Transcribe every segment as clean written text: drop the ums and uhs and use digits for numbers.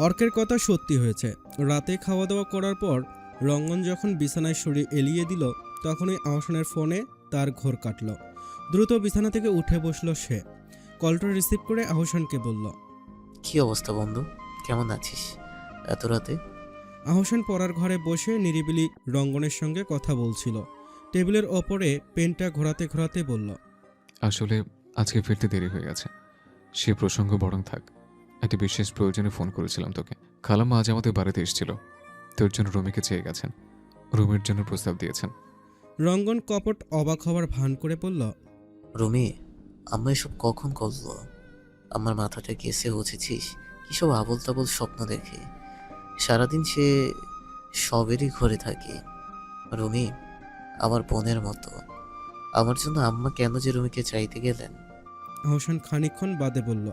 অর্কের কথা সত্যি হয়েছে। রাতে খাওয়া দাওয়া করার পর রঙ্গন যখন বিছানায় শরীর এলিয়ে দিল, তখনই আহসানের ফোনে তার ঘোর কাটল। দ্রুত বিছানা থেকে উঠে বসল সে। কলটা রিসিভ করে আহসানকে বলল, কি অবস্থা বন্ধু, কেমন আছিস এত রাতে? আহসান পড়ার ঘরে বসে নিরিবিলি রঙ্গনের সঙ্গে কথা বলছিল। টেবিলের ওপরে পেনটা ঘোরাতে ঘোরাতে বলল, আসলে আজকে ফিরতে দেরি হয়ে গেছে। সে প্রসঙ্গ বরং থাক, একটি বিশেষ প্রয়োজনে ফোন করেছিলাম তোকে। খালাম্মা আজ আমাদের বাড়িতে এসেছিল, তোর জন্য রুমিকে চেয়ে গেছেন, রুমের জন্য প্রস্তাব দিয়েছেন। রঙ্গন কপট অবাক হওয়ার ভান করে বলল, রুমি, আম্মা এসব কখন করলো? আমার মাথাটা গেছে বুঝেছিস? কিসব আবল তাবল স্বপ্ন দেখে সারাদিন সে সবেরই ঘরে থাকে। রুমি আমার বোনের মতো, আমার জন্য আম্মা কেন যে রুমিকে চাইতে গেলেন? আহসান খানিকক্ষণ বাদে বলল,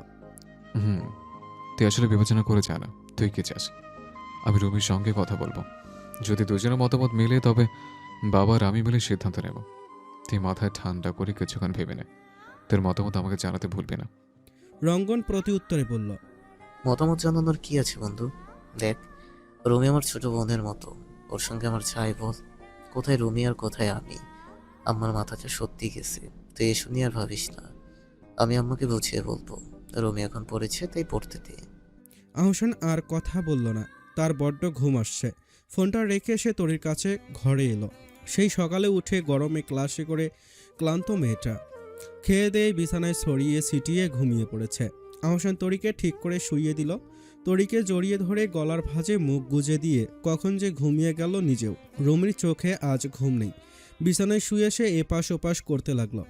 তুই আসলে বিবেচনা করে যা না, তুই কি চাস। আমি রুমির সঙ্গে কথা বলবো, যদি দুজনের মতামত মিলে তবে বাবা আর আমি মিলে সিদ্ধান্ত নেব। তুই মাথায় ঠান্ডা করে কিছুক্ষণ ভেবে নে, তোর মতামত আমাকে জানাতে ভুলবি না। রঙ্গন প্রতি উত্তরে বলল, মতামত জানানোর কি আছে বন্ধু? দেখ, রুমি আমার ছোট বোনের মতো, ওর সঙ্গে আমার চাই বল। কোথায় রুমি আর কোথায় আমি? আমার মাথাটা সত্যি গেছে, তুই এসব নিয়ে আর ভাবিস না। আমি আম্মাকে বুঝিয়ে বলবো, রুমি এখন পড়েছে তাই পড়তে দে। আহসান আর কথা বলল না। তার বড্ড ঘুম আসছে। ফোনটা রেখে সে তরির কাছে ঘরে এলো। সেই সকালে উঠে গরমে ক্লাসে করে ক্লান্ত মেয়েটা খেয়ে দিয়ে বিছানায় ছড়িয়ে ছিটিয়ে ঘুমিয়ে পড়েছে। আহসান তরিকে ঠিক করে শুইয়ে দিল। তরিকে জড়িয়ে ধরে গলার ভাঁজে মুখ গুজে দিয়ে কখন যে ঘুমিয়ে গেল নিজেও। রুমির চোখে আজ ঘুম নেই। বিছানায় শুয়ে সে এপাশ ওপাশ করতে লাগলো।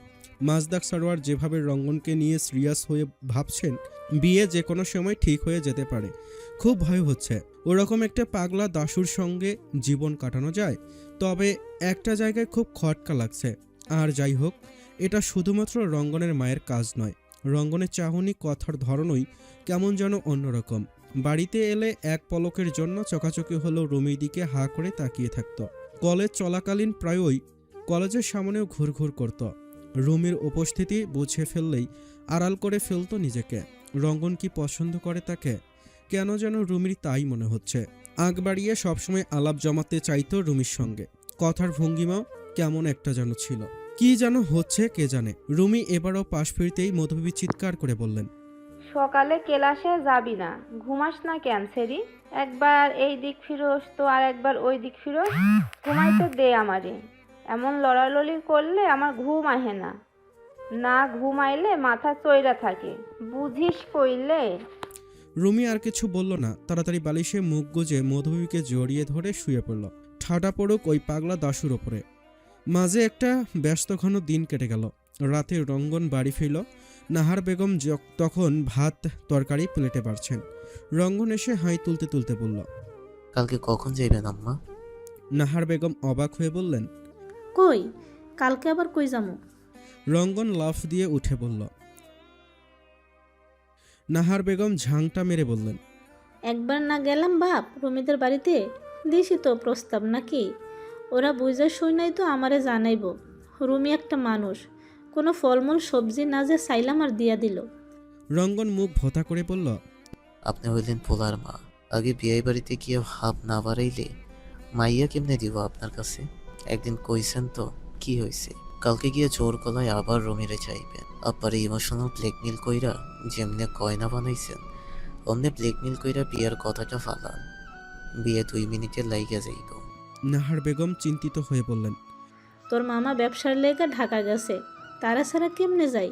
মাজদাক সরোয়ার যেভাবে রঙ্গনকে নিয়ে সিরিয়াস হয়ে ভাবছেন বিয়ে যে কোনো সময় ঠিক হয়ে যেতে পারে, খুব ভয় হচ্ছে ওরকম একটা পাগলা দাসুর সঙ্গে জীবন কাটানো যায়। তবে একটা জায়গায় খুব খটকা লাগছে। আর যাই হোক, এটা শুধুমাত্র রঙ্গনের মায়ের কাজ নয়। রঙ্গনের চাহনি, কথার ধরনই কেমন যেন অন্যরকম। বাড়িতে এলে এক পলকের জন্য চোখাচোখি হলেও রুমির দিকে হা করে তাকিয়ে থাকত। কলেজ চলাকালীন প্রায়ই কলেজের সামনেও ঘুরঘুর করত। রুমির উপস্থিতি বুঝে ফেললেই আড়াল করে ফেলতো নিজেকে। রঙ্গন কি পছন্দ করে তাকে? কেন যেন রুমির তাই মনে হচ্ছে। আগ বাড়িয়ে সবসময় আলাপ জমাতে চাইতো রুমির সঙ্গে। কথার ভঙ্গিমাও কেমন একটা যেন ছিল। কি যেন হচ্ছে কে জানে। রুমি এবারও পাশ ফিরতেই মধুবিবি চিৎকার করে বললেন, সকালে ক্লাসে যাবি না? ঘুমাস না কেন সেরি? একবার এই দিক ফিরোস তো আর একবার ওই দিক ফিরোস। ঘুমাইতে দে আমারে। এমন লড়ালড়ি করলে আমার ঘুম আহে না। না ঘুমাইলে মাথা চইরা থাকে, বুঝিস কইলে? রুমি আর কিছু বলল না। তাড়াতাড়ি বালিশে মুখ গুজে মধুবিবিকে জড়িয়ে ধরে শুয়ে পড়ল। ঠাডা পড়ুক ওই পাগলা দাসুর ওপরে। মাঝে একটা ব্যস্তঘন দিন কেটে গেল। রাতে রঙ্গন বাড়ি ফিরল। নাহার বেগম তখন ভাত তরকারি প্লেটে বাড়ছেন। রঙ্গন এসে হাই তুলতে তুলতে বলল, কালকে কখন যাইবেন আম্মা? নাহার বেগম অবাক হয়ে বললেন, কই কালকে আবার কই যামু? রঙ্গন লাফ দিয়ে উঠে বলল। নাহার বেগম ঝাংটা মেরে বললেন, একবার না গেলাম বাপ রুমিদের বাড়িতে, দিছি তো প্রস্তাব নাকি? ওরা বুঝে শুই নাই তো আমারে জানাইব। রুমি একটা মানুষ, কোনো ফলমূল সবজি না যে চাইলাম আর দিয়া দিল। রঙ্গন মুখ ভোতা করে বলল, আপনি হইলেন পোলার মা, আগে বিয়ে বাড়িতে গিয়ে ভাব না বাড়াইলে মাইয়া কেমনে দিব আপনার কাছে? একদিন কইছেন তো, কি হয়েছে? কালকে গিয়ে জোর গলায় আবার রুমিরে চাইবেন। আব্বারে ইমোশনাল ব্ল্যাকমেল কইরা যেমনে গয়না বানাইছেন, অমনে ব্ল্যাকমেল কইরা বিয়ের কথাটা ফালান। বিয়ে 2 মিনিটের লাইগা যাইব। নাহার বেগম চিন্তিত হয়ে বললেন, তোর মামা ব্যবসার লেগে ঢাকা গেছে, তারা ছাড়া কেমনে যাই?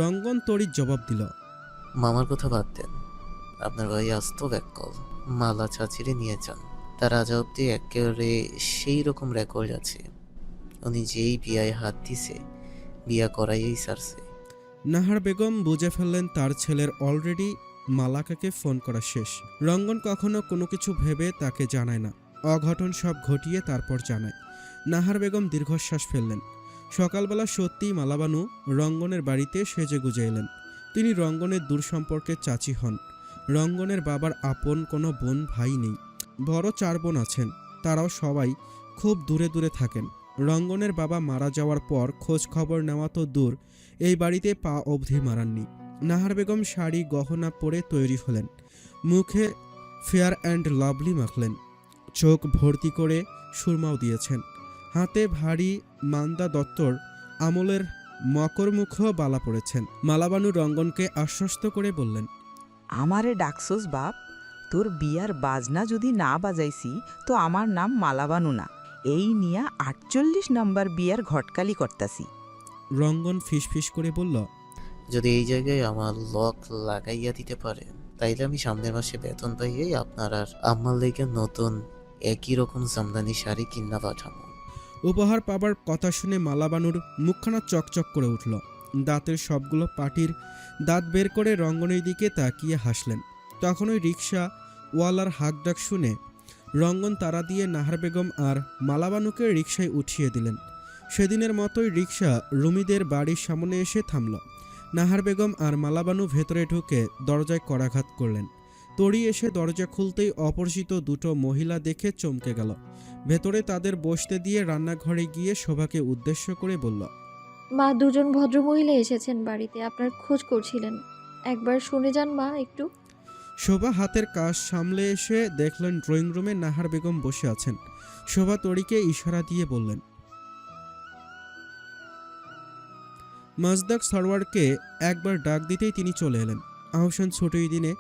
রঙ্গন তড়িৎ জবাব দিল, মামার কথা বাদ দেন, আপনার ভাই আসত ব্যাককল। মালা চাচিরে নিয়ে যান, তার আজ অব্দি একেবারে সেই রকম রেকর্ড আছে। উনি যেই বিয়ায় হাত দিছে, বিয়া করাইয়েই সারছে। নাহার বেগম বুঝে ফেললেন তার ছেলের অলরেডি মালাকাকে ফোন করা শেষ। রঙ্গন কখনো কোনো কিছু ভেবে তাকে জানায় না, অঘটন সব ঘটিয়ে তারপর জানায়। নাহার বেগম দীর্ঘশ্বাস ফেললেন। সকালবেলা সত্যিই মালাবানু রঙ্গনের বাড়িতে সেজে গুজে এলেন। তিনি রঙ্গনের দূর সম্পর্কের চাচি হন। রঙ্গনের বাবার আপন কোনো বোন ভাই নেই। বড় 4 বোন আছেন, তারাও সবাই খুব দূরে দূরে থাকেন। রঙ্গনের বাবা মারা যাওয়ার পর খোঁজ খবর নেওয়া তো দূর, এই বাড়িতে পা অবধি মারাননি। নাহার বেগম শাড়ি গহনা পরে তৈরি হলেন, মুখে ফেয়ার অ্যান্ড লাভলি মাখলেন, চোখ ভর্তি করে সুরমাও দিয়েছেন, হাতে ভারী মান্দা দত্তর আমলের মকরমুখ বালা পড়েছেন। মালাবানু রঙ্গনকে আশ্বস্ত করে বললেন, আমারে ডাকসোস বাপ, তোর বিয়ার বাজনা যদি না বাজাইছি তো আমার নাম মালাবানু না, এই নিয়া 48 নম্বর বিয়ার ঘটকালি করতাছি। রঙ্গন ফিসফিস করে বলল, যদি এই জায়গায় আমার লক লাগাইয়া দিতে পারে তাইলে আমি সামনের মাসে বেতন পাইয়েই আপনার আর আমার লেগে নতুন একই রকম জামদানি শাড়ি কিনা পাঠাবো। উপহার পাবার কথা শুনে মালাবানুর মুখখানা চকচক করে উঠল। দাঁতের সবগুলো পাটির দাঁত বের করে রঙ্গনের দিকে তাকিয়ে হাসলেন। তখন ওই রিক্সা ওয়ালার হাঁকডাক শুনে রঙ্গন তাড়া দিয়ে নাহার বেগম আর মালাবানুকে রিকশায় উঠিয়ে দিলেন। সেদিনের মতোই রিক্সা রুমিদের বাড়ির সামনে এসে থামল। নাহার বেগম আর মালাবানু ভেতরে ঢুকে দরজায় করাঘাত করলেন। তড়ি এসে দরজা খুলতেই অপরিচিত দুটো মহিলা দেখে চমকে গেল। ভেতরে তাদের বসতে দিয়ে রান্নাঘরে গিয়ে শোভাকে উদ্দেশ্য করে বলল, মা, দুজন ভদ্রমহিলা এসেছেন বাড়িতে, আপনার খোঁজ করছিলেন, একবার শুনে যান মা একটু। শোভা হাতের কাজ সামলে এসে দেখলেন ড্রয়িং রুমে নাহার বেগম বসে আছেন। শোভা তড়িকে ইশারা দিয়ে বললেন। মাজদাক সরওয়ারকে একবার ডাক দিতেই তিনি চলে এলেন। আহসান ছুটির দিনে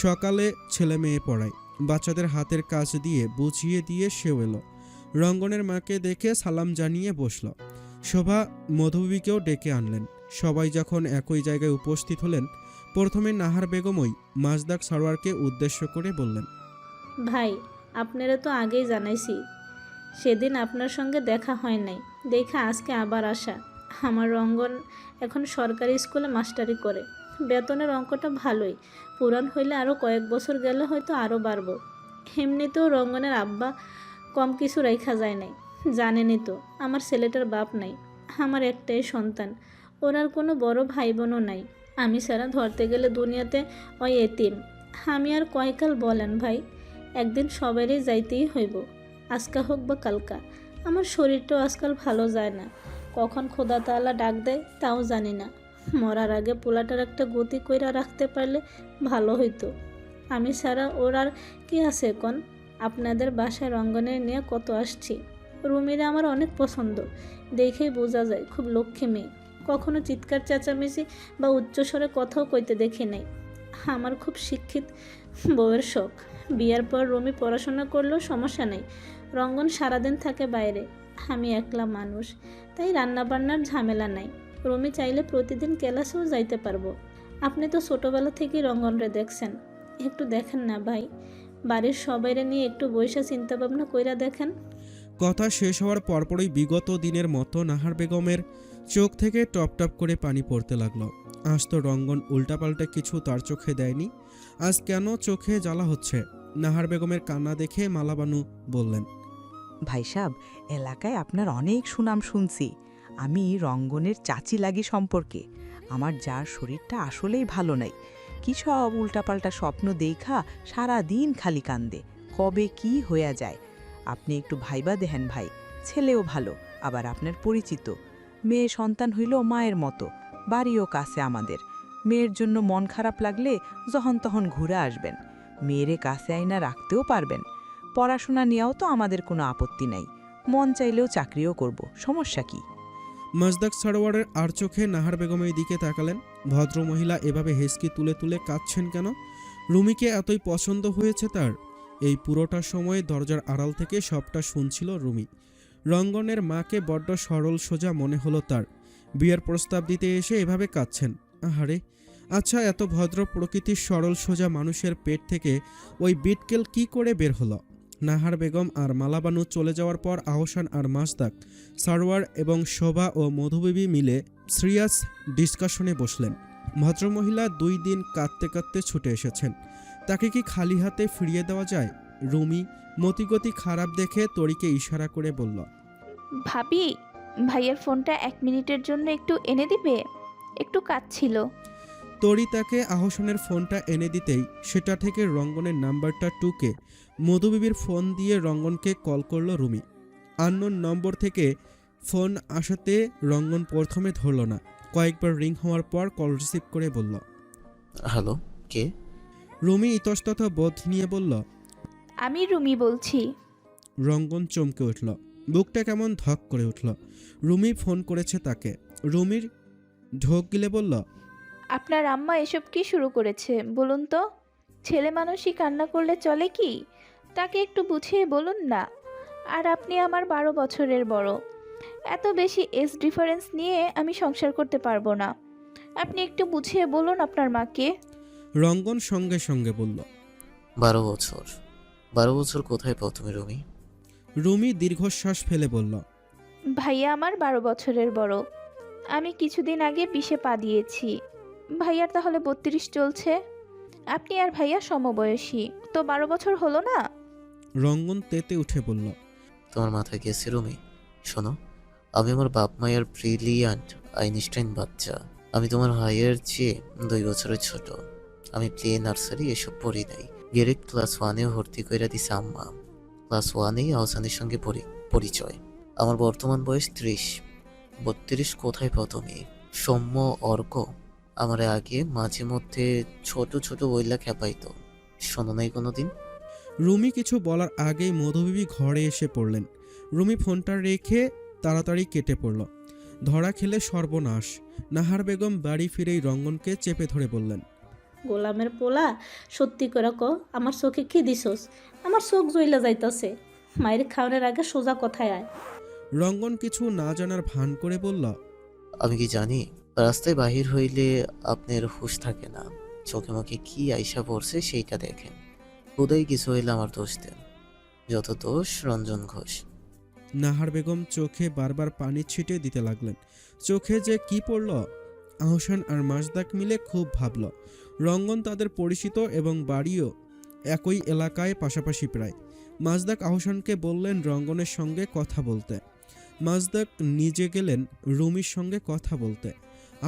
সকালে ছেলে মেয়ে পড়ায়, বাচ্চাদের হাতের কাজ দিয়ে বুঝিয়ে দিয়ে সেও এলো। রঙ্গনের মাকে দেখে সালাম জানিয়ে বসল। শোভা মধুবিকেও ডেকে আনলেন। সবাই যখন একই জায়গায় উপস্থিত হলেন, প্রথমে নাহার বেগমই মাজদাক সরওয়ারকে উদ্দেশ্য করে বললেন, ভাই, আপনারা তো আগেই জানাইছি, সেদিন আপনার সঙ্গে দেখা হয় নাই, দেখা আজকে আবার আসা। আমার রঙ্গন এখন সরকারি স্কুলে মাস্টারি করে, বেতনের অঙ্কটা ভালোই, পুরান হইলে আরও কয়েক বছর গেলে হয়তো আরও বাড়বো। এমনিতেও রঙ্গনের আব্বা কম কিছু রেখা যায় নাই, জানেনই তো আমার ছেলেটার বাপ নাই, আমার একটাই সন্তান, ওর আর কোনো বড় ভাই বোনও নাই, আমি ছাড়া ধরতে গেলে দুনিয়াতে ওই এতিম। আমি আর কয়কাল বলেন ভাই, একদিন সবারই যাইতেই হইব, আজকা হোক বা কালকা। আমার শরীরটাও আজকাল ভালো যায় না, কখন খোদা তাআলা ডাক দেয় তাও জানি না। মরার আগে পোলাটার একটা গতি কইরা রাখতে পারলে ভালো হইতো। আমি ছাড়া ওর আর কি আছে কোন? আপনাদের বাসায় রঙ্গনের নিয়ে কত আসছি। রুমিরা আমার অনেক পছন্দ, দেখেই বোঝা যায় খুব লক্ষ্মী মেয়ে, কখনো চিৎকার চেঁচামেচি বা উচ্চস্বরে কথাও কইতে দেখি নাই। আমার খুব শিক্ষিত বউয়ের শখ। বিয়ার পর রুমি পড়াশোনা করলেও সমস্যা নেই, রঙ্গন সারাদিন থাকে বাইরে, আমি একলা মানুষ, তাই রান্নাবান্নার ঝামেলা নাই। রুমি চাইলে প্রতিদিন ক্লাসেও যাইতে পারবো। আপনি তো ছোটোবেলা থেকেই রঙ্গনরে দেখছেন, একটু দেখেন না ভাই, বাড়ির সবাইরে নিয়ে একটু বৈশা চিন্তা ভাবনা কইরা দেখেন। কথা শেষ হওয়ার পরপরই বিগত দিনের মতো নাহার বেগমের চোখ থেকে টপ টপ করে পানি পড়তে লাগলো। আজ তো রঙ্গন উল্টাপাল্টা কিছু তার চোখে দেয়নি, আজ কেন চোখে জ্বালা হচ্ছে? নাহার বেগমের কান্না দেখে মালাবানু বললেন, ভাই সাব, এলাকায় আপনার অনেক সুনাম শুনছি। আমি রঙ্গনের চাচি লাগি সম্পর্কে। আমার যার শরীরটা আসলেই ভালো নাই, কি সব উল্টাপাল্টা স্বপ্ন দেখা সারা দিন খালি কান্দে, কবে কি হইয়া যায়। আপনি একটু ভাইবা দেহেন ভাই, ছেলেও ভালো, আবার আপনার পরিচিত, মেয়ে সন্তান হইল মায়ের মতো, বাড়িও কাছে আমাদের। মেয়ের জন্য মন খারাপ লাগলে যখন তখন ঘুরে আসবেন, মেয়েরে কাছে আইনা রাখতেও পারবেন। পড়াশোনা নিয়েও তো আমাদের কোনো আপত্তি নাই, মন চাইলেও চাকরিও করব, সমস্যা কি? মাজদাক সরওয়ারের আর চোখে নাহার বেগমের দিকে তাকালেন। ভদ্রমহিলা এভাবে হেসকি তুলে তুলে কাঁদছেন কেন? রুমিকে এতই পছন্দ হয়েছে তার? এই পুরোটা সময় দরজার আড়াল থেকে সবটা শুনছিল রুমি। রঙ্গনের মাকে বড্ড সরল সোজা মনে হলো তার। বিয়ের প্রস্তাব দিতে এসে এভাবে কাঁদছেন। আহারে, আচ্ছা, এত ভদ্র প্রকৃতির সরল সোজা মানুষের পেট থেকে ওই বিটকেল কি করে বের হলো? নাহার বেগম আর মালাবানু চলে যাওয়ার পর আহসান আর মাজদাক সরওয়ার এবং শোভা ও মধুবিবি মিলে সিরিয়াস ডিসকাশনে বসলেন। ভদ্রমহিলা 2 দিন কাঁদতে কাঁদতে ছুটে এসেছেন, তাকে কি খালি হাতে ফিরিয়ে দেওয়া যায়? রুমি মতিগতি খারাপ দেখে তড়িকে ইশারা করে বলল, ভাবি, ভাইয়ের ফোনটা 1 মিনিটের জন্য একটু এনে দিবে, একটু কাজ ছিল। তড়ি তাকে আহসানের ফোনটা এনে দিতেই সেটা থেকে রঙ্গনের নাম্বারটা টুকে মধুবিবির ফোন দিয়ে রঙ্গনকে কল করল রুমি। আননোন নম্বর থেকে ফোন আসাতে রঙ্গন প্রথমে ধরল না, কয়েকবার রিং হওয়ার পর কল রিসিভ করে বলল। হ্যালো, কে? রুমি ইতস্তত বোধ নিয়ে বলল। আমি রুমি বলছি। রঙ্গন চমকে উঠল, বুকটা কেমন ধক করে উঠল। রুমি ফোন করেছে তাকে। রুমির ঢোক গিলে বলল। আপনার আম্মা এসব কি শুরু করেছে বলুন তো? ছেলে মানুষই কান্না করলে চলে কি? তাকে একটু বুঝিয়ে বলুন না। আর আপনি আমার 12 বছরের বড়। এত বেশি এজ ডিফারেন্স নিয়ে আমি সংসার করতে পারবো না। আপনি একটু বুঝিয়ে বলুন আপনার মাকে। রঙ্গন সঙ্গে সঙ্গে বলল। 12 বছর? 12 বছর কোথায় পাও তুমি রুমি? রুমি দীর্ঘশ্বাস ফেলে বলল। ভাইয়া আমার 12 বছরের বড়। আমি কিছুদিন আগে 20-এ পা দিয়েছি। ভাইয়ার তাহলে 32 চলছে। আপনি আর ভাইয়া সমবয়সী, তো 12 বছর হলো না? রঙ্গন তেতে উঠে বলল। তোমার মাথায় গেছে রুমি? শোনো, আমি আমার বাপ মায়ের ব্রিলিয়ান্ট আইনস্টাইন বাচ্চা। আমি তোমার ভাইয়ের চেয়ে 2 বছরের ছোট। আমি প্লে নার্সারি এসব পড়ি নাই, ডিরেক্ট ক্লাস 1-এ ভর্তি কইরা দিছে আম্মা। ক্লাস 1-এই আহসানের সঙ্গে পরিচয়। আমার বর্তমান বয়স 30। 32 কোথায় পাও তুমি? সৌম্য, অর্ক আমার আগে মাঝে মধ্যে ছোট ছোট বইলা খেপাইতো, শোনো নাই কোনোদিন? রুমি কিছু বলার আগেই মধুবিবি ঘরে এসে পড়লেন। রুমি ফোনটা রেখে তাড়াতাড়ি কেটে পড়ল। ধরা খেলে সর্বনাশ। নাহার বেগম বাড়ি ফিরেই রঙ্গনকে চেপে ধরে বললেন। গোলামের পোলা, সত্যি করে ক, আমার চোখে কি দিছস? আমার চোখ জ্বইলা যাইতাছে। মায়ের খাওয়ানোর আগে সোজা কথায় আয়। রঙ্গন কিছু না জানার ভান করে বলল। আমি কি জানি? রাস্তায় বাহির হইলে আপনার হুঁশ থাকে না, চোখে মুখে কি আইসা পড়ছে সেইটা দেখেন। খুদাই কিছু হইলে আমার দোষ দেন, যত দোষ রঞ্জন ঘোষ। নাহার বেগম চোখে বারবার পানি ছিটে দিতে লাগলেন। চোখে যে কি পড়ল? আহসান আর মাজদাক মিলে খুব ভাবল। রঙ্গন তাদের পরিচিত এবং বাড়িও একই এলাকায় পাশাপাশি প্রায়। মাজদাক আহসানকে বললেন রঙ্গনের সঙ্গে কথা বলতে। মাজদাক নিজে গেলেন রুমির সঙ্গে কথা বলতে।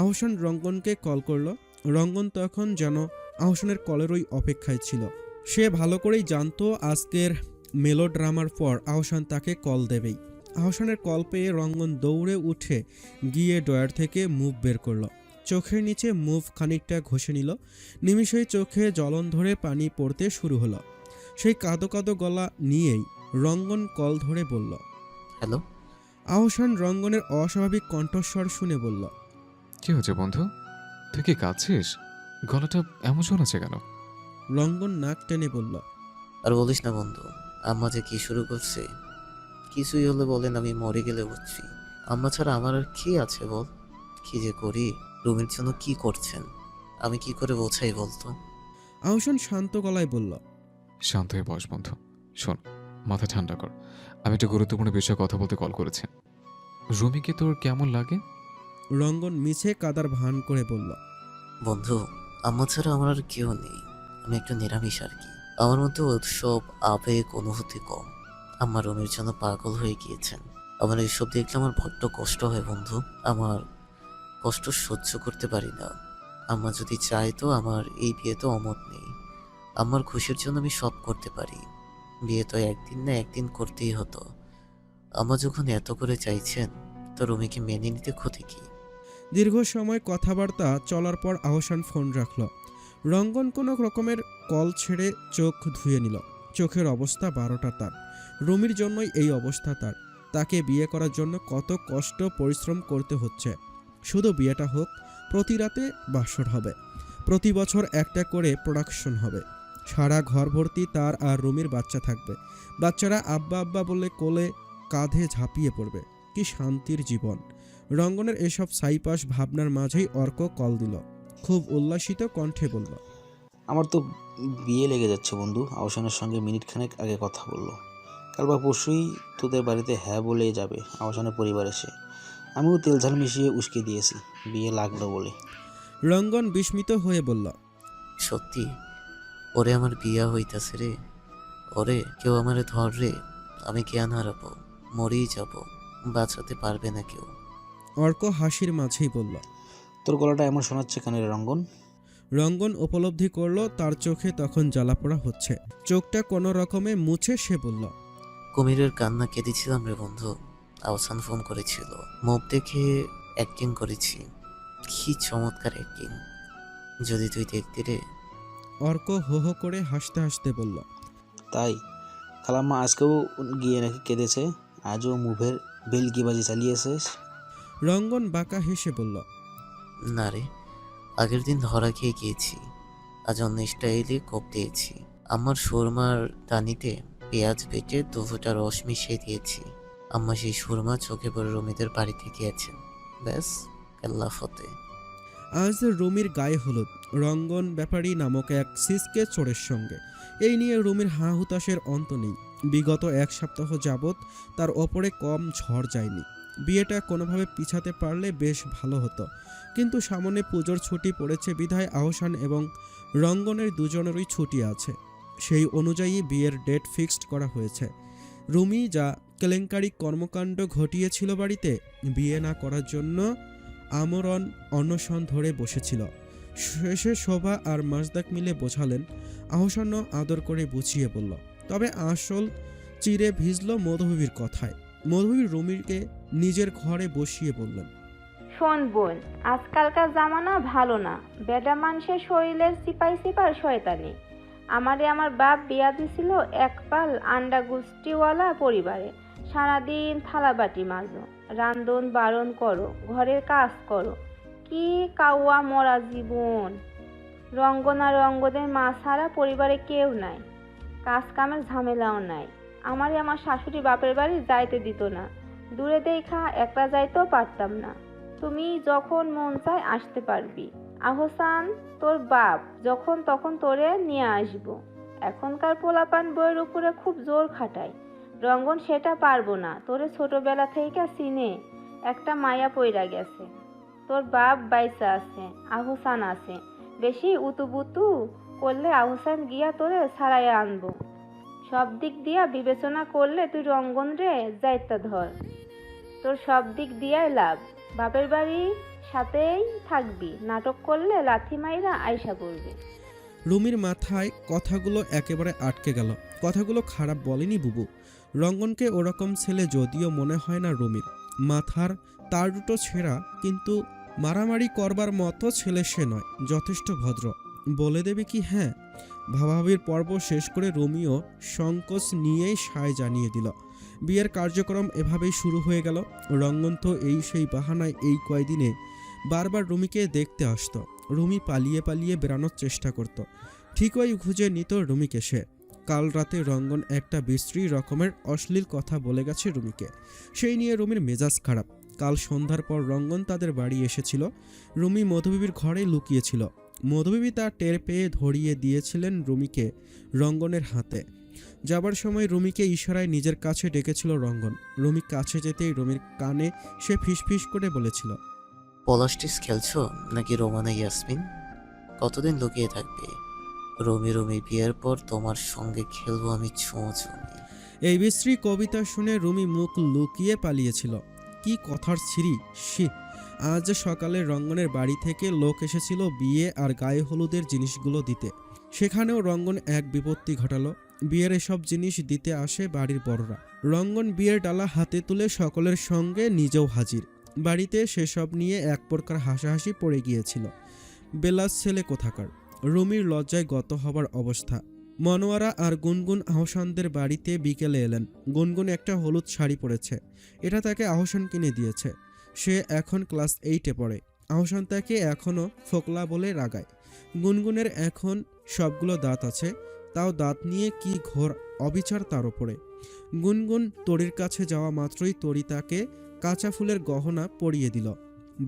আহসান রঙ্গনকে কল করল। রঙ্গন তখন যেন আহসানের কলেরই অপেক্ষায় ছিল। সে ভালো করেই জানতো আজকের মেলোড্রামার পর আহসান তাকে কল দেবেই। আহসানের কল পেয়ে রঙ্গন দৌড়ে উঠে গিয়ে ড্রয়ার থেকে মুভ বের করল। চোখের নিচে মুভ খানিকটা ঘষে নিল। নিমিষেই চোখে জ্বলন ধরে পানি পড়তে শুরু হলো। সেই কাঁদো কাঁদো গলা নিয়েই রঙ্গন কল ধরে বলল। হ্যালো। আহসান রঙ্গনের অস্বাভাবিক কণ্ঠস্বর শুনে বলল। কি হচ্ছে বন্ধু? তুই কি কাঁদছিস? গলাটা এমন শোনাচ্ছে কেন? রঙ্গন নাক টেনে বলল। আর বলিস না বন্ধু, আম্মা যে কি শুরু করছে। কিছুই হলে বলেন আমি মরে গেলে বুঝছি। আম্মা ছাড়া আমার আর কি আছে বল? কি যে করি। রুমির জন্য কি করছেন, আমি কি করে বোঝাই বলতো? আহসান শান্ত গলায় বলল। শান্ত হয়ে বস বন্ধু। শোন, মাথা ঠান্ডা কর। আমি একটা গুরুত্বপূর্ণ বিষয়ে কথা বলতে কল করেছি। রুমিকে তোর কেমন লাগে? রঙ্গন মিছে কাদার ভান করে বলল। বন্ধু, আম্মা ছাড়া আমার আর কেউ নেই। আমি একটু নিরামিষ আর কি। আমার মধ্যে উৎসব, আবেগ, অনুভূতি কম। আম্মা রুমির জন্য পাগল হয়ে গিয়েছেন। আমার এইসব দেখলে আমার বড্ড কষ্ট হয় বন্ধু। আমার কষ্ট সহ্য করতে পারি না। আম্মা যদি চায় তো আমার এই বিয়ে তো অমত নেই। আমার খুশির জন্য আমি সব করতে পারি। বিয়ে তো একদিন না একদিন করতেই হতো। আম্মা যখন এত করে চাইছেন, তো রুমিকে মেনে নিতে ক্ষতি কি? দীর্ঘ সময় কথাবার্তা চলার পর আহসান ফোন রাখল। রঙ্গন কোনো রকমের কল ছেড়ে চোখ ধুয়ে নিল। চোখের অবস্থা 12টা তার। রুমির জন্যই এই অবস্থা তার। তাকে বিয়ে করার জন্য কত কষ্ট পরিশ্রম করতে হচ্ছে। শুধু বিয়েটা হোক, প্রতি রাতে বাসর হবে, প্রতি বছর একটা করে প্রোডাকশন হবে, সারা ঘর ভর্তি তার আর রুমির বাচ্চা থাকবে। বাচ্চারা আব্বা আব্বা বলে কোলে কাঁধে ঝাঁপিয়ে পড়বে। কি শান্তির জীবন। রঙ্গনের এসব সাইপাস ভাবনার মাঝেই অর্ক কল দিল। খুব উল্লাসিত কণ্ঠে বলল। আমার তো বিয়ে লেগে যাচ্ছে বন্ধু। আহসানের সঙ্গে মিনিট খানেক আগে কথা বললো। কাল বা পরশুই তোদের বাড়িতে হ্যাঁ বলে যাবে আহসানের পরিবার এসে। আমিও তেল ঝাল মিশিয়ে উস্কে দিয়েছি বিয়ে লাগলো বলে। রঙ্গন বিস্মিত হয়ে বলল। সত্যি? ওরে আমার বিয়া হইতাছে রে। ওরে কেউ আমারে ধর রে, আমি জ্ঞান হারাবো, মরেই যাব, বাঁচাতে পারবে না কেউ। অর্ক হাসির মাঝেই বলল। তোর গলাটা এমন শোনাচ্ছে কেন রে রঙ্গন? রঙ্গন উপলব্ধি করল তার চোখে তখন জ্বালাপোড়া হচ্ছে। চোখটা কোনো রকমে মুছে সে বলল। কুমিরের কান্না কেঁদেছিলাম রে বন্ধু। আহসান ফোন করেছিল, মুভ দেখে অ্যাক্টিং করেছি। কি চমৎকার অ্যাক্টিং, যদি তুই দেখতি রে। অর্ক হো হো করে হাসতে হাসতে বলল, তাই খালাম্মা আজকেও গিয়ে নাকি কেঁদেছে? আজও মুভের বেলকিবাজি চালিয়েছিস? রঙ্গন বাঁকা হেসে বলল, না রে, আগের দিন ধরা খেয়ে গিয়েছি, আজ অন্য স্টাইলে কোপ দিয়েছি। আমার সুরমার দানিতে পেঁয়াজ বেটে 2 ফোঁটা রস মিশিয়ে দিয়েছি। আম্মা সেই সুরমা চোখে পড়ে রমিদের বাড়িতে গিয়েছেন। ব্যাস, আল্লাহ ফতে। আজ রুমির গায়ে হলুদ রঙ্গন ব্যাপারী নামক এক সিসকে চোরের সঙ্গে। এই নিয়ে রুমির হা হুতাশের অন্ত নেই। বিগত 1 সপ্তাহ যাবৎ তার ওপরে কম ঝড় যায়নি। বিয়েটা কোনোভাবে পিছাতে পারলে বেশ ভালো হতো, কিন্তু সামনে পুজোর ছুটি পড়েছে বিধায় আহসান এবং রঙ্গনের দুজনেরই ছুটি আছে। সেই অনুযায়ী বিয়ের ডেট ফিক্সড করা হয়েছে। রুমি যা কেলেঙ্কারি কর্মকাণ্ড ঘটিয়েছিল বাড়িতে, বিয়ে না করার জন্য আমরণ অনশন ধরে বসেছিল। শেষে শোভা আর মাজদাক মিলে বোঝালেন, আহসানও আদর করে বুঝিয়ে বলল। তবে আসল চিরে ভিজল মধুবিবির কথায়। মধুবিবি রুমিকে নিজের ঘরে বসিয়ে বললেন, শোন বোন, আজকালকার জামানা ভালো না। বেটা মানুষের শরীরের সিপাই সিপার শয়তানি। আমার বাপ বিয়া দিছিল এক পাল আন্ডা গুষ্টিওয়ালা পরিবারে। সারাদিন থালাবাটি মাজো, রান্ধন বারণ করো, ঘরের কাজ করো। কি কাউয়া মরা জীবন। রঙ্গনা রঙ্গদের মা ছাড়া পরিবারে কেউ নাই, কাজ কামের ঝামেলাও নাই। আমার শাশুড়ি বাপের বাড়ি যাইতে দিত না, দূরে দেখা একলা যাইতেও পারতাম না। তুমি যখন মন চায় আসতে পারবি। আহসান তোর বাপ যখন তখন তোরে নিয়ে আসবো। এখনকার পোলাপান বইয়ের উপরে খুব জোর খাটায়। রঙ্গন সেটা পারবো না। তোরে ছোটবেলা থেকে চিনে একটা মায়া পইরা গেছে। তোর বাপ বাইসা আছে, আহসান আছে। বেশি উতুবুতু করলে আহসান গিয়া তোরে ছাড়াইয়া আনবো। সব দিক দিয়া বিবেচনা করলে তুই রঙ্গন রে যাইতা ধর। তোর সব দিক দিয়াই লাভ। বাপের বাড়ির সাথেই থাকবি, নাটক করলে লাথি মাইরা আয়সা পড়বে। রুমির মাথায় কথাগুলো একেবারে আটকে গেল। কথাগুলো খারাপ বলেনি বুবু। রঙ্গনকে ওরকম ছেলে যদিও মনে হয় না রুমির। মাথার তার দুটো ছেঁড়া, কিন্তু মারামারি করবার মতো ছেলে সে নয়, যথেষ্ট ভদ্র। বলে দেবে কি হ্যাঁ? ভাবাভাবির পর্ব শেষ করে রোমিও সংকোচ নিয়েই সায় জানিয়ে দিল। বিয়ের কার্যক্রম এভাবেই শুরু হয়ে গেল। রঙ্গন তো সেই বাহানায় এই কয়দিনে বারবার রুমিকে দেখতে আসতো। রুমি পালিয়ে পালিয়ে বেরানোর চেষ্টা করত। ঠিকই খুঁজে নিত রুমিকে সে। কাল রাতে রঙ্গন একটা বিশ্রী রকমের অশ্লীল কথা বলে গেছে রুমিকে। সেই নিয়ে রুমির মেজাজ খারাপ। কাল সন্ধ্যার পর রঙ্গন তাদের বাড়ি এসেছিল। রুমি মধুবিবির ঘরে লুকিয়েছিল। মধুবিবি তা টের পেয়ে ধরিয়ে দিয়েছিলেন রুমিকে রঙ্গনের হাতে। যাবার সময় রুমিকে ইশারায় নিজের কাছে ডেকেছিল রঙ্গন। রুমি কাছে যেতেই রুমির কানে সে ফিসফিস করে বলেছিল, পলাস্টিস খেলছো নাকি রোমানা ইয়াসমিন? কতদিন লুকিয়ে থাকবে? রমি বিয়ের পর তোমার সঙ্গে খেলবো আমি চুমো। এই বিশ্রী কবিতা শুনে রুমি মুখ লুকিয়ে পালিয়েছিল। কি কথার ছিরি সে! আজ সকালে রঙ্গনের বাড়ি থেকে লোক এসেছিল বিয়ে আর গায়ে হলুদের জিনিসগুলো দিতে। সেখানেও রঙ্গন এক বিপত্তি ঘটালো। বিয়ের এসব জিনিস দিতে আসে বাড়ির বড়রা। রঙ্গন বিয়ের ডালা হাতে তুলে সকলের সঙ্গে নিজেও হাজির। বাড়িতে সেসব নিয়ে এক প্রকার হাসাহাসি পড়ে গিয়েছিল। বেলাস ছেলে কোথাকার! রুমির লজ্জায় গত হবার অবস্থা। মনোয়ারা আর গুনগুন আহসানদের বাড়িতে বিকেলে এলেন। গুনগুন একটা হলুদ শাড়ি পরেছে। এটা তাকে আহসান কিনে দিয়েছে। সে এখন ক্লাস 8-এ পড়ে। আহসান তাকে এখনও ফোকলা বলে রাগায়। গুনগুনের এখন সবগুলো দাঁত আছে, তাও দাঁত নিয়ে কি ঘোর অবিচার তার ওপরে। গুনগুন তরির কাছে যাওয়া মাত্রই তরি তাকে কাঁচা ফুলের গহনা পরিয়ে দিল।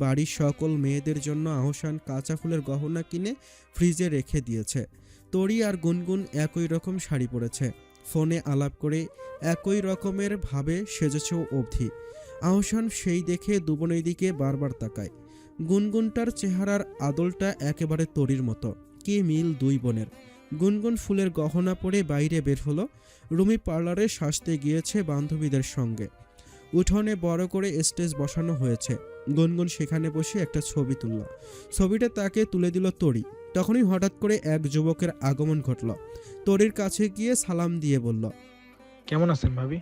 বাড়ির সকল মেয়েদের জন্য আহসান কাঁচা ফুলের গহনা কিনে ফ্রিজে রেখে দিয়েছে। তরি আর গুনগুন একই রকম শাড়ি পরেছে। ফোনে আলাপ করে একই রকমের ভাবে সেজেছেও অবধি। আহসান সেই দেখে দুবনের দিকে বারবার তাকায়। গুনগুনটার চেহারার আদলটা একেবারে তরির মতো। কি মিল দুই বোনের। গুনগুন ফুলের গহনা পরে বাইরে বের হলো। রুমি পার্লারে সাজতে গিয়েছে বান্ধবীদের সঙ্গে। উঠোনে বড় করে স্টেজ বসানো হয়েছে। গুনগুন সেখানে বসে একটা ছবি তুলল। ছবিটা তাকে তুলে দিল তরি। তখনই হঠাৎ করে এক যুবকের আগমন ঘটল। তরির কাছে গিয়ে সালাম দিয়ে বলল, কেমন আছেন ভাবি?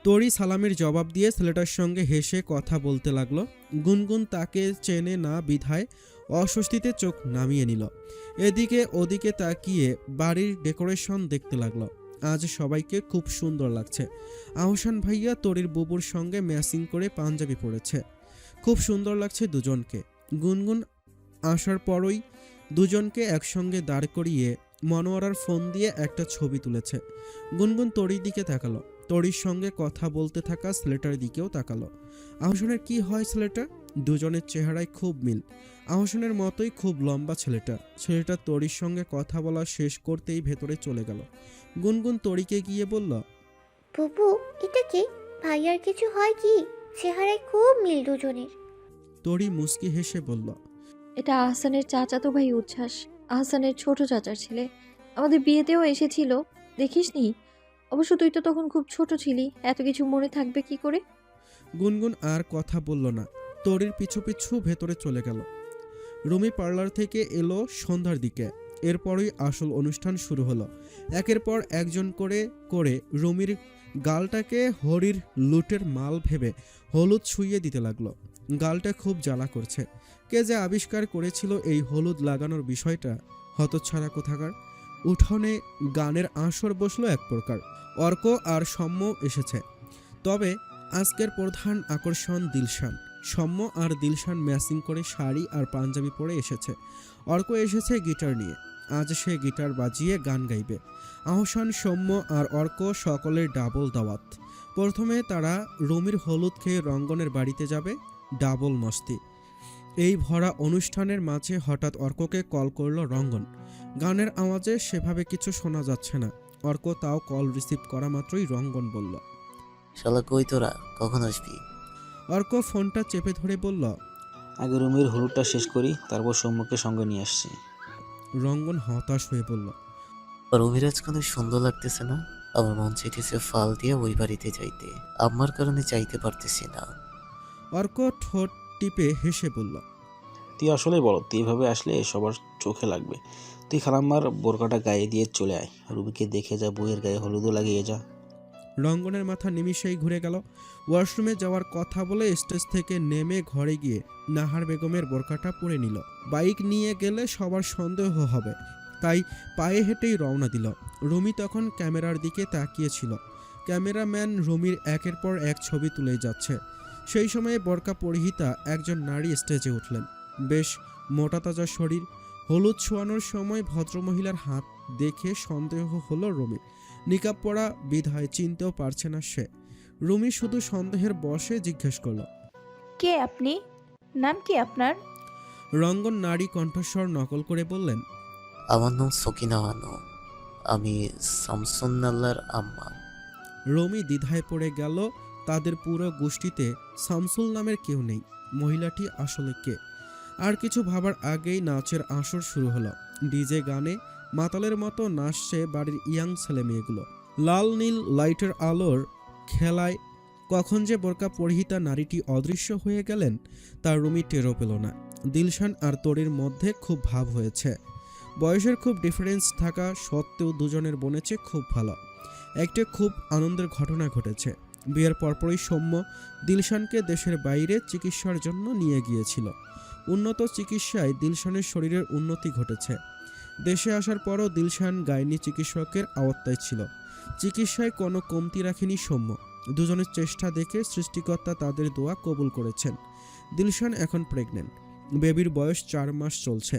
তরি সালামের জবাব দিয়ে ছেলেটার সঙ্গে হেসে কথা বলতে লাগলো। গুনগুন তাকে চেনে না বিধায় অস্বস্তিতে চোখ নামিয়ে নিল। এদিকে ওদিকে তাকিয়ে বাড়ির ডেকোরেশন দেখতে লাগলো। আজ সবাইকে খুব সুন্দর লাগছে। আহসান ভাইয়া তরির বুবুর সঙ্গে ম্যাচিং করে পাঞ্জাবি পরেছে, খুব সুন্দর লাগছে দুজনকে। গুনগুন আসার পরই দুজনকে একসঙ্গে দাঁড় করিয়ে মনোয়ারার ফোন দিয়ে একটা ছবি তুলেছে। গুনগুন তরির দিকে তাকালো, তরির সঙ্গে কথা বলতে থাকা ছেলেটার দিকেও তাকালো। আহসানের কি হয় ছেলেটা? দুজনের চেহারায় খুব মিল। আহসানের মতোই খুব লম্বা ছেলেটা। ছেলেটা তরির সঙ্গে কথা বলা শেষ করতেই ভেতরে চলে গেল। গুনগুন তরিকে গিয়ে বলল, বুবু, এটা কি? ভাইয়ার কিছু হয় কি? চেহারায় খুব মিল দুজনের। তরি মুচকি হেসে বলল, এটা আহসানের চাচাতো ভাই উচ্ছ্বাস, আহসানের ছোট চাচার ছেলে। আমাদের বিয়েতেও এসেছিল, দেখিসনি? অবশ্য তুই তো তখন খুব ছোট ছিলি, এত কিছু মনে থাকবে কি করে? গুনগুন আর কথা বলল না, তরির পিছু পিছু ভেতরে চলে গেল। রুমি পার্লার থেকে এলো সন্ধ্যার দিকে। এরপরই আসল অনুষ্ঠান শুরু হলো। একের পর একজন করে করে রুমির গালটাকে হরির লুটের মাল ভেবে হলুদ ছুঁয়ে দিতে লাগলো। গালটা খুব জ্বালা করছে। কে যে আবিষ্কার করেছিল এই হলুদ লাগানোর বিষয়টা, হতচ্ছাড়া কোথাকার। উঠোনে গানের আসর বসলো এক প্রকার। অর্ক আর সৌম্য এসেছে। তবে আজকের প্রধান আকর্ষণ দিলশান। সৌম্য আর দিলশান ম্যাচিং করে শাড়ি আর পাঞ্জাবি পরে এসেছে। অর্ক এসেছে গিটার নিয়ে। আজ সে গিটার বাজিয়ে গান গাইবে। আহসান, সৌম্য আর অর্ক সকলের ডাবল দাওয়াত। প্রথমে তারা রুমির হলুদ খেয়ে রঙ্গনের বাড়িতে যাবে। ডাবল মস্তি। এই ভরা অনুষ্ঠানের মাঝে হঠাৎ অর্ককে কল করল রঙ্গন। গানের আওয়াজে সেভাবে কিছু শোনা যাচ্ছে না। অর্ক তাও কল রিসিভ করা মাত্রই রঙ্গন বলল, শালা কই তোরা, কখন আসবি? অর্ক ফোনটা চেপে ধরে বলল, আগে রুমের হলুদটা শেষ করি, তারপর সৌম্যকে সঙ্গে নিয়ে আসছি। রঙ্গন হতাশ হয়ে বলল, রমিরাজ কোনো সুন্দর লাগতেছে না। আমার মন চেয়েছে ফাল দিয়ে ওই বাড়িতে যাইতে, আমার কারণে চাইতে পারতেছি না। অর্ক ঠোঁট টিপে হেসে বলল, তুই আসলেই বল, তুই এভাবে আসলে সবার চোখে লাগবে। তুই খালাম্মার বোরকাটা গায়ে দিয়ে চলে আয়, রুবিকে দেখে যা, বইয়ের গায়ে হলুদও লাগিয়ে যা। রঙ্গনের মাথা নিমিষেই ঘুরে গেল। ওয়াশরুমে যাওয়ার কথা বলে স্টেজ থেকে নেমে ঘরে গিয়ে নাহার বেগমের বোরকাটা পরে নিল। বাইক নিয়ে গেলে সবার সন্দেহ হবে, তাই পায়ে হেঁটেই রওনা দিল। রুমি তখন ক্যামেরার দিকে তাকিয়েছিল। ক্যামেরাম্যান রুমির একের পর এক ছবি তুলে যাচ্ছে। সেই সময়ে বোরকা পরিহিতা একজন নারী স্টেজে উঠলেন। বেশ মোটাতাজা শরীর। হলুদ ছোঁয়ানোর সময় ভদ্রমহিলার হাত দেখে সন্দেহ হলো রুমির। নিকাব পরা বিধায় চিনতেও পারছে না সে। রুমি শুধু সন্দেহের বশে জিজ্ঞেস করল, কে আপনি? নাম কি আপনার? রঙ্গন নারী কণ্ঠস্বর নকল করে বললেন, আমার নাম সকিনা বানু, আমি শামসুন্নাল্লাহর আম্মা। রুমি দ্বিধায় পড়ে গেল। তাদের পুরো গোষ্ঠীতে শামসুল নামের কেউ নেই। মহিলাটি আসলে কে? আর কিছু ভাবার আগেই নাচের আসর শুরু হলো। ডিজে গানে মাতালের মতো নাচছে বাড়ির ইয়াং ছেলে মেয়েগুলো। লাল নীল লাইটের আলোর খেলায় কখন যে বোরকা পরিহিতা নারীটি অদৃশ্য হয়ে গেলেন তার রুমি টেরও পেল না। দিলশান আর তরির মধ্যে খুব ভাব হয়েছে। বয়সের খুব ডিফারেন্স থাকা সত্ত্বেও দুজনের বনেছে খুব ভালো। একটা খুব আনন্দের ঘটনা ঘটেছে। বিয়ের পরপরই সৌম্য দিলশানকে দেশের বাইরে চিকিৎসার জন্য নিয়ে গিয়েছিল। উন্নত চিকিৎসায় দিলশানের শরীরের উন্নতি ঘটেছে। দেশে আসার পরও দিলশান গাইনি চিকিৎসকের আওতায় ছিল। চিকিৎসায় কোনো কমতি রাখেনি সৌম্য। দুজনের চেষ্টা দেখে সৃষ্টিকর্তা তাদের দোয়া কবুল করেছেন। দিলশান এখন প্রেগনেন্ট। বেবির বয়স 4 মাস চলছে।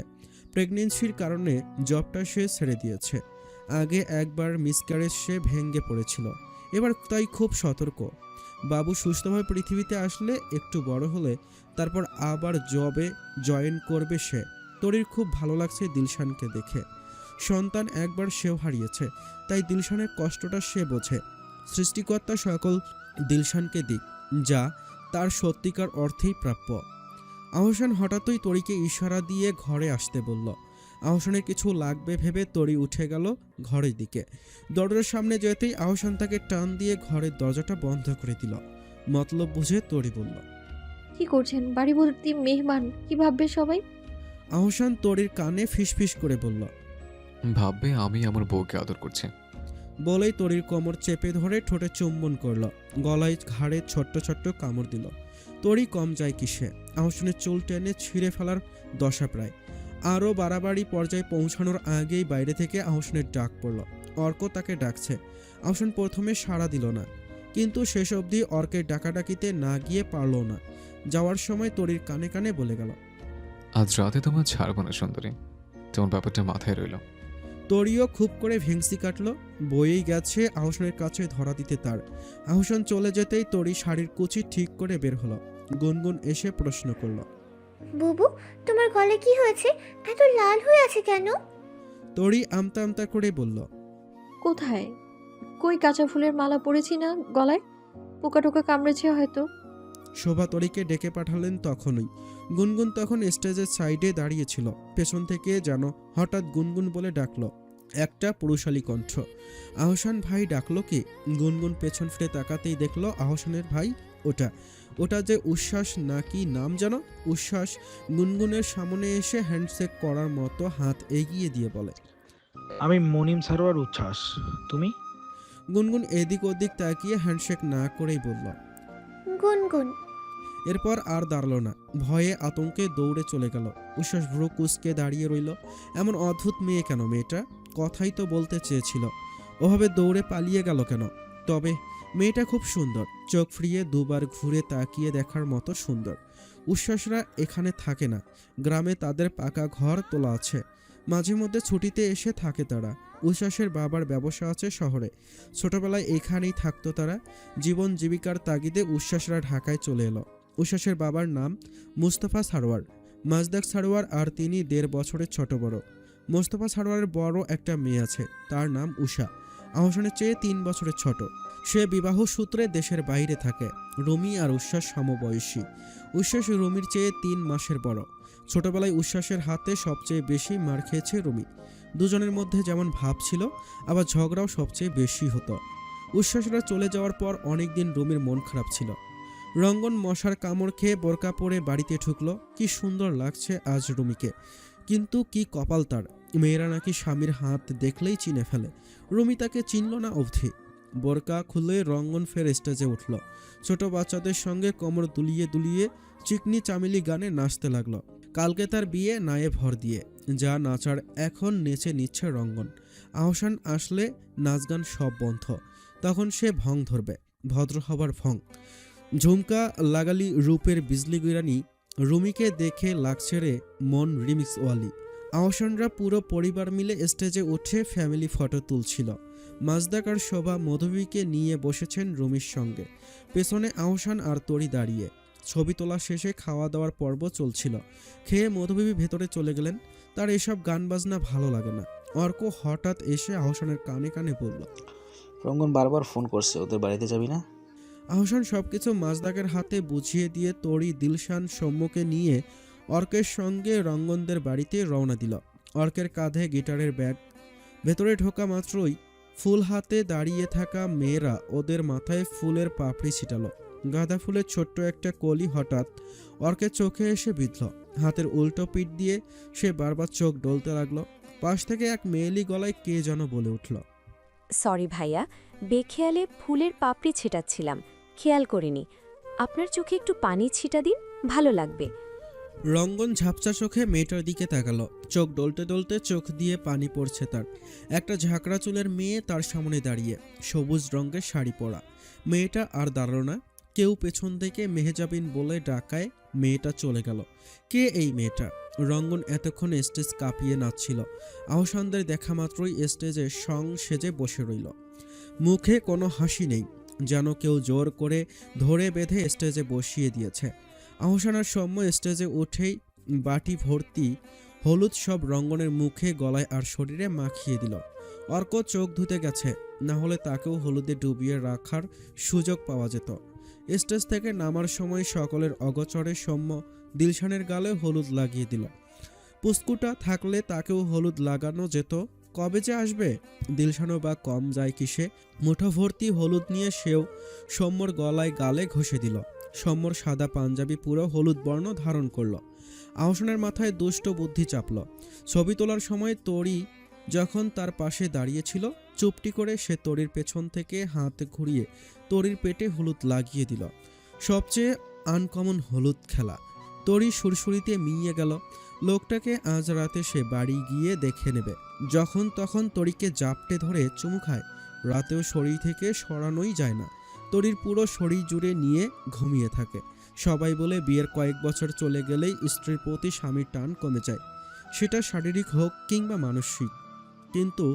প্রেগনেন্সির কারণে জবটা সে ছেড়ে দিয়েছে। আগে একবার মিসক্যারেজ সে ভেঙে পড়েছিল, এবার তাই খুব সতর্ক। বাবু সুস্থভাবে পৃথিবীতে আসলে, একটু বড় হলে তারপর আবার জবে জয়েন করবে সে। তরির খুব ভালো লাগছে দিলশানকে দেখে। সন্তান একবার সেও হারিয়েছে, তাই দিলশানের কষ্টটা সে বোঝে। সৃষ্টিকর্তা সকল দিলশানকে দিক, যা তার সত্যিকার অর্থেই প্রাপ্য। আহসান হঠাৎই তরিকে ইশারা দিয়ে ঘরে আসতে বলল। আহসানের কিছু লাগবে ভেবে তরি উঠে গেল ঘরের দিকে। দরজার সামনে যেতেই আহসান তাকে টান দিয়ে ঘরের দরজাটা বন্ধ করে দিল। মতলব বুঝে তরি বলল, কি করছেন? বাড়ি ভর্তি মেহমান, কি ভাববে সবাই? আহসান তরির কানে ফিসফিস করে বলল, ভাববে আমি আমার বউকে আদর করছি। বলেই তরির কোমর চেপে ধরে ঠোঁটে চুম্বন করলো, গলায় ঘাড়ে ছোট্ট ছোট্ট কামড় দিল। তরি কম যায় কিসে, আহসানের চুল টেনে ছিঁড়ে ফেলার দশা প্রায়। আরও বাড়াবাড়ি পর্যায়ে পৌঁছানোর আগেই বাইরে থেকে আহসানের ডাক পড়ল। অর্ক তাকে ডাকছে। আহসান প্রথমে সাড়া দিল না, কিন্তু শেষ অবধি অর্কের ডাকাডাকিতে না গিয়ে পারল না। যাওয়ার সময় তরির কানে কানে বলে গেল, আজ রাতে তোমার ছাড়বো না সুন্দরী, তোমার ব্যাপারটা মাথায় রইল। তরিও খুব করে ভেংসি কাটল। বয়েই গেছে আহসানের কাছে ধরা দিতে তার। আহসান চলে যেতেই তরি শাড়ির কুচি ঠিক করে বের হলো। গুনগুন এসে প্রশ্ন করল, বুবু, তোমার গলে কি হয়েছে? এত লাল হয়ে আছে কেন? তরি আমতা আমতা করে বলল, কোথায়? কই কাঁচা ফুলের মালা পরেছি না গলায়? পোকা টোকা কামড়েছে হয়তো। শোভা তরিকে ডেকে পাঠালেন তখনই। গুনগুন তখন স্টেজের সাইডে দাঁড়িয়েছিল। পেছন থেকে যেন হঠাৎ গুনগুন বলে ডাকলো একটা পুরুষালী কণ্ঠ। আহসান ভাই ডাকলো কি? গুনগুন পেছন ফিরে তাকাতেই দেখলো আহসানের ভাই। ওটা যে উচ্ছ্বাস, নাকি নাম যেন উচ্ছ্বাস, গুনগুনের সামনে এসে হ্যান্ডশেক করার মতো হাত এগিয়ে দিয়ে বলে, আমি মনিম সারোয়ার উচ্ছ্বাস। তুমি? গুনগুন এদিক ওদিক তাকিয়ে হ্যান্ডশেক না করেই বলল, গুনগুন। এরপর আর দাঁড়ালো না, ভয়ে আতঙ্কে দৌড়ে চলে গেল। উচ্ছ্বাস ভ্রু কুঁচকে দাঁড়িয়ে রইল। এমন অদ্ভুত মেয়ে কেন মেয়েটা? কথাই তো বলতে চেয়েছিল, ওভাবে দৌড়ে পালিয়ে গেল কেন? তবে মেয়েটা খুব সুন্দর, চোখ ফিরিয়ে দুবার ঘুরে তাকিয়ে দেখার মতো সুন্দর। উচ্ছ্বাসরা এখানে থাকে না, গ্রামে তাদের পাকা ঘর তোলা আছে। মাঝে মধ্যে ছুটিতে এসে থাকে তারা। উচ্ছ্বাসের বাবার ব্যবসা আছে শহরে, ছোটবেলায় এখানেই থাকতো তারা। জীবন জীবিকার তাগিদে উচ্ছ্বাসরা ঢাকায় চলে এলো। উচ্ছ্বাসের বাবার নাম মুস্তফা সারোয়ার, মাজদাক সারোয়ার, আর তিনি 1.5 বছরের ছোট বড়। মোস্তফা সারোয়ারের বড় একটা মেয়ে আছে, তার নাম উষা, আহসানের চেয়ে 3 বছরের ছোট। সে বিবাহ সূত্রে দেশের বাইরে থাকে। রুমি আর উচ্ছ্বাস সমবয়সী। উচ্ছ্বাস রুমির চেয়ে 3 মাসের বড়। ছোটবেলায় উচ্ছ্বাসের হাতে সবচেয়ে বেশি মার খেয়েছে রুমি। দুজনের মধ্যে যেমন ভাব ছিল, আবার ঝগড়াও সবচেয়ে বেশি হতো। উচ্ছ্বাসরা চলে যাওয়ার পর অনেকদিন রুমির মন খারাপ ছিল। রঙ্গন মশার কামড় খেয়ে বোরকা পরে বাড়িতে ঢুকলো। কি সুন্দর লাগছে আজ রুমিকে, কিন্তু কি কপাল তার, মেয়েরা নাকি স্বামীর হাত দেখলেই চিনে ফেলে। রুমি তাকে চিনল না অবধি। বোরকা খুলে রঙ্গন ফের স্টেজে উঠল। ছোট বাচ্চাদের সঙ্গে কোমর দুলিয়ে দুলিয়ে চিকনি চামেলি গানে নাচতে লাগলো। কালকে তার বিয়ে নায়ে ভর দিয়ে, যা নাচার এখন নেচে নিচ্ছে রঙ্গন। আহসান আসলে নাচ গান সব বন্ধ, তখন সে ভং ধরবে, ভদ্র হবার ভং। ঝুমকা লাগালি রূপের বিজলি গিরানি, রুমিকে দেখে লাগছে রে মন রিমিক্স ওয়ালি। আহসানরা পুরো পরিবার মিলে স্টেজে উঠে ফ্যামিলি ফটো তুলছিল। মাজদাক আর শোভা মধুবিকে নিয়ে বসেছেন রুমির সঙ্গে। পেছনে আহসান আর তরি দাঁড়িয়ে। ছবি তোলা শেষে খাওয়া দাওয়ার পর্ব চলছিল। খেয়ে মধুবিবি ভেতরে চলে গেলেন। তার এসব গান বাজনা ভালো লাগে না। অর্ক হঠাৎ এসে আহসানের কানে কানে বলল, রঙ্গন বারবার ফোন করছে, ওদের বাড়িতে যাবি না? আহসান সবকিছু মাজদাকের হাতে বুঝিয়ে দিয়ে তরি, দিলশান, সৌম্যকে নিয়ে অর্কের সঙ্গে রঙ্গনদের বাড়িতে রওনা দিল। অর্কের কাঁধে গিটারের ব্যাগ। ভেতরে ঢোকা মাত্রই ফুল হাতে দাঁড়িয়ে থাকা মেয়েরা ওদের মাথায় ফুলের পাপড়ি ছিটালো। গাঁদা ফুলের ছোট্ট একটা কলি হঠাৎ অর্কের চোখে এসে বিঁধল। হাতের উল্টো পিঠ দিয়ে সে বারবার চোখ ডলতে লাগলো। পাশ থেকে এক মেয়েলি গলায় কে যেন বলে উঠল, সরি ভাইয়া, বেখেয়ালে ফুলের পাপড়ি ছিটাচ্ছিলাম, খেয়াল করিনি। আপনার চোখে একটু পানি ছিটা দিন, ভালো লাগবে। রঙ্গন ঝাপসা চোখে মেয়েটার দিকে তাকালো। চোখ ডলতে ডলতে চোখ দিয়ে পানি পড়ছে তার। একটা ঝাঁকড়া চুলের মেয়ে তার সামনে দাঁড়িয়ে, সবুজ রঙের শাড়ি পরা। মেয়েটা আর দাঁড়ালো না। কেউ পেছন থেকে মেহেজাবিন বলে ডাকায় মেয়েটা চলে গেল। কে এই মেয়েটা? রঙ্গন এতক্ষণ স্টেজ কাঁপিয়ে নাচছিল। আহসানদের দেখা মাত্রই স্টেজে সং সেজে বসে রইল। মুখে কোনো হাসি নেই, যেন কেউ জোর করে ধরে বেঁধে স্টেজে বসিয়ে দিয়েছে। আহসান আর সৌম্য স্টেজে উঠেই বাটি ভর্তি হলুদ সব রঙ্গনের মুখে, গলায় আর শরীরে মাখিয়ে দিল। অর্ক চোখ ধুতে গেছে, না হলে তাকেও হলুদে ডুবিয়ে রাখার সুযোগ পাওয়া যেত। স্টেজ থেকে নামার সময় সকলের অগচরে সৌম্য দিলশানের গালে হলুদ লাগিয়ে দিল। পুস্কুটা থাকলে তাকেও হলুদ লাগানো যেত। কবে যে আসবে? দিলশানও বা কম যায় কিসে? মুঠো ভর্তি হলুদ নিয়ে সেও সৌম্যর গলায় গালে ঘষে দিল। সৌম্যর সাদা পাঞ্জাবি পুরো হলুদ বর্ণ ধারণ করল। আহসানের মাথায় দুষ্ট বুদ্ধি চাপল। ছবি তোলার সময় তরি যখন তার পাশে দাঁড়িয়েছিল, চুপটি করে সে তরির পেছন থেকে হাত ঘুরিয়ে তরির পেটে হলুদ লাগিয়ে দিল। সবচেয়ে আনকমন হলুদ খেলা। তরি সুরসুরিতে মিইয়ে গেল। লোকটাকে আজ রাতে সে বাড়ি গিয়ে দেখে নেবে। যখন তখন তরিকে জাপটে ধরে চুমু খায়। রাতেও শরীর থেকে সরানোই যায় না। তরির পুরো শরীর জুড়ে নিয়ে ঘুমিয়ে থাকে। সবাই বলে বিয়ের কয়েক বছর চলে গেলেই স্ত্রীর প্রতি স্বামীর টান কমে যায়, সেটা শারীরিক হোক কিংবা মানসিক। কিন্তু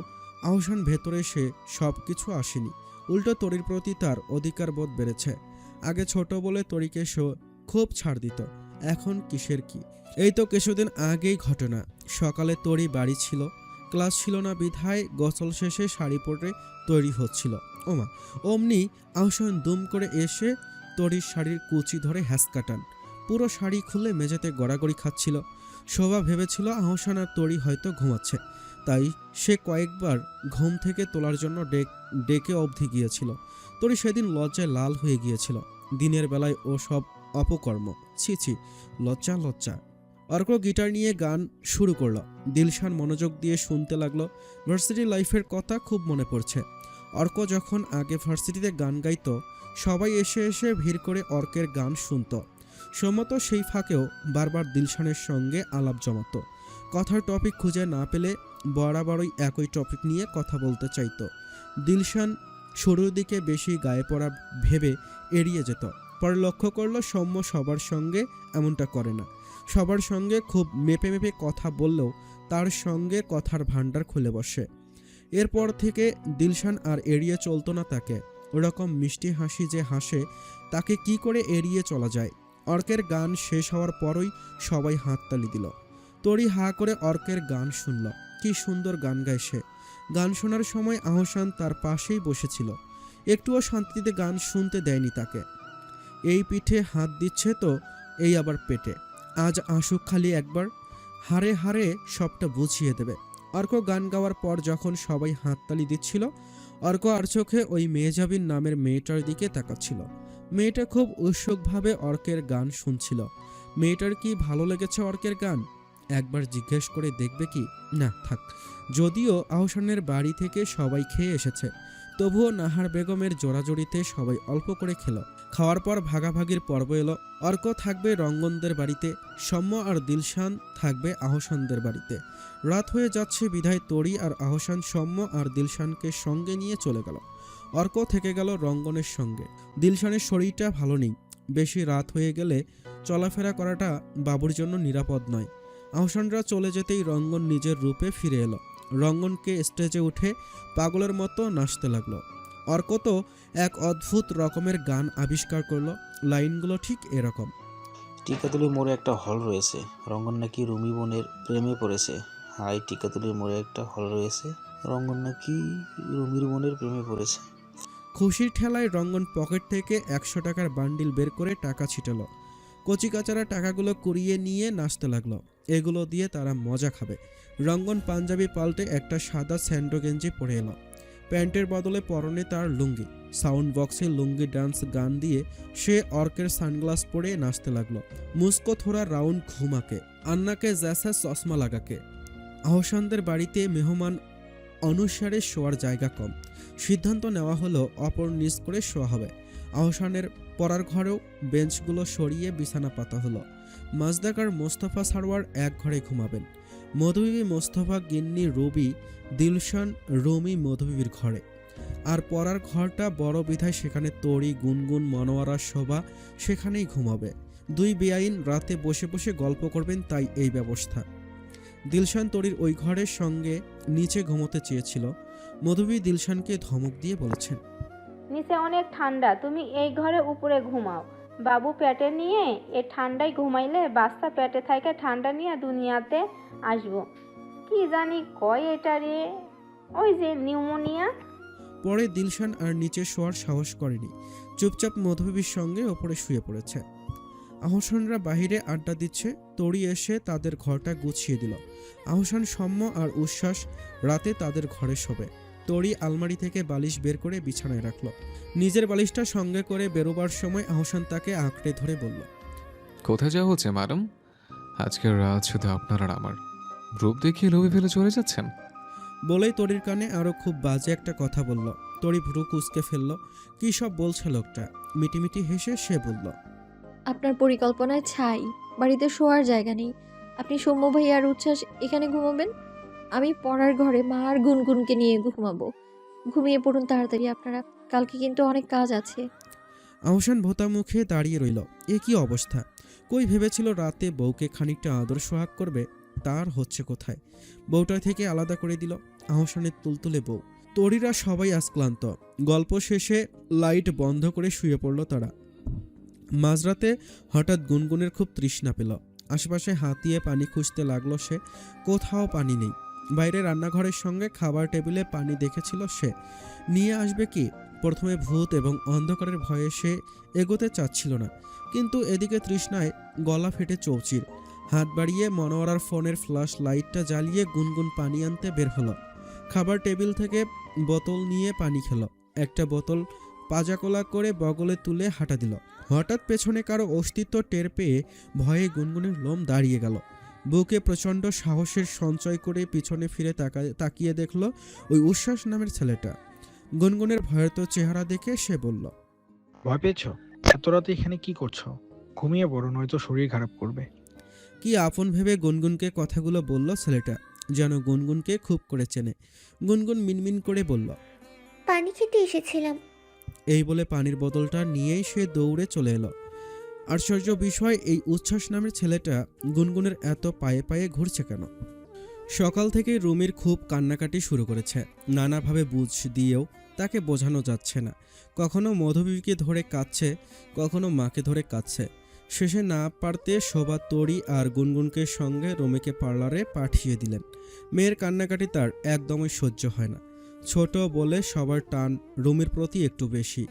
আহসান ভেতরে সে সব কিছু আসেনি, উল্টো তরির প্রতি তার অধিকারবোধ বেড়েছে। আগে ছোট বলে তরিকে সে খুব ছাড় দিত, এখন কিসের কি। এই তো কিছুদিন আগেই ঘটনা। সকালে তরি বাড়ি ছিল, ক্লাস ছিল না বিধায় গোসল শেষে শাড়ি পরে তৈরি হচ্ছিল। ওমা, অমনি আহসান দুম করে এসে তরির শাড়ির কুচি ধরে হ্যাসকাটান। পুরো শাড়ি খুলে মেঝেতে গড়াগড়ি খাচ্ছিল। শোভা ভেবেছিল আহসান আর তরি হয়তো ঘুমাচ্ছে, তাই সে কয়েকবার ঘুম থেকে তোলার জন্য ডেকে অবধি গিয়েছিল। তরি সেদিন লজ্জায় লাল হয়ে গিয়েছিল। দিনের বেলায় ও সব অপকর্ম, ছি ছি, লজ্জা লজ্জা। অর্ক গিটার নিয়ে গান শুরু করলো। দিলশান মনোযোগ দিয়ে শুনতে লাগলো। ভার্সিটি লাইফের কথা খুব মনে পড়ছে। অর্ক যখন আগে ভার্সিটিতে গান গাইতো, সবাই এসে এসে ভিড় করে অর্কের গান শুনত। সম্মত সেই ফাঁকেও বারবার দিলশানের সঙ্গে আলাপ জমাতো। কথার টপিক খুঁজে না পেলে বরাবরই একই টপিক নিয়ে কথা বলতে চাইতো। দিলশান শুরুর দিকে বেশি গায়ে পড়া ভেবে এড়িয়ে যেত। পরে লক্ষ্য করলো সৌম্য সবার সঙ্গে এমনটা করে না। সবার সঙ্গে খুব মেপে মেপে কথা বললেও তার সঙ্গে কথার ভাণ্ডার খুলে বসে। এরপর থেকে দিলশান আর এড়িয়ে চলতো না তাকে। ওরকম মিষ্টি হাসি যে হাসে, তাকে কি করে এড়িয়ে চলা যায়। অর্কের গান শেষ হওয়ার পরই সবাই হাততালি দিল। তরি হা করে অর্কের গান শুনল। কি সুন্দর গান গায় সে। গান শোনার সময় আহসান তার পাশেই বসেছিল। একটুও শান্তিতে গান শুনতে দেয়নি তাকে। এই পিঠে হাত দিচ্ছে তো এই আবার পেটে। আজ আসুক খালি একবার, হারে হারে সবটা বুঝিয়ে দেবে। অর্ক গান গাওয়ার পর যখন সবাই হাততালি দিচ্ছিল, অর্ক আর চোখে ওই মেহজাবিন নামের মেয়েটার দিকে তাকাচ্ছিল। মেয়েটা খুব উৎসুকভাবে অর্কের গান শুনছিল। মেয়েটার কি ভালো লেগেছে অর্কের গান? একবার জিজ্ঞেস করে দেখবে কি? না থাক। যদিও আহসানের বাড়ি থেকে সবাই খেয়ে এসেছে, তবুও নাহার বেগমের জোড়াজড়িতে সবাই অল্প করে খেলো। খাওয়ার পর ভাগাভাগির পর্ব এলো। অর্ক থাকবে রঙ্গনদের বাড়িতে, সৌম্য আর দিলশান থাকবে আহসানদের বাড়িতে। রাত হয়ে যাচ্ছে বিধায় তরি আর আহসান সৌম্য আর দিলশানকে সঙ্গে নিয়ে চলে গেল। অর্ক থেকে গেল রঙ্গনের সঙ্গে। দিলশানের শরীরটা ভালো নেই, বেশি রাত হয়ে গেলে চলাফেরা করাটা বাবুর জন্য নিরাপদ নয়। আহসানরা চলে যেতেই রঙ্গন নিজের রূপে ফিরে এলো। রঙ্গনকে স্টেজে উঠে পাগলের মতো নাচতে লাগলো। অর্ক তো এক অদ্ভুত রকমের গান আবিষ্কার করলো। লাইনগুলো ঠিক এরকম: টিকাতুলি মোড়ে একটা হল রয়েছে, রঙ্গন নাকি রুমি বোনের প্রেমে পড়েছে। হাই, টিকাতুলির মোড়ে একটা হল রয়েছে, রঙ্গন নাকি রুমির বোনের প্রেমে পড়েছে। খুশির ঠেলায় রঙ্গন পকেট থেকে 100 টাকার বান্ডিল বের করে টাকা ছিটালো। কচিকাচারা টাকাগুলো কুড়িয়ে নিয়ে নাচতে লাগলো। এগুলো দিয়ে তারা মজা খাবে। রঙ্গন পাঞ্জাবি পাল্টে একটা সাদা স্যান্ডো গেঞ্জি পরে এলো। প্যান্টের বদলে পরনে তার লুঙ্গি। সাউন্ড বক্সে লুঙ্গি ডান্স গান দিয়ে সে অর্কের সানগ্লাস পরে নাচতে লাগলো। মুস্কো থোড়া রাউন্ড ঘুমাকে, আন্নাকে জ্যাসা চশমা লাগাকে। আহসানদের বাড়িতে মেহমান অনুসারে শোয়ার জায়গা কম। সিদ্ধান্ত নেওয়া হলো অপর নিচ করে শোয়া হবে। আহসানের পড়ার ঘরেও বেঞ্চগুলো সরিয়ে বিছানা পাতা হলো। মাজদাক আর মোস্তফা সারওয়ার এক ঘরে ঘুমাবেন। মধুবিবি, মোস্তফা, গিন্নি, রবি, দিলশান, রুমি মধুবিবির ঘরে। আর পড়ার ঘরটা বড় বিধায় সেখানে তরি, গুনগুন, মনোয়ারা, শোভা সেখানেই ঘুমাবে। দুই বেআইন রাতে বসে বসে গল্প করবেন, তাই এই ব্যবস্থা। দিলশান তরির ওই ঘরের সঙ্গে নিচে ঘুমোতে চেয়েছিল। মধুবিবি দিলশানকে ধমক দিয়ে বলেছেন, নিচে অনেক ঠান্ডা, তুমি এই ঘরে উপরে ঘুমাও। বাবু পেটে নিয়ে এ ঠান্ডায় ঘুমাইলে বাচ্চা পেটে থাকে ঠান্ডা নিয়ে দুনিয়াতে আসবো। কি জানি কয় এটা রে, ওই যে নিউমোনিয়া। পরে দিলশান আর নিচে শোয়ার সাহস করেনি, চুপচাপ মধুবিবির সঙ্গে ওপরে শুয়ে পড়েছে। আহসানরা বাহিরে আড্ডা দিচ্ছে। তরি এসে তাদের ঘরটা গুছিয়ে দিল। আহসান, সৌম্য আর উচ্ছ্বাস রাতে তাদের ঘরে শোবে। তরি আলমারি থেকে বালিশ বের করে বিছানায় রাখলো। নিজের বালিশটা সঙ্গে করে বেরোবার সময় আহসান তাকে আঁকড়ে ধরে বলল, কোথায় যাওয়া হচ্ছে ম্যাডাম? আজকের রাত শুধু আপনার আর আমার। রূপ দেখিয়ে লোভে ফেলে চলে যাচ্ছেন? বলেই তরির কানে আরও খুব বাজে একটা কথা বলল। তরি ভ্রু কুঁচকে ফেলল। কী সব বলছে লোকটা। মিটিমিটি হেসে সে বলল, আপনার পরিকল্পনায় ছাই, বাড়িতে শোয়ার জায়গা নেই। আপনি সৌম্য ভাই আর উচ্ছ্বাস এখানে ঘুমাবেন, আমি পড়ার ঘরে মা আর গুনগুনকে নিয়ে ঘুমাবো। ঘুমিয়ে পড়ুন তাড়াতাড়ি আপনারা, কালকে কিন্তু অনেক কাজ আছে। আহসান ভোতা মুখে দাঁড়িয়ে রইল। এ কি অবস্থা! কই ভেবেছিল রাতে বউকে খানিকটা আদর সোহাগ করবে, তার হচ্ছে কোথায়। বউটা থেকে আলাদা করে দিল। আহসানের তুলতুলে বউ। তরিরা সবাই আজ ক্লান্ত। গল্প শেষে লাইট বন্ধ করে শুয়ে পড়ল তারা। মাঝরাতে হঠাৎ গুনগুনের খুব তৃষ্ণা পেল। আশেপাশে হাতিয়ে পানি খুঁজতে লাগলো সে। কোথাও পানি নেই। বাইরে রান্নাঘরের সঙ্গে খাবার টেবিলে পানি দেখেছিল সে। নিয়ে আসবে কি? প্রথমে ভূত এবং অন্ধকারের ভয়ে সে এগোতে চাচ্ছিল না, কিন্তু এদিকে তৃষ্ণায় গলা ফেটে চৌচির। হাত বাড়িয়ে মনোয়ারার ফোনের ফ্ল্যাশ লাইটটা জ্বালিয়ে গুনগুন পানি আনতে বের হলো। খাবার টেবিল থেকে বোতল নিয়ে পানি খেলো। একটা বোতল পাজাকোলা করে বগলে তুলে হাঁটা দিল। হঠাৎ পেছনে কারো অস্তিত্ব টের পেয়ে ভয়ে গুনগুনের লোম দাঁড়িয়ে গেল। বুকে প্রচণ্ড সাহসের সঞ্চয় করে পিছনে ফিরে তাকিয়ে দেখল ওই উচ্ছ্বাস নামের ছেলেটা। গুনগুনের ভয়ত চেহারা দেখে সে বলল, ভয় পেয়েছ? এত রাতে এখানে কি করছো? ঘুমিয়ে পড়ো, নয়তো শরীর খারাপ করবে। কি আপন ভেবে গুনগুনকে কথাগুলো বলল ছেলেটা, যেন গুনগুনকে খুব করে চেনে। গুনগুন মিনমিন করে বলল, পানি খেতে এসেছিলাম। এই বলে পানির বোতলটা নিয়েই সে দৌড়ে চলে এলো। আশ্চর্য বিষয়, এই উচ্ছ্বাস নামের ছেলেটা গুনগুনের এত পায়ে পায়ে ঘুরছে কেন? সকাল থেকে রুমির খুব কান্নাকাটি শুরু করেছে। নানাভাবে বুঝ দিয়েও তাকে বোঝানো যাচ্ছে না। কখনো মধুবিকে ধরে কাঁদছে, কখনো মাকে ধরে কাঁদছে। শেষে না পারতে শোভা তরি আর গুনগুনকে সঙ্গে রুমিকে পার্লারে পাঠিয়ে দিলেন। মেয়ের কান্নাকাটি তার একদমই সহ্য হয় না। ছোট বলে সবার টান রুমির প্রতি একটু বেশি।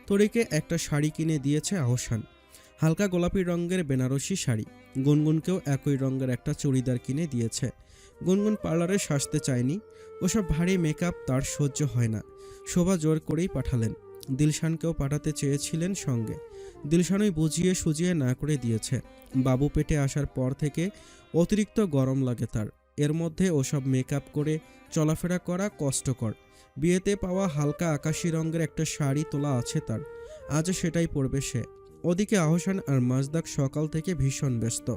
তরিকে একটা শাড়ি কিনে দিয়েছে আহসান, হালকা গোলাপি রঙের বেনারসি শাড়ি। গুনগুনকেও একই রঙের একটা চুড়িদার কিনে দিয়েছে। গুনগুন পার্লারে সাজতে চায়নি, ওসব ভারী মেকআপ তার সহ্য হয় না। শোভা জোর করেই পাঠালেন। দিলশানকেও পাঠাতে চেয়েছিলেন সঙ্গে, দিলশানই বুঝিয়ে সুজিয়ে না করে দিয়েছে। বাবু পেটে আসার পর থেকে অতিরিক্ত গরম লাগে তার। এর মধ্যে ওসব মেকআপ করে চলাফেরা করা কষ্টকর। বিয়েতে পাওয়া হালকা আকাশি রঙের একটা শাড়ি তোলা আছে তার, আজ সেটাই পরবে সে। ওদিকে আহসান আর মাজদাক সকাল থেকে ভীষণ ব্যস্ত।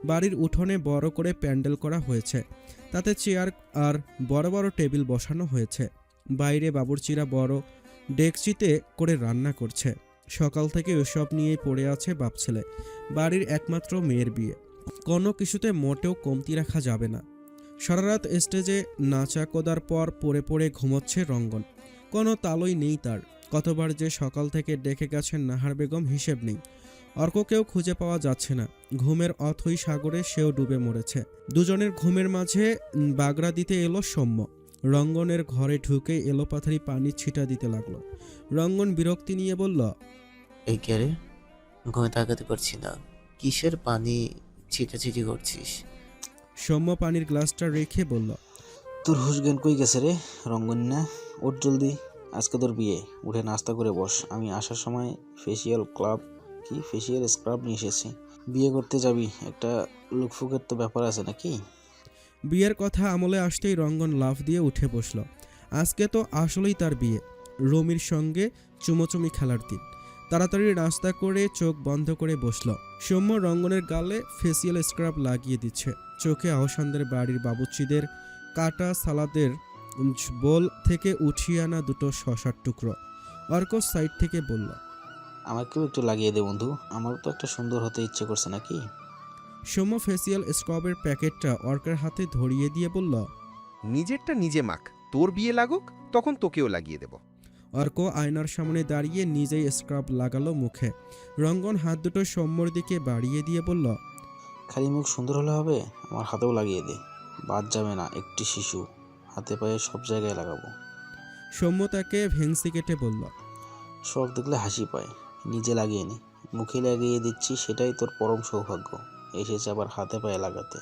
বাড়ির উঠোনে বড় করে প্যান্ডেল করা হয়েছে, তাতে চেয়ার আর বড় বড় টেবিল বসানো হয়েছে। বাইরে বাবুর্চিরা বড় ডেকচিতে করে রান্না করছে। সকাল থেকে ওসব নিয়েই পড়ে আছে বাপ ছেলে। বাড়ির একমাত্র মেয়ের বিয়ে, কোনো কিছুতে মোটেও কমতি রাখা যাবে না। সারা রাত স্টেজে নাচা কোদার পর পড়ে পড়ে ঘুমোচ্ছে রঙ্গন। কোনো তালই নেই তার। কতবার যে সকাল থেকে ডেকে গেছেন নাহার বেগম হিসেব নেই। অর্ককেও খুঁজে পাওয়া যাচ্ছে না। ঘুমের অথই সাগরে সেও ডুবে মরেছে। দুজনের ঘুমের মাঝে বাগড়া দিতে এলো সৌম্য। রঙ্গনের ঘরে ঢুকে এলোপাথারি পানি ছিটা দিতে লাগলো। রঙ্গন বিরক্তি নিয়ে বলল, এই কে রে? ঘুমে তাকাতে পারছি না, কিসের পানি ছিটাছিটি করছিস? সৌম্য পানির গ্লাসটা রেখে বলল, তোর হুশ জ্ঞান কই গেছে রে রঙ্গন না? ওঠ জলদি, আজকে তোর বিয়ে। উঠে নাস্তা করে বস। আমি আসার সময় ফেসিয়াল স্ক্রাব নিয়ে এসেছি। বিয়ে করতে যাবি, একটা লুকফুকের তো ব্যাপার আছে নাকি? বিয়ের কথা আমলে আসতেই রঙ্গন লাফ দিয়ে উঠে বসল। আজকে তো আসলেই তার বিয়ে, রমির সঙ্গে চুমোচুমি খেলার দিন। তাড়াতাড়ি নাস্তা করে চোখ বন্ধ করে বসল। সৌম্য রঙ্গনের গালে ফেসিয়াল স্ক্রাব লাগিয়ে দিচ্ছে। চোখে আহসানদের বাড়ির বাবুচিদের কাটা সালাদের বোল থেকে উঠিয়ে আনা দুটো শশার টুকরো। অর্ক সাইড থেকে বলল, আমাকেও একটু লাগিয়ে দে বন্ধু, আমারও তো একটা সুন্দর হতে ইচ্ছে করছে নাকি? সৌম্য ফেসিয়াল স্ক্রাবের প্যাকেটটা অর্কের হাতে ধরিয়ে দিয়ে বলল, নিজেরটা নিজে মাখ, তোর বিয়ে লাগুক তখন তোকেও লাগিয়ে দেব। অর্ক আয়নার সামনে দাঁড়িয়ে নিজেই স্ক্রাব লাগালো মুখে। রঙ্গন হাত দুটো সৌম্যর দিকে বাড়িয়ে দিয়ে বলল, খালি মুখ সুন্দর হলে হবে, আমার হাতেও লাগিয়ে দে। বাদ যাবে না, একটি শিশু, হাতে পায়ে সব জায়গায় লাগাবো। সৌম্য তাকে ভেংসি কেটে বলল, শখ দেখলে হাসি পায়, নিজে লাগিয়ে নি। মুখে লাগিয়ে দিচ্ছি, সেটাই তোর পরম সৌভাগ্য। এসেছে আবার হাতে পায়ে লাগাতে।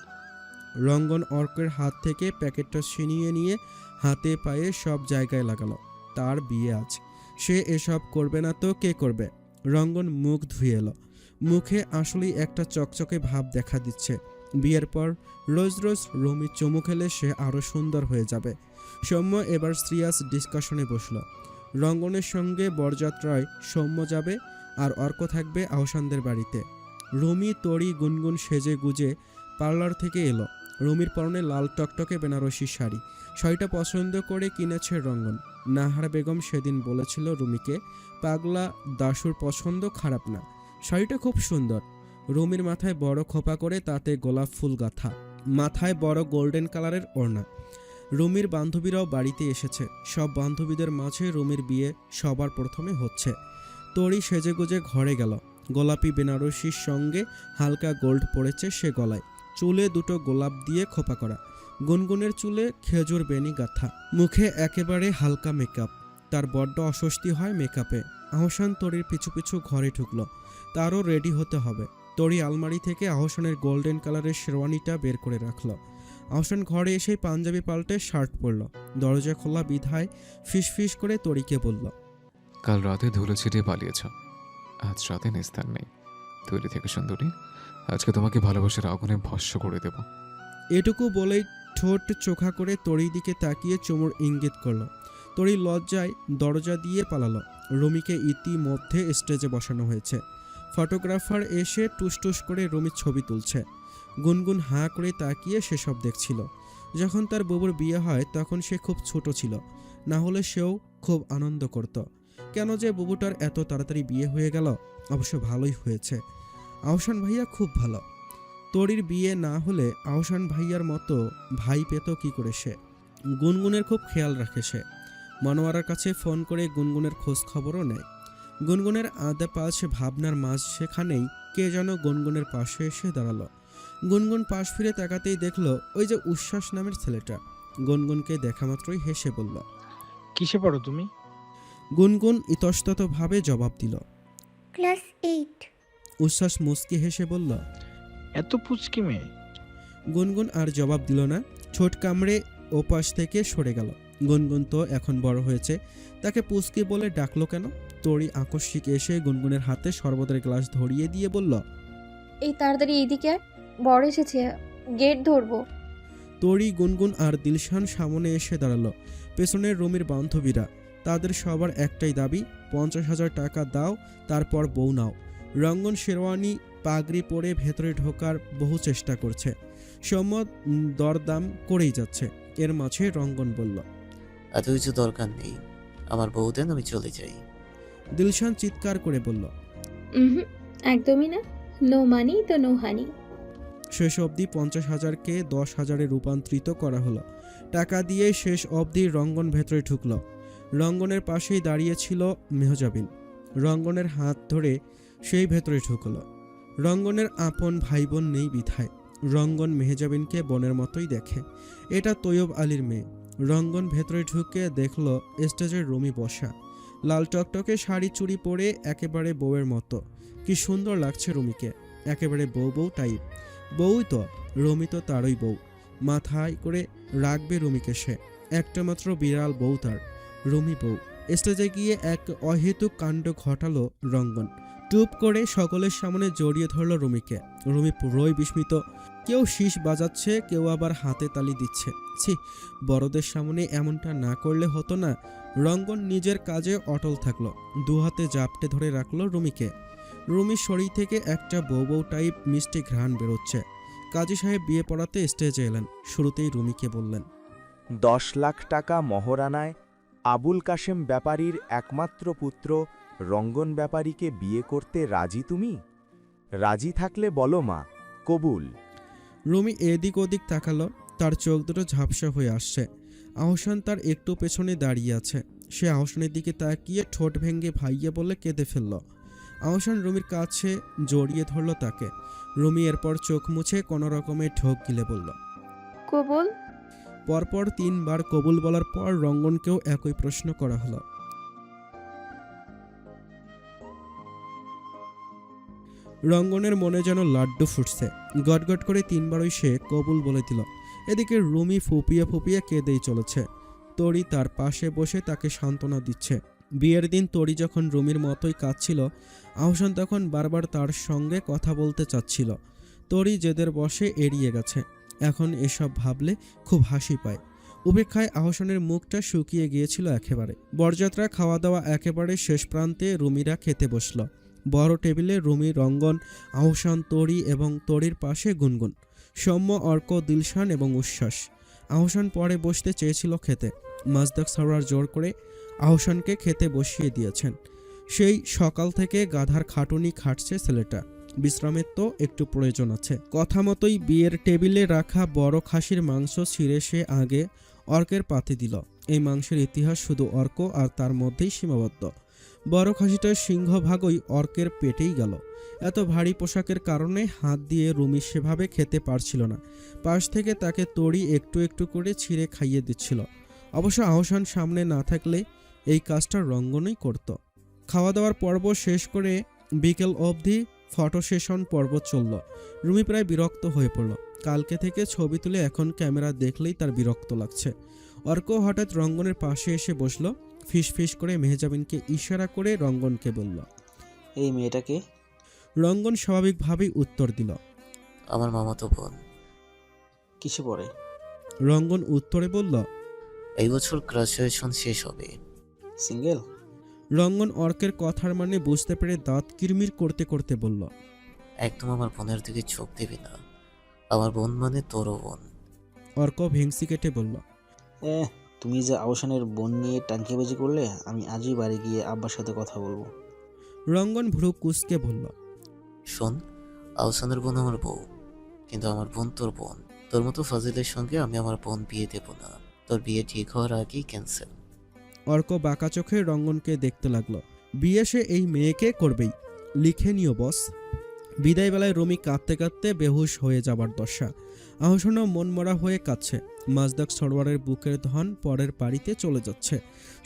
রঙ্গন অর্কের হাত থেকে প্যাকেটটা ছিনিয়ে নিয়ে হাতে পায়ে সব জায়গায় লাগালো। তার বিয়ে আজ, সে এসব করবে না তো কে করবে? রঙ্গন মুখ ধুয়ে এলো। মুখে আসলেই একটা চকচকে ভাব দেখা দিচ্ছে। বিয়ের পর রোজ রোজ রুমি চুমু খেলে সে আরও সুন্দর হয়ে যাবে। সৌম্য এবার সিরিয়াস ডিসকাশনে বসল। রঙ্গনের সঙ্গে বরযাত্রায় সৌম্য যাবে আর অর্ক থাকবে আহসানদের বাড়িতে। রুমি তরি গুনগুন সেজে গুজে পার্লার থেকে এলো। রুমির পরনে লাল টকটকে বেনারসি শাড়ি। শাড়িটা পছন্দ করে কিনেছে রঙ্গন। নাহার বেগম সেদিন বলেছিল রুমিকে, পাগলা দাশুর পছন্দ খারাপ না, শাড়িটা খুব সুন্দর। রুমির মাথায় বড় খোপা করে তাতে গোলাপ ফুল গাঁথা, মাথায় বড় গোল্ডেন কালারের ওড়না। রুমির বান্ধবীরাও বাড়িতে এসেছে। সব বান্ধবীদের মাঝে রুমির বিয়ে সবার প্রথমে হচ্ছে। তরি সেজেগুজে ঘরে গেল। গোলাপি বেনারসির সঙ্গে হালকা গোল্ড পড়েছে সে গলায়। চুলে দুটো গোলাপ দিয়ে খোপা করা। গুনগুনের চুলে খেজুর বেনি গাঁথা। মুখে একেবারে হালকা মেকআপ। তার বড্ড অস্বস্তি হয় মেকআপে। আহসান তরির পিছু পিছু ঘরে ঢুকল। তারও রেডি হতে হবে। তরি আলমারি থেকে আহসানের গোল্ডেন কালারের শেরওয়ানিটা বের করে রাখল। আহসান ঘরে এসেই পাঞ্জাবি পাল্টে শার্ট পরল। দরজা খোলা বিধায় ফিসফিস করে তরিকে বলল, কাল রাতে ধুলো ছিটিয়ে পালিয়েছ, আজ রাতে নিস্তার নেই। তৈরি থেকে সুন্দরী, আজকে তোমাকে ভালোবাসার আগুনে ভস্ম করে দেব। এটুকু বলেই ঠোঁট চোখা করে তরির দিকে তাকিয়ে চুমুর ইঙ্গিত করল। তরি লজ্জায় দরজা দিয়ে পালালো। রুমিকে ইতিমধ্যে স্টেজে বসানো হয়েছে। ফটোগ্রাফার এসে টুসটুস করে রুমির ছবি তুলছে। গুনগুন হাঁ করে তাকিয়ে সেসব দেখছিল। যখন তার বুবুর বিয়ে হয় তখন সে খুব ছোট ছিল, না হলে সেও খুব আনন্দ করত। কেন যে বুবুটার এত তাড়াতাড়ি বিয়ে হয়ে গেল? অবশ্য ভালোই হয়েছে। আহসান ভাইয়া খুব ভালো। তরির বিয়ে না হলে আহসান ভাইয়ার মতো ভাই পেত কি করে সে? গুনগুনের খুব খেয়াল রাখে সে। মনোয়ারার কাছে ফোন করে গুনগুনের খোঁজ খবরও নেয়। গুনগুনের আদে পাশ ভাবনার মাঝ সেখানেই কে যেন গুনগুনের পাশে এসে দাঁড়ালো। গুনগুন পাশ ফিরে তাকাতেই দেখলো ওই যে উচ্ছ্বাস নামের ছেলেটা। গুনগুনকে দেখা মাত্রই হেসে বলল, কিসে পড়ো তুমি? গুনগুন ইতস্ততভাবে জবাব দিল, ক্লাস 8। উচ্ছ্বাস মুচকি হেসে বলল, এত পুচকি মেয়ে। গুনগুন আর জবাব দিল না। ছোট কামড়ে ওপাশ থেকে সরে গেল। গুনগুন তো এখন বড় হয়েছে, তাকে পুচকি বলে ডাকলো কেন? তরি আকস্মিক এসে গুনগুনের হাতে শরবতের গ্লাস ধরিয়ে দিয়ে বলল, এই তাড়াতাড়ি এইদিকে আয়, বর এসেছে, গেট ধরবো। তরি, গুনগুন আর দিলশান সামনে এসে দাঁড়ালো। পেছনের রুমির বান্ধবীরা। তাদের সবার একটাই দাবি, 50,000 টাকা দাও, তারপর বউ নাও। রঙ্গন শেরওয়ানি পাগড়ি পরে ভেতরে ঢোকার বহু চেষ্টা করছে। সম্মত দরদাম করেই যাচ্ছে। এর মাঝে রঙ্গন বলল, এত কিছু দরকার নেই, আমার বউ দেন, আমি চলে যাই। দিলশান চিৎকার করে বলল, একদমই না, নো মানি তো নো হানি। শেষ অবধি 50,000কে 10,000-এ রূপান্তরিত করা হলো। টাকা দিয়ে শেষ অবধি রঙ্গন ভেতরে ঢুকল। রঙ্গনের পাশেই দাঁড়িয়েছিল মেহজাবিন। রঙ্গনের হাত ধরে সেই ভেতরে ঢুকল। রঙ্গনের আপন ভাই বোন নেই বিধায় রঙ্গন মেহজাবিনকে বোনের মতোই দেখে। এটা তৈয়ব আলীর মেয়ে। রঙ্গন ভেতরে ঢুকে দেখল স্টেজের রুমি বসা, লাল টকটকে শাড়ি চুড়ি পরে একেবারে বউয়ের মতো। কি সুন্দর লাগছে রুমিকে, একেবারে বউ বউ টাইপ। বউই তো, রুমি তো তারই বউ। মাথায় করে রাখবে রুমিকে সে। একটা মাত্র বিড়াল বউ তার, রুমি বউ। স্টেজে গিয়ে এক অহেতুক কাণ্ড ঘটালো রঙ্গন। টুপ করে সকলের সামনে জড়িয়ে ধরল রুমিকে। রুমি পুরোই বিস্মিত। কেউ শীষ বাজাচ্ছে, কেউ আবার হাতে তালি দিচ্ছে। ছি, বড়দের সামনে এমনটা না করলে হতো না। রঙ্গন নিজের কাজে অটল থাকলো। দু হাতে জাপটে ধরে রাখলো রুমিকে। রুমির শরীর থেকে একটা বউ বউ টাইপ মিষ্টি ঘ্রাণ বেরোচ্ছে। কাজী সাহেব বিয়ে পড়াতে স্টেজে এলেন। শুরুতেই রুমিকে বললেন, 10 লাখ টাকা মহরানায় আবুল কাশেম ব্যাপারীর একমাত্র পুত্র রঙ্গন ব্যাপারীকে বিয়ে করতে রাজি তুমি? রাজি থাকলে বলো মা, কবুল। রুমি এদিক ওদিক তাকালো। তার চোখ দুটো ঝাপসা হয়ে আসছে। আহসান তার একটু পেছনে দাঁড়িয়ে আছে। সে আহসানের দিকে তাকিয়ে ঠোঁট ভেঙে ভাইয়া বলে কেঁদে ফেলল। আহসান রুমির কাছে জড়িয়ে ধরল তাকে। রুমি এরপর চোখ মুছে কোনো রকমে ঢোক গিলে বলল, কবুল। পরপর 3 বার কবুল বলার পর রঙ্গনকেও একই প্রশ্ন করা হলো। রঙ্গনের মনে যেন লাড্ডু ফুটছে। গটগট করে 3 বারই সে কবুল বলে দিল। এদিকে রুমি ফুপিয়ে ফুপিয়ে কেঁদেই চলেছে। তরি তার পাশে বসে তাকে সান্ত্বনা দিচ্ছে। বিয়ের দিন তরি যখন রুমির মতোই কাঁদছিল, আহসান তখন বারবার তার সঙ্গে কথা বলতে চাচ্ছিল। তরি জেদের বসে এড়িয়ে গেছে। এখন এসব ভাবলে খুব হাসি পায়। উপেক্ষায় আহসানের মুখটা শুকিয়ে গিয়েছিল একেবারে। বরযাত্রা খাওয়া দাওয়া একেবারে শেষ প্রান্তে রুমিরা খেতে বসল। বড় টেবিলে রুমি, রঙ্গন, আহসান, তরি এবং তরির পাশে গুনগুন, সৌম্য, অর্ক, দিলশান এবং উচ্ছ্বাস। আহসান পরে বসতে চেয়েছিল খেতে। মাজদাক সরওয়ার জোর করে আহসানকে খেতে বসিয়ে দিয়েছেন। সেই সকাল থেকে গাধার খাটুনি খাটছে ছেলেটা। বিশ্রামের তো একটু প্রয়োজন আছে। কথা মতোই বিয়ের টেবিলে রাখা বড় খাসির মাংস ছিঁড়ে সে আগে অর্কের পাতে দিল। এই মাংসের ইতিহাস শুধু অর্ক আর তার মধ্যেই সীমাবদ্ধ। বড় খাসিটার সিংহভাগই অর্কের পেটেই গেল। এত ভারী পোশাকের কারণে হাত দিয়ে রুমি সেভাবে খেতে পারছিল না। পাশ থেকে তাকে তরি একটু একটু করে ছিঁড়ে খাইয়ে দিচ্ছিল। অবশ্য আহসান সামনে না থাকলে এই কাজটা রঙ্গনই করত। খাওয়া দাওয়ার পর্ব শেষ করে বিকেল অবধি ফটো সেশন পর্ব চলল। রুমি প্রায় বিরক্ত হয়ে পড়ল। কালকে থেকে ছবি তুলে এখন ক্যামেরা দেখলেই তার বিরক্ত লাগছে। অর্ক হঠাৎ রঙ্গনের পাশে এসে বসল। ফিস ফিস করে মেহজাবিনকে ইশারা করে রঙ্গনকে বলল, এই মেয়েটাকে? রঙ্গন স্বাভাবিকভাবেই উত্তর দিল, আমার মামাতো বোন। কিসে পড়ে? রঙ্গন উত্তরে বলল, এই বছর গ্রাজুয়েশন শেষ হবে। সিঙ্গেল? রঙ্গন অর্কের কথার মানে বুঝতে পেরে দাঁত কিরমির করতে করতে বলল, একদম আমার বোনের দিকে চোখ দিবি না। আমার বোন মানে তোরও বোন। অর্ক ভেংসি কেটে বলল, তুমি যে আহসানের বোন নিয়ে টাঙ্কিবাজি করলে, আমি আজই বাড়ি গিয়ে আব্বার সাথে কথা বলবো। রঙ্গন ভ্রু কুঁচকে বলল, শোন, আহসানের বোন আমার বউ, কিন্তু আমার বোন তোর বোন। তোর মতো ফাজিলের সঙ্গে আমি আমার বোন বিয়ে দেব না। তোর বিয়ে ঠিক হওয়ার আগেই ক্যান্সেল। অর্ক বাঁকা চোখে রঙ্গনকে দেখতে লাগলো। বিয়ে সে এই মেয়েকে করবেই, লিখে নিও বস। বিদায়বেলায় রুমি কাঁদতে কাঁদতে বেহুশ হয়ে যাবার দশা। আহসানও মনমরা হয়ে কাঁদছে। মাজদাক সরওয়ারের বুকের ধন পরের বাড়িতে চলে যাচ্ছে।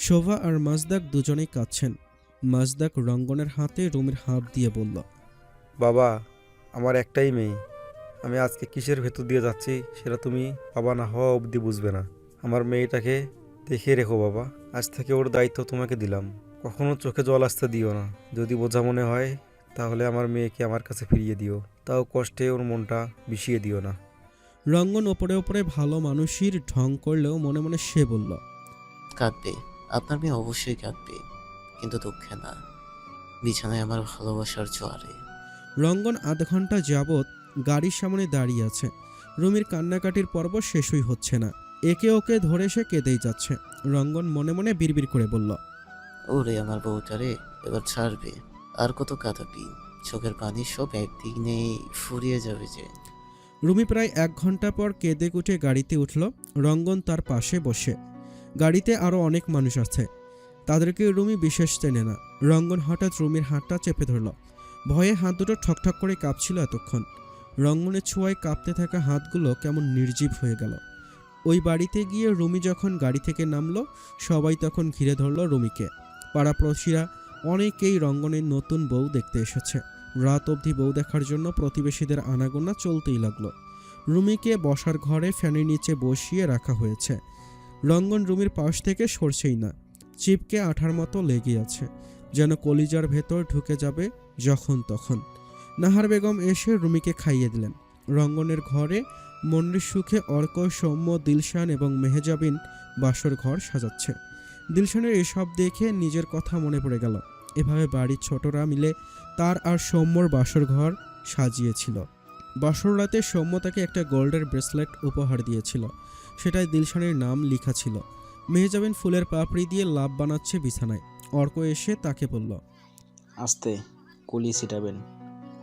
শোভা আর মাজদাক দুজনেই কাঁদছেন। মাজদাক রঙ্গনের হাতে রুমির হাত দিয়ে বলল, বাবা, আমার একটাই মেয়ে। আমি আজকে কিসের ভেতর দিয়ে যাচ্ছি সেটা তুমি বাবা না হওয়া অবধি বুঝবে না। আমার মেয়েটাকে দেখে রেখো বাবা। আজ থেকে ওর দায়িত্ব তোমাকে দিলাম। কখনো চোখে জল আসতে দিও না। যদি বোঝা মনে হয় তাহলে আমার মেয়েকে আমার কাছে ফিরিয়ে দিও। তাও কষ্টে ওর মনটা বিষিয়ে দিও না। রঙ্গন ওপরে ওপরে ভালো মানুষের ঢং করলেও মনে মনে সে বলল, কাঁদবে, আপনার মেয়ে অবশ্যই কাঁদবে, কিন্তু দুঃখে না, বিছানায় আমার ভালোবাসার জোয়ারে। রঙ্গন আধ ঘন্টা যাবৎ গাড়ির সামনে দাঁড়িয়ে আছে। রুমির কান্নাকাটির পর্ব শেষই হচ্ছে না। একে ওকে ধরে সে কেঁদেই যাচ্ছে। রঙ্গন মনে মনে বিড়বিড় করে বলল, ওরে আমার বউটারে, এবার ছাড়বে। আর কত কাঁদাবি? চোখের পানি সব একদিনেই ফুরিয়ে যাবে যে। রুমি প্রায় 1 ঘন্টা পর কেঁদে কুটে গাড়িতে উঠল। রঙ্গন তার পাশে বসে। গাড়িতে আরও অনেক মানুষ আছে, তাদেরকে রুমি বিশেষ চেনে না। রঙ্গন হঠাৎ রুমির হাতটা চেপে ধরল। ভয়ে হাত দুটো ঠকঠক করে কাঁপছিল এতক্ষণ। রঙ্গনের ছোঁয়ায় কাঁপতে থাকা হাতগুলো কেমন নির্জীব হয়ে গেল। ওই বাড়িতে গিয়ে রুমি যখন গাড়ি থেকে নামলো, সবাই তখন ঘিরে ধরল রুমিকে। পাড়াপড়শিরা অনেকেই রঙ্গনের নতুন বউ দেখতে এসেছে। রাত অবধি বউ দেখার জন্য প্রতিবেশীদের আনাগোনা চলতেই লাগলো। রুমিকে বসার ঘরে ফ্যানের নিচে বসিয়ে রাখা হয়েছে। রঙ্গন রুমির পাশ থেকে সরছেই না, চিপকে আঠার মতো লেগে আছে, যেন কলিজার ভেতর ঢুকে যাবে যখন তখন। নাহার বেগম এসে রুমিকে খাইয়ে দিলেন। রঙ্গনের ঘরে মনের সুখে অর্ক, সৌম্য, দিলশান এবং মেহজাবিন বাসর ঘর সাজাচ্ছে। দিলশানের এসব দেখে নিজের কথা মনে পড়ে গেল। এভাবে বাড়ির ছোটরা মিলে তার আর সৌম্যর বাসর ঘর সাজিয়েছিল। বাসর রাতে সৌম্য তাকে একটা গোল্ডের ব্রেসলেট উপহার দিয়েছিল। সেটায় দিলশানের নাম লেখা ছিল। মেহজাবিন ফুলের পাপড়ি দিয়ে লাভ বানাচ্ছে বিছানায়। অর্ক এসে তাকে বলল, আস্তে কলি ছিটাবেন,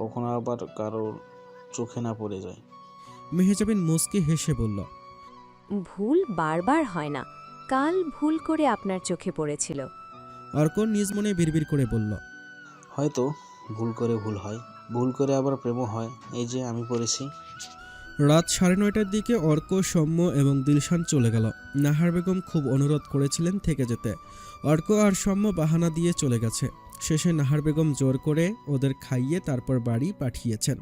কখনো আবার কারোর চোখে না পড়ে যায়। মেহজাবিন মুচকি হেসে বলল, ভুল বারবার হয় না, কাল ভুল করে আপনার চোখে পড়েছিল। অর্ক নিজ মনে বিড়বিড় করে বলল, হয়তো ভুল করে ভুল হয়, ভুল করে আবার প্রেমও হয়। এই যে আমি পড়েছি। রাত 9:30টার দিকে অর্ক, সৌম্য এবং দিলশান চলে গেল। নাহার বেগম খুব অনুরোধ করেছিলেন থেকে যেতে। অর্ক আর সৌম্য বাহানা দিয়ে চলে গেছে। শেষে নাহার বেগম জোর করে ওদের খাইয়ে তারপর বাড়ি পাঠিয়েছেন।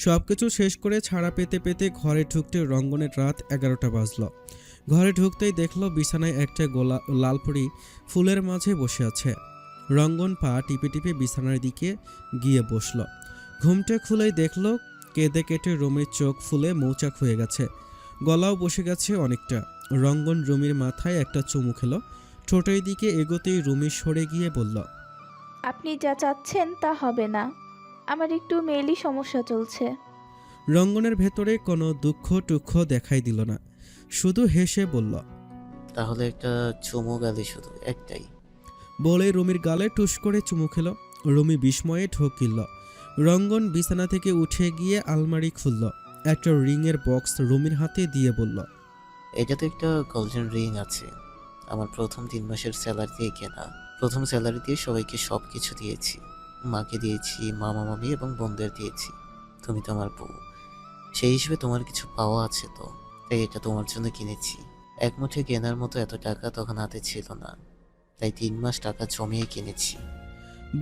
সবকিছু শেষ করে ছাড়া পেতে পেতে ঘরে ঢুকতে রঙ্গনের রাত 11টা বাজল। ঘরে ঢুকতেই দেখল বিছানায় একটা লালপরি ফুলের মাঝে বসে আছে। রঙ্গন পা টিপে টিপে বিছানার দিকে গিয়ে বসল। ঘুমটে খুলেই দেখল কেঁদে কেটে রুমির চোখ ফুলে মৌচাক হয়ে গেছে, গলাও বসে গেছে অনেকটা। রঙ্গন রুমির মাথায় একটা চুমু খেলো। ঠোঁটের দিকে এগোতেই রুমি সরে গিয়ে বলল, আপনি যা চাচ্ছেন তা হবে না, আমার একটু মেয়েলি সমস্যা চলছে। রঙ্গনের ভেতরে কোনো দুঃখ টুক্ষ দেখাই দিল না, শুধু হেসে বলল, তাহলে একটা চুমু গালি, শুধু একটাই। বলে রুমির গালে টুস করে চুমু খেলো। রুমি বিস্ময়ে ঢোক গিলল। রঙ্গন বিছানা থেকে উঠে গিয়ে আলমারি খুলল, একটা রিংয়ের বক্স রুমির হাতে দিয়ে বলল, এটাতে একটা গোল্ডেন রিং আছে, আমার প্রথম 3 মাসের স্যালারি দিয়ে কেনা। প্রথম স্যালারি দিয়ে সবাইকে সব কিছু দিয়েছি, মাকে দিয়েছি, মামা মামি এবং বোনদের দিয়েছি। তুমি তো আমার বউ, সেই হিসেবে তোমার কিছু পাওয়া আছে তো, তাই এটা তোমার জন্য কিনেছি। এক মুঠে কেনার মতো এত টাকা তখন হাতে ছিল না, তাই 3 মাস টাকা জমিয়ে কিনেছি।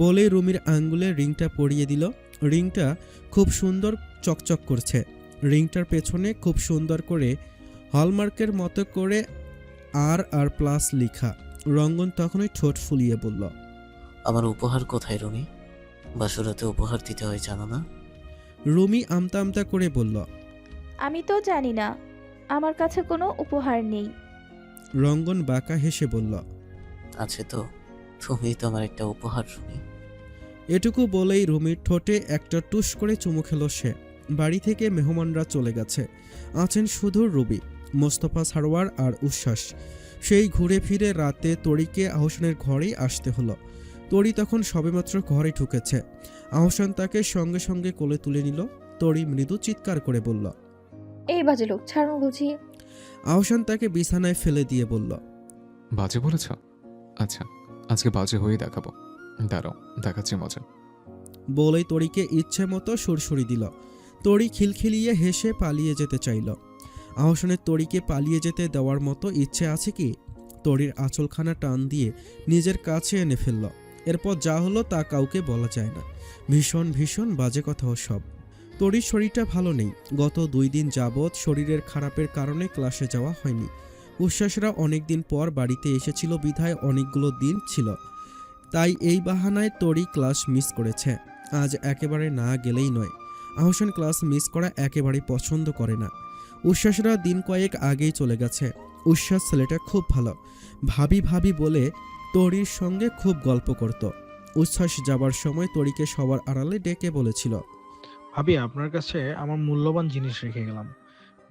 বলে রুমির আঙ্গুলে রিংটা পরিয়ে দিল। রিংটা খুব সুন্দর চকচক করছে। রিংটার পেছনে খুব সুন্দর করে হলমার্কের মতো করে আর+ লেখা। রঙ্গন তখনই ঠোঁট ফুলিয়ে বলল, আমার উপহার কোথায় রুমি? বাসরাতে উপহার দিতে হয় জানো না? রুমি আমতা আমতা করে বলল, আমি তো জানি না, আমার কাছে কোনো উপহার নেই। রঙ্গন বাঁকা হেসে বলল, আছে তো, তুমি তো আমার একটা উপহার রুমি। এটুকু বলেই রুমির ঠোঁটে একটা টুস করে চুমু খেল সে। বাড়ি থেকে মেহমানরা চলে গেছে, আছেন শুধু রুবি, মোস্তফা সারোয়ার আর উচ্ছ্বাস। সেই ঘুরে ফিরে রাতে তরিকে আহসানের ঘরেই আসতে হলো। তরি তখন সবেমাত্র ঘরে ঢুকেছে। আহসান তাকে সঙ্গে সঙ্গে কোলে তুলে নিল। তরি মৃদু চিৎকার করে বলল, এই বাজে লোক, ছাড়ুন বলছি। আহসান তাকে বিছানায় ফেলে দিয়ে বলল, বাজে বলেছ? আচ্ছা, আজকে বাজে হয়ে দেখাবো, দাঁড়াও, দেখাচ্ছি মজা। বলেই তরিকে ইচ্ছে মতো সুরসুরি দিল। তরি খিলখিলিয়ে হেসে পালিয়ে যেতে চাইল। আহসানের তরিকে পালিয়ে যেতে দেওয়ার মতো ইচ্ছে আছে কি? তরির আঁচলখানা টান দিয়ে নিজের কাছে এনে ফেলল। এরপর যা হলো তা কাউকে বলা যায় না। ভীষণ ভীষণ বাজে কথাও সব। তরির শরীরটা ভালো নেই। গত 2 দিন যাবৎ শরীরের খারাপের কারণে ক্লাসে যাওয়া হয়নি। উচ্ছ্বাসরা অনেকদিন পর বাড়িতে এসেছিল বিধায় অনেকগুলো দিন ছিল, তাই এই বাহানায় তরি ক্লাস মিস করেছে। আজ একেবারে না গেলেই নয়। আহসান ক্লাস মিস করা একেবারেই পছন্দ করে না। উচ্ছ্বাসরা দিন কয়েক আগেই চলে গেছে। উচ্ছ্বাস ছেলেটা খুব ভালো, ভাবি ভাবি বলে তরির সঙ্গে খুব গল্প করত। উচ্ছ্বাস যাবার সময় তরিকে সবার আড়ালে ডেকে বলেছিল, ভাবি, আপনার কাছে আমার মূল্যবান জিনিস রেখে গেলাম,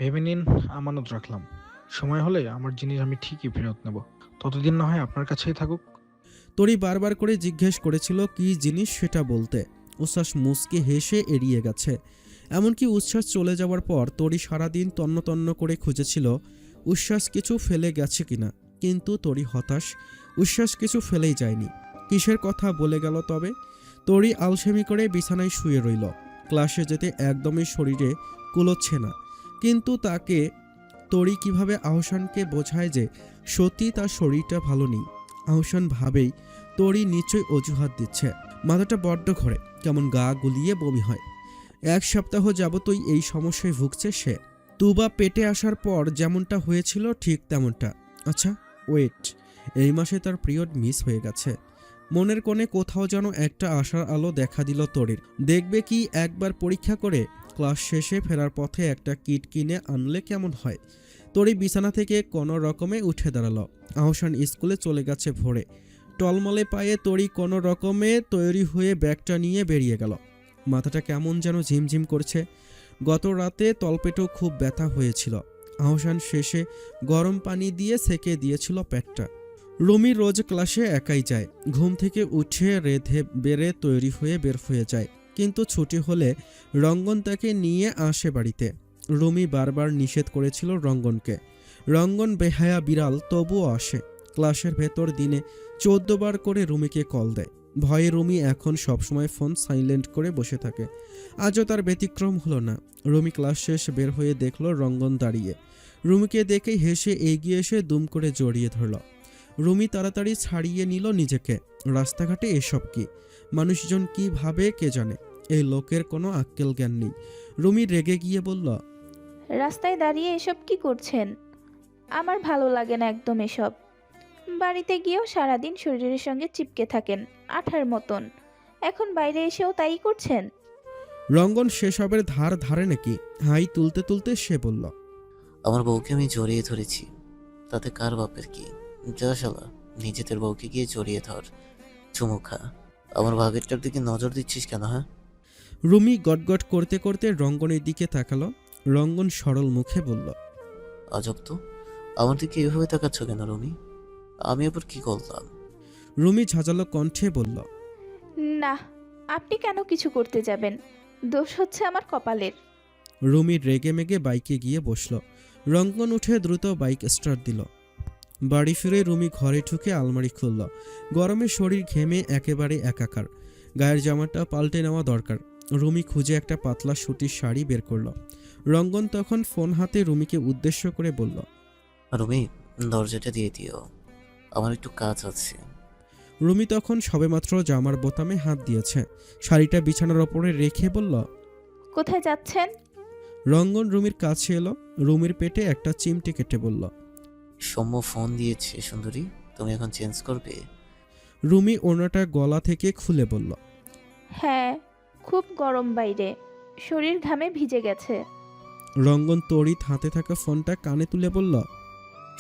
ভেবে নিন, আমানত রাখলাম। সময় হলে আমার জিনিস আমি ঠিকই ফেরত নেব, ততদিন না হয় আপনার কাছেই থাকুক। তরি বারবার করে জিজ্ঞেস করেছিল কি জিনিস সেটা বলতে। উচ্ছ্বাস মুচকি হেসে এড়িয়ে গেছে। এমনকি উচ্ছ্বাস চলে যাওয়ার পর তরি সারাদিন তন্ন তন্ন করে খুঁজেছিল উচ্ছ্বাস কিছু ফেলে গেছে কিনা, কিন্তু তরি হতাশ। উচ্ছ্বাস কিছু ফেলেই যায়নি। কিসের কথা বলে গেল তবে? তরি আলসেমি করে বিছানায় শুয়ে রইল। ক্লাসে যেতে একদমই শরীরে কুলোচ্ছে না। কিন্তু তাকে তরি কিভাবে আহসানকে বোঝায় যে সত্যি তার শরীরটা ভালো নেই? আহসান ভাবেই তরি নিশ্চয়ই অজুহাত দিচ্ছে। মাথাটা বড্ড ঘোরে, কেমন গা গুলিয়ে বমি হয়। 1 সপ্তাহ যাবতই এই সমস্যায় ভুগছে সে। তুবা পেটে আসার পর যেমনটা হয়েছিল ঠিক তেমনটা। আচ্ছা ওয়েট, এই মাসে তার পিরিয়ড মিস হয়ে গেছে। মনের কোণে কোথাও যেন একটা আশার আলো দেখা দিল তরির। দেখবে কি একবার পরীক্ষা করে ক্লাস শেষে ফেরার পথে একটা কিট কিনে আনলে কেমন হয়। তরি বিছানা থেকে কোনো রকমে উঠে দাঁড়ালো। আহসান স্কুলে চলে গেছে ভোরে। টলমলে পায়ে তরি কোনো রকমে তৈরি হয়ে ব্যাগটা নিয়ে বেরিয়ে গেল। মাথাটা কেমন যেন ঝিমঝিম করছে। গত রাতে তলপেটেও খুব ব্যথা হয়েছিল। আহসান শেষে গরম পানি দিয়ে সেকে দিয়েছিল পেটটা। রুমি রোজ ক্লাসে একাই যায়। ঘুম থেকে উঠে রেধে বেড়ে তৈরি হয়ে বের হয়ে যায়, কিন্তু ছুটি হলে রঙ্গন তাকে নিয়ে আসে বাড়িতে। রুমি বারবার নিষেধ করেছিল রঙ্গনকে। রঙ্গন বেহায়া বিড়াল, তবুও আসে। ক্লাসের ভেতর দিনে 14 বার করে রুমিকে কল দেয়। ভয়ে রুমি এখন সবসময় ফোন সাইলেন্ট করে বসে থাকে। আজও তার ব্যতিক্রম হলো না। রুমি ক্লাস শেষ বের হয়ে দেখল রঙ্গন দাঁড়িয়ে। রুমিকে দেখে হেসে এগিয়ে এসে দুম করে জড়িয়ে ধরল। রুমি তাড়াতাড়ি ছাড়িয়ে নিল নিজেকে। রাস্তাঘাটে এসব কি? মানুষজন কি ভাবে কে জানে। এই লোকের কোনো আক্কেল জ্ঞান নেই। রুমি রেগে গিয়ে বলল, রাস্তায় দাঁড়িয়ে এসব কি করছেন? আমার ভালো লাগে না একদম এসব। বাড়িতে গিয়েও সারাদিন শরীরের সঙ্গে চিপকে থাকেন আঠার মতন, এখন বাইরে এসেও তাই করছেন। রঙ্গন সেসবের ধার ধারে নাকি? হাই তুলতে তুলতে সে বলল, আমার বউকে আমি জড়িয়ে ধরেছি, তাতে কার বাপের কি? যা শালা, নিজেদের বউকে গিয়ে জড়িয়ে ধর, চুমু খা। আমার ভাগেরটার দিকে নজর দিচ্ছিস কেন, হ্যাঁ? রুমি গটগট করতে করতে রঙ্গনের দিকে তাকালো। রঙ্গন সরল মুখে বলল, আজব তো, আমার দিকে এভাবে তাকাচ্ছ কেন রুমি? আমি আবার কি করলাম? রুমি ঝাঁঝালো কণ্ঠে বলল, না, আপনি কেন কিছু করতে যাবেন? দোষ হচ্ছে আমার কপালের। রুমি রেগে মেগে বাইকে গিয়ে বসল। রঙ্গন উঠে দ্রুত বাইক স্টার্ট দিল। বাড়ি ফিরে রুমি ঘরে ঢুকে আলমারি খুলল। গরমে শরীর ঘেমে একেবারে একাকার। গায়ের জামাটা পাল্টে নেওয়া দরকার। রুমি খুঁজে একটা পাতলা সুতির শাড়ি বের করল। রঙ্গন তখন ফোন হাতে রুমিকে উদ্দেশ্য করে বলল, রুমি, দরজাটা দিয়ে দিও, আমার একটু কাজ আছে। রুমি তখন সবেমাত্র জামার বোতামে হাত দিয়েছে। শাড়িটা বিছানার ওপরে রেখে বলল, কোথায় যাচ্ছেন? রঙ্গন রুমির কাছে এলো। রুমির পেটে একটা চিমটি কেটে বলল, সৌম্য ফোন দিয়েছে সুন্দরী, তুমি এখন চেঞ্জ করবে? রুমি ওড়নাটা গলা থেকে খুলে বলল, হ্যাঁ, খুব গরম বাইরে, শরীর ঘামে ভিজে গেছে। রঙ্গন তড়িৎ হাতে থাকা ফোনটা কানে তুলে বলল,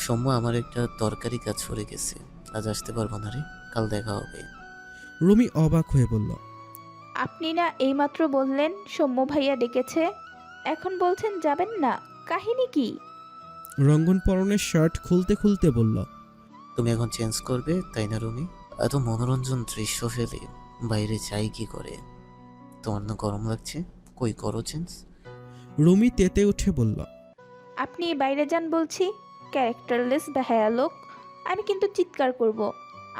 সৌম্য, আমার একটা দরকারি কাজ পড়ে গেছে, আজ আসতে পারবো না রে, কাল দেখা হবে। রুমি অবাক হয়ে বলল, আপনি না এইমাত্র বললেন সৌম্য ভাইয়া ডেকেছে, এখন বলছেন যাবেন না? কাহিনী কি? রঙ্গন পরনের শার্ট খুলতে খুলতে বলল, তুমি এখন চেঞ্জ করবে তাই না রুমি? এত মনোরঞ্জন দৃশ্য ফেলে বাইরে যাই কি করে? তোমার না গরম লাগছে? কই করো চেঞ্জ। রুমি তেতে উঠে বলল, আপনি বাইরে যান বলছি, ক্যারেক্টারলেস বেহায়া লোক। আমি কিন্তু চিৎকার করব,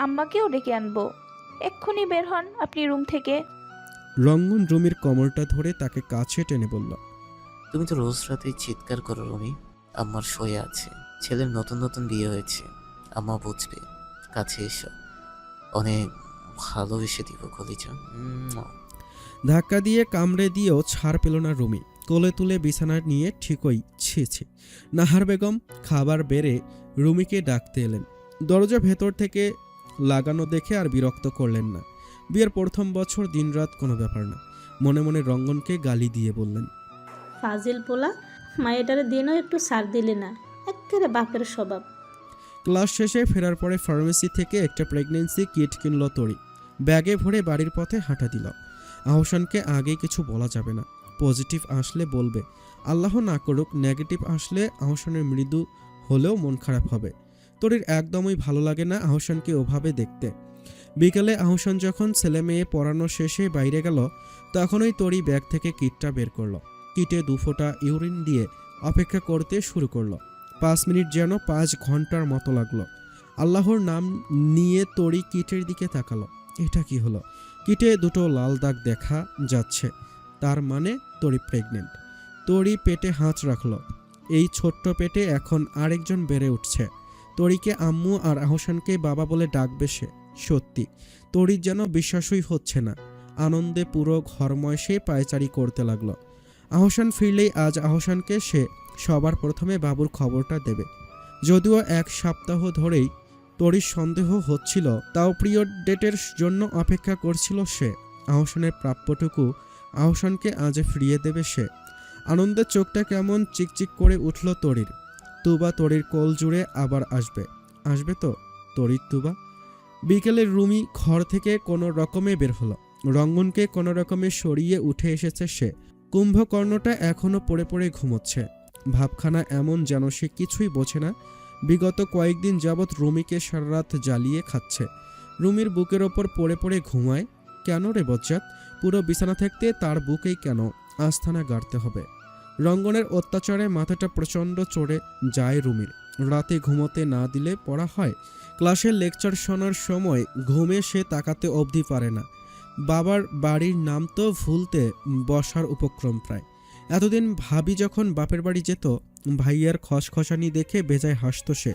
আম্মাকেও ডেকে আনবো। এক্ষুনি বের হন আপনি রুম থেকে। রঙ্গন রুমির কোমরটা ধরে তাকে কাছে টেনে বলল, তুমি তো রোজ রাতেই চিৎকার করো রুমি। আম্মার শোয়ে আছে, ছেলের নতুন নতুন বিয়ে হয়েছে, আম্মা বুঝবে। কাছে এসো, অনেক ভালোবেসে দিব কলিজা। ধাক্কা দিয়ে কামড়ে দিয়েও ছাড় পেল না রুমি। কোলে তুলে বিছানায় নিয়ে ঠিকই ছি। নাহার বেগম খাবার বেড়ে রুমিকে ডাকতে এলেন। দরজা ভেতর থেকে লাগানো দেখে আর বিরক্ত করলেন না। বিয়ের প্রথম বছর দিনরাত কোনো ব্যাপার না। মনে মনে রঙ্গনকে গালি দিয়ে বললেন, ফাজিল পোলা, মায়েটার দিনও একটু সার দিলে না, একেবারে বাপের স্বভাব। ক্লাস শেষে ফেরার পরে ফার্মেসি থেকে একটা প্রেগনেন্সি কিট কিনল তরি। ব্যাগে ভরে বাড়ির পথে হাঁটা দিল। আহসানকে আগে কিছু বলা যাবে না। পজিটিভ আসলে বলবে, আল্লাহ না করুক নেগেটিভ আসলে আহসানের মৃদু হলেও মন খারাপ হবে। তরির একদমই ভালো লাগে না আহসানকে ওভাবে দেখতে। বিকেলে আহসান যখন ছেলে মেয়ে পড়ানো শেষে বাইরে গেল, তখনই তরি ব্যাগ থেকে কিটটা বের করলো। কিটে 2 ফোঁটা ইউরিন দিয়ে অপেক্ষা করতে শুরু করলো। 5 মিনিট যেন 5 ঘন্টার মতো লাগলো। আল্লাহর নাম নিয়ে তরি কিটের দিকে তাকালো। এটা কি হলো? কিটে 2টো লাল দাগ দেখা যাচ্ছে, তার মানে তরি প্রেগনেন্ট। তরি পেটে হাত রাখলো। এই ছোট্ট পেটে এখন আরেকজন বেড়ে উঠছে। তরিকে আম্মু আর আহসানকে বাবা বলে ডাকবে সে। সত্যি তরির যেন বিশ্বাসই হচ্ছে না। আনন্দে পুরো ঘরময় সে পায়চারি করতে লাগলো। আহসান ফিরলেই আজ আহসানকে সে সবার প্রথমে বাবুর খবরটা দেবে। যদিও 1 সপ্তাহ ধরেই তরির সন্দেহ হচ্ছিল, তাও পিরিয়ড ডেটের জন্য অপেক্ষা করছিল সে। আহসানের প্রাপ্যটুকু আহসানকে আজ ফিরিয়ে দেবে সে। আনন্দে চোখটা কেমন চিকচিক করে উঠল তরির। তুবা তরির কোল জুড়ে আবার আসবে তো তরির তুবা। বিকেলে রুমি ঘর থেকে কোনো রকমে বের হলো। রঙ্গনকে কোনো রকমে সরিয়ে উঠে এসেছে সে। কুম্ভকর্ণটা এখনো পড়ে পড়ে ঘুমোচ্ছে। ভাবখানা এমন যেন সে কিছুই বোঝে না। বিগত কয়েকদিন যাবৎ রুমিকে সারা রাত জ্বালিয়ে খাচ্ছে। রুমির বুকের ওপর পড়ে পড়ে ঘুমায়। কেন রে বজ্জাত? পুরো বিছানা থাকতে তার বুকেই কেন আস্থানা গাড়তে হবে? রঙ্গনের অত্যাচারে মাথাটা প্রচণ্ড চড়ে যায় রুমির। রাতে ঘুমোতে না দিলে পড়া হয়। ক্লাসের লেকচার শোনার সময় ঘুমে সে তাকাতে অবধি পারে না। বাবার বাড়ির নাম তো ভুলতে বসার উপক্রম প্রায়। এতদিন ভাবি যখন বাপের বাড়ি যেত, ভাইয়ার খসখসানি দেখে বেজায় হাসত সে।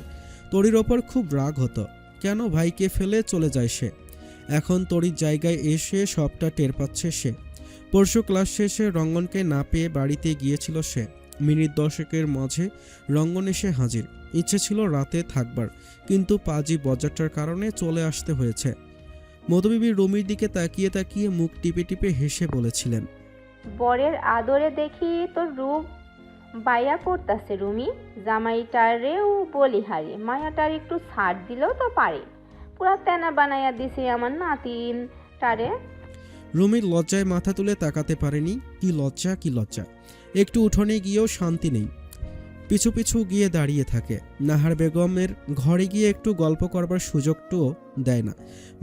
তরির ওপর খুব রাগ হতো, কেন ভাইকে ফেলে চলে যায় সে। এখন তরির জায়গায় এসে সবটা টের পাচ্ছে সে। পরশু ক্লাস শেষে রঙ্গনকে না পেয়ে বাড়িতে গিয়েছিল সে। মিনিট 10 মাঝে রঙ্গন এসে হাজির। ইচ্ছে ছিল রাতে থাকবার, কিন্তু পাজি বজ্জাটার কারণে চলে আসতে হয়েছে। মধুবিবি রুমির দিকে তাকিয়ে তাকিয়ে মুখ টিপে টিপে হেসে বলেছিলেন, বরের আদরে দেখি তোর রূপ বায়া করতাছে রুমি। জামাইটারেও বলিহারি, মায়াটার একটু ছাড় দিলেও তো পারে। পুরা তেনা বানাইয়া দিছে আমার নাতিনটারে। রুমির লজ্জায় মাথা তুলে তাকাতে পারেনি। কি লজ্জা, কি লজ্জা! একটু উঠোনে গিয়েও শান্তি নেই। পিছু পিছু গিয়ে দাঁড়িয়ে থাকে। নাহার বেগমের ঘরে গিয়ে একটু গল্প করবার সুযোগটাও দেয় না।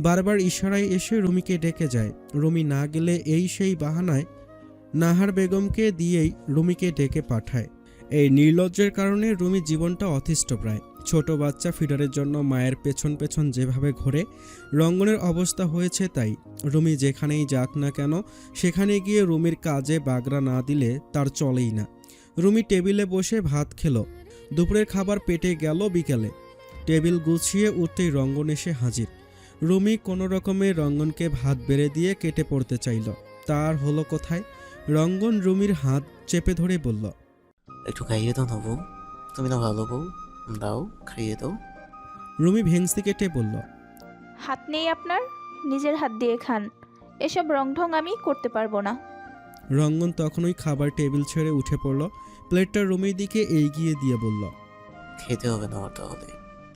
বারবার ইশারায় এসে রুমিকে ডেকে যায়। রুমি না গেলে এই সেই বাহানায় নাহার বেগমকে দিয়েই রুমিকে ডেকে পাঠায়। এই নির্লজ্জের কারণে রুমির জীবনটা অতিষ্ঠ প্রায়। ছোট বাচ্চা ফিডারের জন্য মায়ের পেছন পেছন যেভাবে ঘোরে, রঙ্গনের অবস্থা হয়েছে তাই। রুমি যেখানেই যাক না কেন, সেখানে গিয়ে রুমির কাজে বাগড়া না দিলে তার চলেই না। রুমি টেবিলে বসে ভাত খেলো। দুপুরের খাবার পেটে গেল বিকেলে। টেবিল গুছিয়ে উঠতেই রঙ্গন এসে হাজির। রুমি কোনো রকমে রঙ্গনকে ভাত বেড়ে দিয়ে কেটে পড়তে চাইল। তার হলো কোথায়? রঙ্গন রুমির হাত চেপে ধরে বলল, একটু খাইয়ে দাও না বউ, তুমি না ভালো বউ, দাও খাইয়ে দাও। রুমি ভেংসি কেটে বলল, হাত নেই আপনার, নিজের হাত দিয়ে খান। এসব রংঢং আমি করতে পারবো না। রঙ্গন তখনই খাবার টেবিল ছেড়ে উঠে পড়ল। প্লেটটা রুমির দিকে এগিয়ে দিয়ে বলল, খেতে হবে না আমার তাহলে,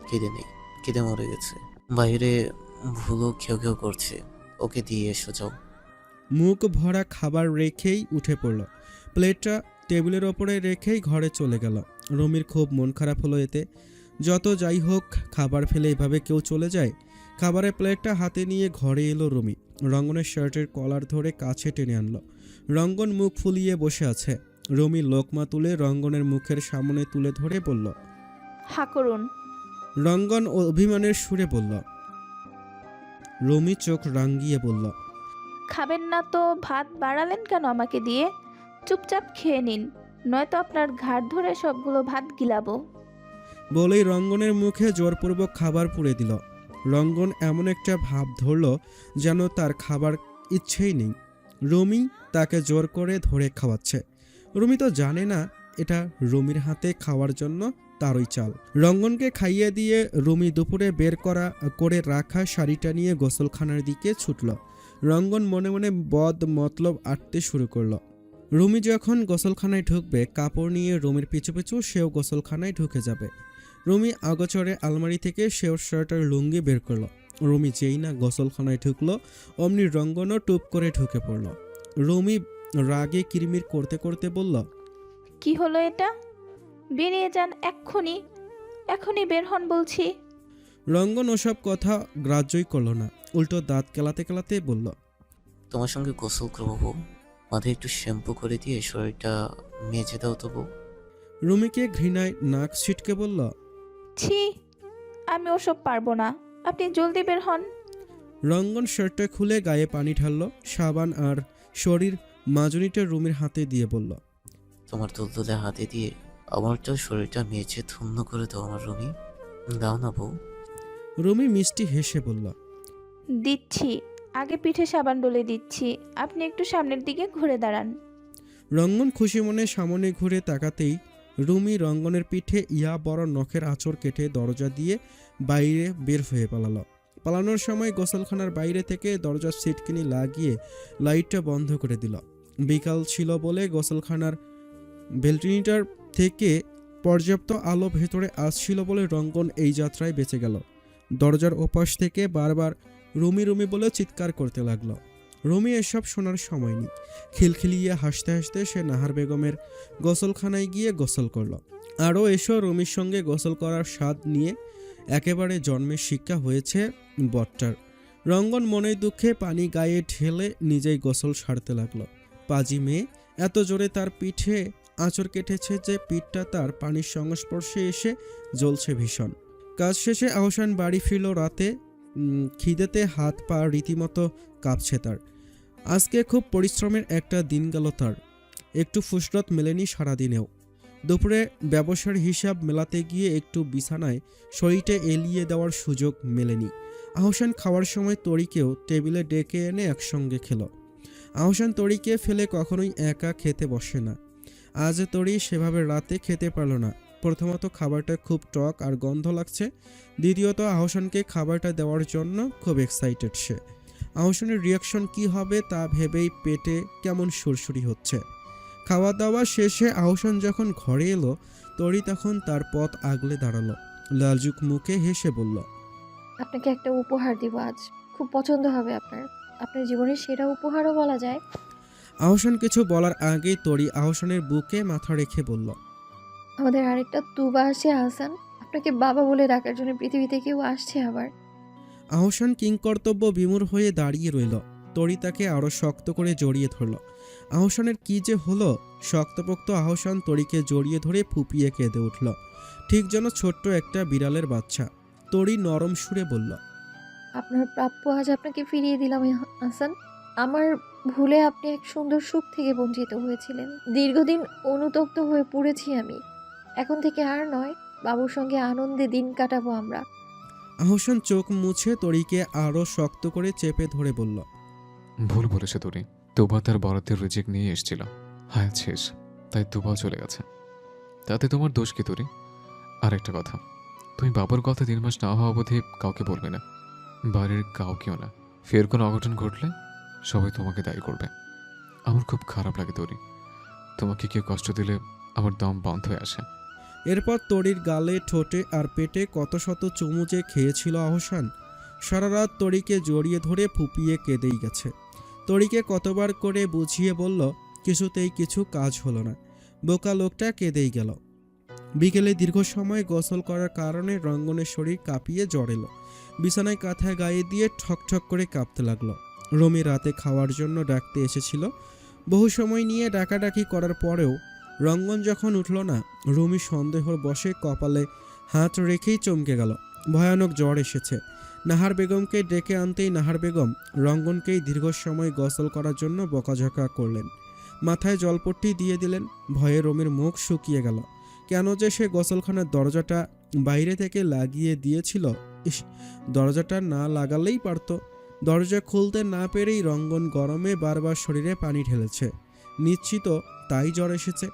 খিদে নেই, খিদে মরে গেছে। বাইরে ভুলো খেউ খেউ করছে, ওকে দিয়ে এসো যাও। মুখ ভরা খাবার রেখেই উঠে পড়ল। প্লেটটা টেবিলের ওপরে রেখেই ঘরে চলে গেল। রুমির খুব মন খারাপ হলো এতে। যত যাই হোক, খাবার ফেলে এভাবে কেউ চলে যায়? খাবারের প্লেটটা হাতে নিয়ে ঘরে এলো রুমি। রঙ্গনের শার্টের কলার ধরে কাছে টেনে আনলো। রঙ্গন মুখ ফুলিয়ে বসে আছে। রুমি লোকমা তুলে রঙ্গনের মুখের সামনে তুলে ধরে বলল, হা করুন। রঙ্গন অভিমানের সুরে বলল। রুমি চোখ রাঙ্গিয়ে বলল, খাবেন না তো ভাত বাড়ালেন কেন আমাকে দিয়ে? চুপচাপ খেয়ে নিন, নয়তো আপনার ঘাড় ধরে সবগুলো ভাত গিলাবো। বলেই রঙ্গনের মুখে জোরপূর্বক খাবার পুরে দিল। রঙ্গন এমন একটা ভাব ধরল যেন তার খাবার ইচ্ছেই নেই। রুমি তাকে জোর করে ধরে খাওয়াচ্ছে। রুমি তো জানে না এটা রুমির হাতে খাওয়ার জন্য তারই চাল। রঙ্গনকে খাইয়ে দিয়ে রুমি দুপুরে বের করে রাখা শাড়িটা নিয়ে গোসলখানার দিকে ছুটল। রঙ্গন মনে মনে বদ মতলব আঁটতে শুরু করলো। রুমি যখন গোসলখানায় ঢুকবে, কাপড় নিয়ে রুমির পিছু পিছু সেও গোসলখানায় ঢুকে যাবে। রুমি আগোচরে আলমারি থেকে সেও শার্ট আর লুঙ্গি বের করলো। রুমি যেই না গোসলখানায় ঢুকলো, অমনি রঙ্গনও টুপ করে ঢুকে পড়ল। রুমি রাগে কিরমির করতে করতে বলল, কি হলো এটা? বেরিয়ে যান এক্ষুনি, এখনই বের হন বলছি। রঙ্গন ওসব কথা গ্রাহ্যই করল না, উল্টো দাঁত কেলাতে কেলাতে বলল, তোমার সঙ্গে গোসল করবো বউ, মাথায় একটু শ্যাম্পু করে দিয়ে শরীরটা মেজে দাও তো বউ। রুমিকে ঘৃণায় নাক ছিটকে বলল, ছি, আমি ওসব পারবো না, আপনি জলদি বের হন। রঙ্গন শার্টটা খুলে গায়ে পানি ঢালল। সাবান আর শরীর মাজনিটা রুমির হাতে দিয়ে বলল, তোমার তুলতুলে হাতে দিয়ে আমারটা শরীরটা মেজে ধন্য করে দাও আমার রুমি, দাও না বউ। রুমি মিষ্টি হেসে বলল, দিচ্ছি, আগে পিঠে সাবান ডলে দিচ্ছি, আপনি একটু সামনের দিকে ঘুরে দাঁড়ান। রঙ্গন খুশি মনে সামনে ঘুরে তাকাতেই রুমি রঙ্গনের পিঠে ইয়া বড় নখের আঁচড় কেটে দরজা দিয়ে বাইরে বের হয়ে পালালো। পালানোর সময় গোসলখানার বাইরে থেকে দরজার সিটকিনি লাগিয়ে লাইটটা বন্ধ করে দিল। বিকাল ছিল বলে গোসলখানার বেলটিনিটার থেকে পর্যাপ্ত আলো ভেতরে আসছিল বলে রঙ্গন এই যাত্রায় বেঁচে গেল। দরজার ওপাশ থেকে বারবার রুমি রুমি বলে চিৎকার করতে লাগলো। রুমি এসব শোনার সময় নেই। খিলখিলিয়ে হাসতে হাসতে সে নাহার বেগমের গোসলখানায় গিয়ে গোসল করলো। আরও এসো রুমির সঙ্গে গোসল করার স্বাদ নিয়ে একেবারে জন্মের শিক্ষা হয়েছে বটটার। রঙ্গন মনে দুঃখে পানি গায়ে ঢেলে নিজেই গোসল সারতে লাগলো। পাজি মেয়ে এত জোরে তার পিঠে আঁচড় কেটেছে যে পিঠটা তার পানির সংস্পর্শে এসে জ্বলছে ভীষণ। কাজ শেষে আহসান বাড়ি ফিরল রাতে। খিদেতে হাত পা রীতিমতো কাঁপছে তার। আজকে খুব পরিশ্রমের একটা দিন গেল তার। একটু ফুসরত মেলেনি সারাদিনেও। দুপুরে ব্যবসার হিসাব মেলাতে গিয়ে একটু বিছানায় শরীরটা এলিয়ে দেওয়ার সুযোগ মেলেনি। আহসান খাওয়ার সময় তরিকেও টেবিলে ডেকে এনে একসঙ্গে খেল। আহসান তরিকে ফেলে কখনোই একা খেতে বসে না। আজ তরি সেভাবে রাতে খেতে পারল না। প্রথমত খাবারটা খুব টক আর গন্ধ লাগছে। দ্বিতীয়ত আহসানকে খাবারটা দেওয়ার জন্য খুব এক্সাইটেড সে। আহসানের রিয়াকশন কি হবে তা ভেবেই পেটে কেমন সুরসুরি হচ্ছে। খাওয়া দাওয়া শেষে আহসান যখন ঘরে এলো, তরি তখন তার পথ আগলে দাঁড়ালো। লাজুক মুখে হেসে বলল, আপনাকে একটা উপহার দিব আজ, খুব পছন্দ হবে আপনার। আপনার জীবনের সেরা উপহারও বলা যায়। আহসান কিছু বলার আগেই তরি আহসানের বুকে মাথা রেখে বলল, আমাদের আরেকটা তুবা আসছে আহসান, আপনাকে বাবা বলে ডাকার জন্য পৃথিবীতে কেউ আসছে আবার। আহসান কিংকর্তব্য বিমূঢ় হয়ে দাঁড়িয়ে রইল। তরি তাকে আরো শক্ত করে জড়িয়ে ধরল। আহসানের কি যে হলো, শক্তপোক্ত আহসান তরিকে জড়িয়ে ধরে ফুপিয়ে কেঁদে উঠল, ঠিক যেন ছোট্ট একটা বিড়ালের বাচ্চা। তরি নরম সুরে বলল, আপনার প্রাপ্য আজ আপনাকে ফিরিয়ে দিলাম আহসান। আমার ভুলে আপনি এক সুন্দর সুখ থেকে বঞ্চিত হয়েছিলেন। দীর্ঘদিন অনুতপ্ত হয়ে পড়েছি আমি। এখন থেকে আর নয়, বাবুর সঙ্গে আনন্দে দিন কাটাবো আমরা। আহসান চোখ মুছে তরিকে আরো শক্ত করে চেপে ধরে বলল, ভুল বলেছে তোরে। তুবা তার বরাদ্দের রিজেক্ট নিয়ে এসেছিল, হায়াত শেষ, তাই তুবাও চলে গেছে। তাতে তোমার দোষ কি তোরে? আর একটা কথা, তুমি বাবার কথা 3 মাস না হওয়া অবধি কাউকে বলবে না, বাড়ির কাউকেও না। ফের কোনো অঘটন ঘটলে সবাই তোমাকে দায়ী করবে। আমার খুব খারাপ লাগে তোরে, তোমাকে কেউ কষ্ট দিলে আমার দম বন্ধ হয়ে আসে। এরপর তরির গালে, ঠোঁটে আর পেটে কত শত চুমু যে খেয়েছিল আহসান। সারা রাত তরিকে জড়িয়ে ধরে ফুপিয়ে কেঁদেই গেছে। তরিকে কতবার করে বুঝিয়ে বলল, কিছুতেই কিছু কাজ হলো না। বোকা লোকটা কেঁদেই গেল। বিকেলে দীর্ঘ সময় গোসল করার কারণে রঙ্গনের শরীর কাঁপিয়ে জ্বর এলো। বিছানায় কাঁথা গায়ে দিয়ে ঠকঠক করে কাঁপতে লাগলো। রমি রাতে খাওয়ার জন্য ডাকতে এসেছিল। বহু সময় নিয়ে ডাকাডাকি করার পরেও রঙ্গন যখন উঠল না, রুমি সন্দেহর বশে কপালে হাত রেখেই চমকে গেল। ভয়ানক জ্বর এসেছে। নাহার বেগমকে ডেকে আনতেই নাহার বেগম রঙ্গনকেই দীর্ঘ সময় গোসল করার জন্য বকাঝকা করলেন। মাথায় জলপট্টি দিয়ে দিলেন। ভয়ে রুমির মুখ শুকিয়ে গেল। কেন যে সে গোসলখানার দরজাটা বাইরে থেকে লাগিয়ে দিয়েছিল, ইস, দরজাটা না লাগালেই পারত। দরজা খুলতে না পেরেই রঙ্গন গরমে বারবার শরীরে পানি ঢেলেছে। নিশ্চিত তাই জ্বর এসেছে।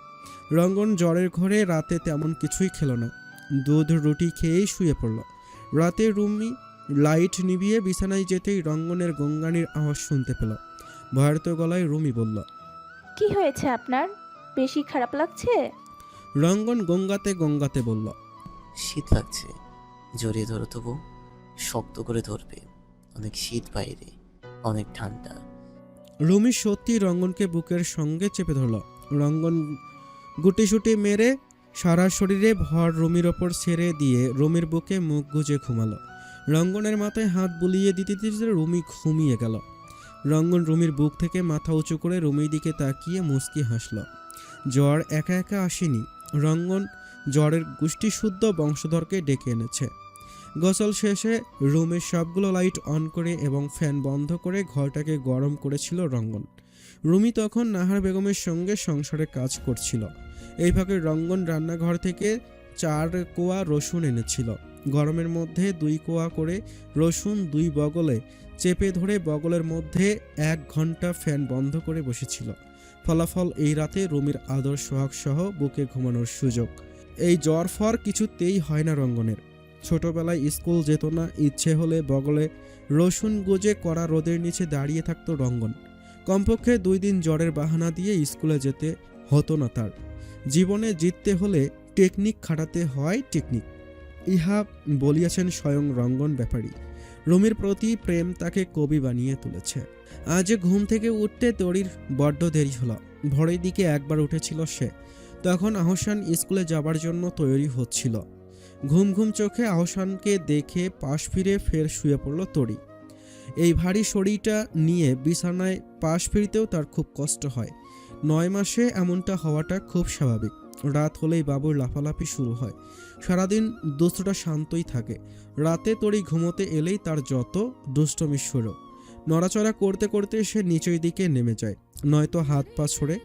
রঙ্গন জ্বরের ঘরে রাতে তেমন কিছুই খেল না, দুধ রুটি খেয়েই শুয়ে পড়ল। রাতে রুমি লাইট নিভিয়ে বিছানায় যেতেই রঙ্গনের গঙ্গানির আওয়াজ শুনতে পেল। ভয়ার্ত গলায় রুমি বলল, কি হয়েছে আপনার? বেশি খারাপ লাগছে? রঙ্গন গঙ্গাতে গঙ্গাতে বলল, শীত লাগছে, জড়িয়ে ধরো তবু, শক্ত করে ধরবে। অনেক শীত বাইরে, অনেক ঠান্ডা। রুমি সত্যি রঙ্গনকে বুকের সঙ্গে চেপে ধরল। রঙ্গন গুটিসুটি মেরে সারা শরীরে ভর রুমির ওপর ছেড়ে দিয়ে রুমির বুকে মুখ গুজে ঘুমালো। রঙ্গনের মাথায় হাত বুলিয়ে দিতে দিতে রুমি ঘুমিয়ে গেল। রঙ্গন রুমির বুক থেকে মাথা উঁচু করে রুমির দিকে তাকিয়ে মুচকি হাসল। জ্বর একা একা আসেনি, রঙ্গন জ্বরের গোষ্ঠীশুদ্ধ বংশধরকে ডেকে এনেছে। গোসল শেষে রুমের সবগুলো লাইট অন করে এবং ফ্যান বন্ধ করে ঘরটাকে গরম করেছিল রঙ্গন। রুমি তখন নাহার বেগমের সঙ্গে সংসারে কাজ করছিল। এই ফাঁকে রঙ্গন রান্নাঘর থেকে 4 কোয়া রসুন এনেছিল। গরমের মধ্যে 2 কোয়া করে রসুন 2 বগলে চেপে ধরে বগলের মধ্যে 1 ঘন্টা ফ্যান বন্ধ করে বসেছিল। ফলাফল এই রাতে রুমির আদর সোহাগ সহ বুকে ঘুমানোর সুযোগ। এই জ্বর ফর কিছুতেই হয় না রঙ্গনের। ছোটবেলায় স্কুল যেত না, ইচ্ছে হলে বগলে রসুন গুজে কড়া রোদের নিচে দাঁড়িয়ে থাকতো রঙ্গন। কমপক্ষে 2 দিন জ্বরের বাহানা দিয়ে স্কুলে যেতে হতো না তার। জীবনে জিততে হলে টেকনিক খাটাতে হয়, টেকনিক। ইহা বলিয়াছেন স্বয়ং রঙ্গন ব্যাপারী। রুমির প্রতি প্রেম তাকে কবি বানিয়ে তুলেছে। আজ ঘুম থেকে উঠতে তরির বড্ড দেরি হলো। ভোরের দিকে একবার উঠেছিল সে, তখন আহসান স্কুলে যাবার জন্য তৈরি হচ্ছিল। ঘুম ঘুম চোখে আহসানকে দেখে পাশ ফিরে ফের শুয়ে পড়ল তরি। এই ভারী শরীরটা নিয়ে বিছানায় পাশ ফিরতেও তার খুব কষ্ট হয়। 9 মাসে এমনটা হওয়াটা খুব স্বাভাবিক। রাত হলেই বাবুর লাফালাফি শুরু হয়। সারাদিন দুষ্টটা শান্তই থাকে। রাতে তরি ঘুমোতে এলেই তার যত দুষ্টমি শুরু। নড়াচড়া করতে করতে সে নিচের দিকে নেমে যায়, নয়তো হাত পা ছড়ে।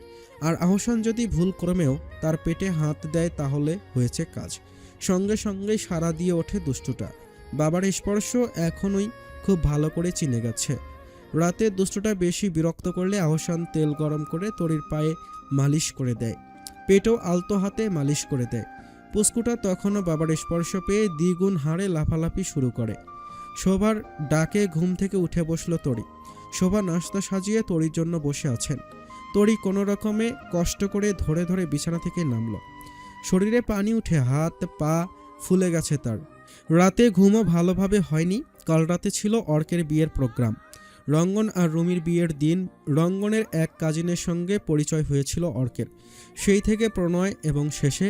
আর আহসান যদি ভুল ক্রমেও তার পেটে হাত দেয় তাহলে হয়েছে কাজ। সঙ্গে সঙ্গেই সাড়া দিয়ে ওঠে দুষ্টুটা। বাবার স্পর্শ এখনই খুব ভালো করে চিনে গেছে। রাতে দুষ্টুটা বেশি বিরক্ত করলে আহসান তেল গরম করে তরির পায়ে মালিশ করে দেয়, পেটেও আলতো হাতে মালিশ করে দেয়। পুস্কুটা তখনও বাবার স্পর্শ পেয়ে দ্বিগুণ হারে লাফালাফি শুরু করে। শোভার ডাকে ঘুম থেকে উঠে বসল তরি। শোভা নাস্তা সাজিয়ে তরির জন্য বসে আছেন। তরি কোনো রকমে কষ্ট করে ধরে ধরে বিছানা থেকে নামলো। শরীরে পানি উঠে হাত পা ফুলে গেছে তার। রাতে ঘুমও ভালোভাবে হয়নি। কাল রাতে ছিল অর্কের বিয়ের প্রোগ্রাম। রঙ্গন আর রুমির বিয়ের দিন রঙ্গনের এক কাজিনের সঙ্গে পরিচয় হয়েছিল অর্কের। সেই থেকে প্রণয় এবং শেষে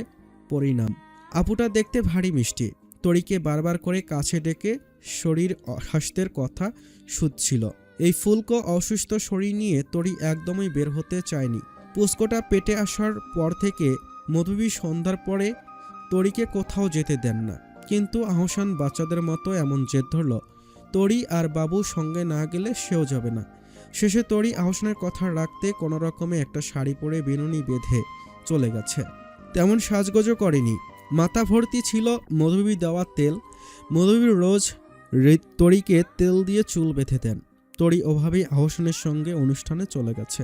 পরিণাম। আপুটা দেখতে ভারী মিষ্টি। তরিকে বারবার করে কাছে ডেকে শরীর হাসতের কথা শুধছিল। এই ফুলকো অসুস্থ শরীর নিয়ে তরি একদমই বের হতে চায়নি। পুস্কোটা পেটে আসার পর থেকে মধুবী সন্ধ্যার পরে তরিকে কোথাও যেতে দেন না। কিন্তু আহসান বাচ্চাদের মতো এমন জেদ ধরল, তরি আর বাবু সঙ্গে না গেলে সেও যাবে না। শেষে তরি আহসানের কথা রাখতে কোনো রকমে একটা শাড়ি পরে বিনুনি বেঁধে চলে গেছে। তেমন সাজগোজও করেনি। মাথা ভর্তি ছিল মধুবী দেওয়া তেল। মধুবী রোজ তরিকে তেল দিয়ে চুল বেঁধে দেন। তরি ওভাবেই আহসানের সঙ্গে অনুষ্ঠানে চলে গেছে।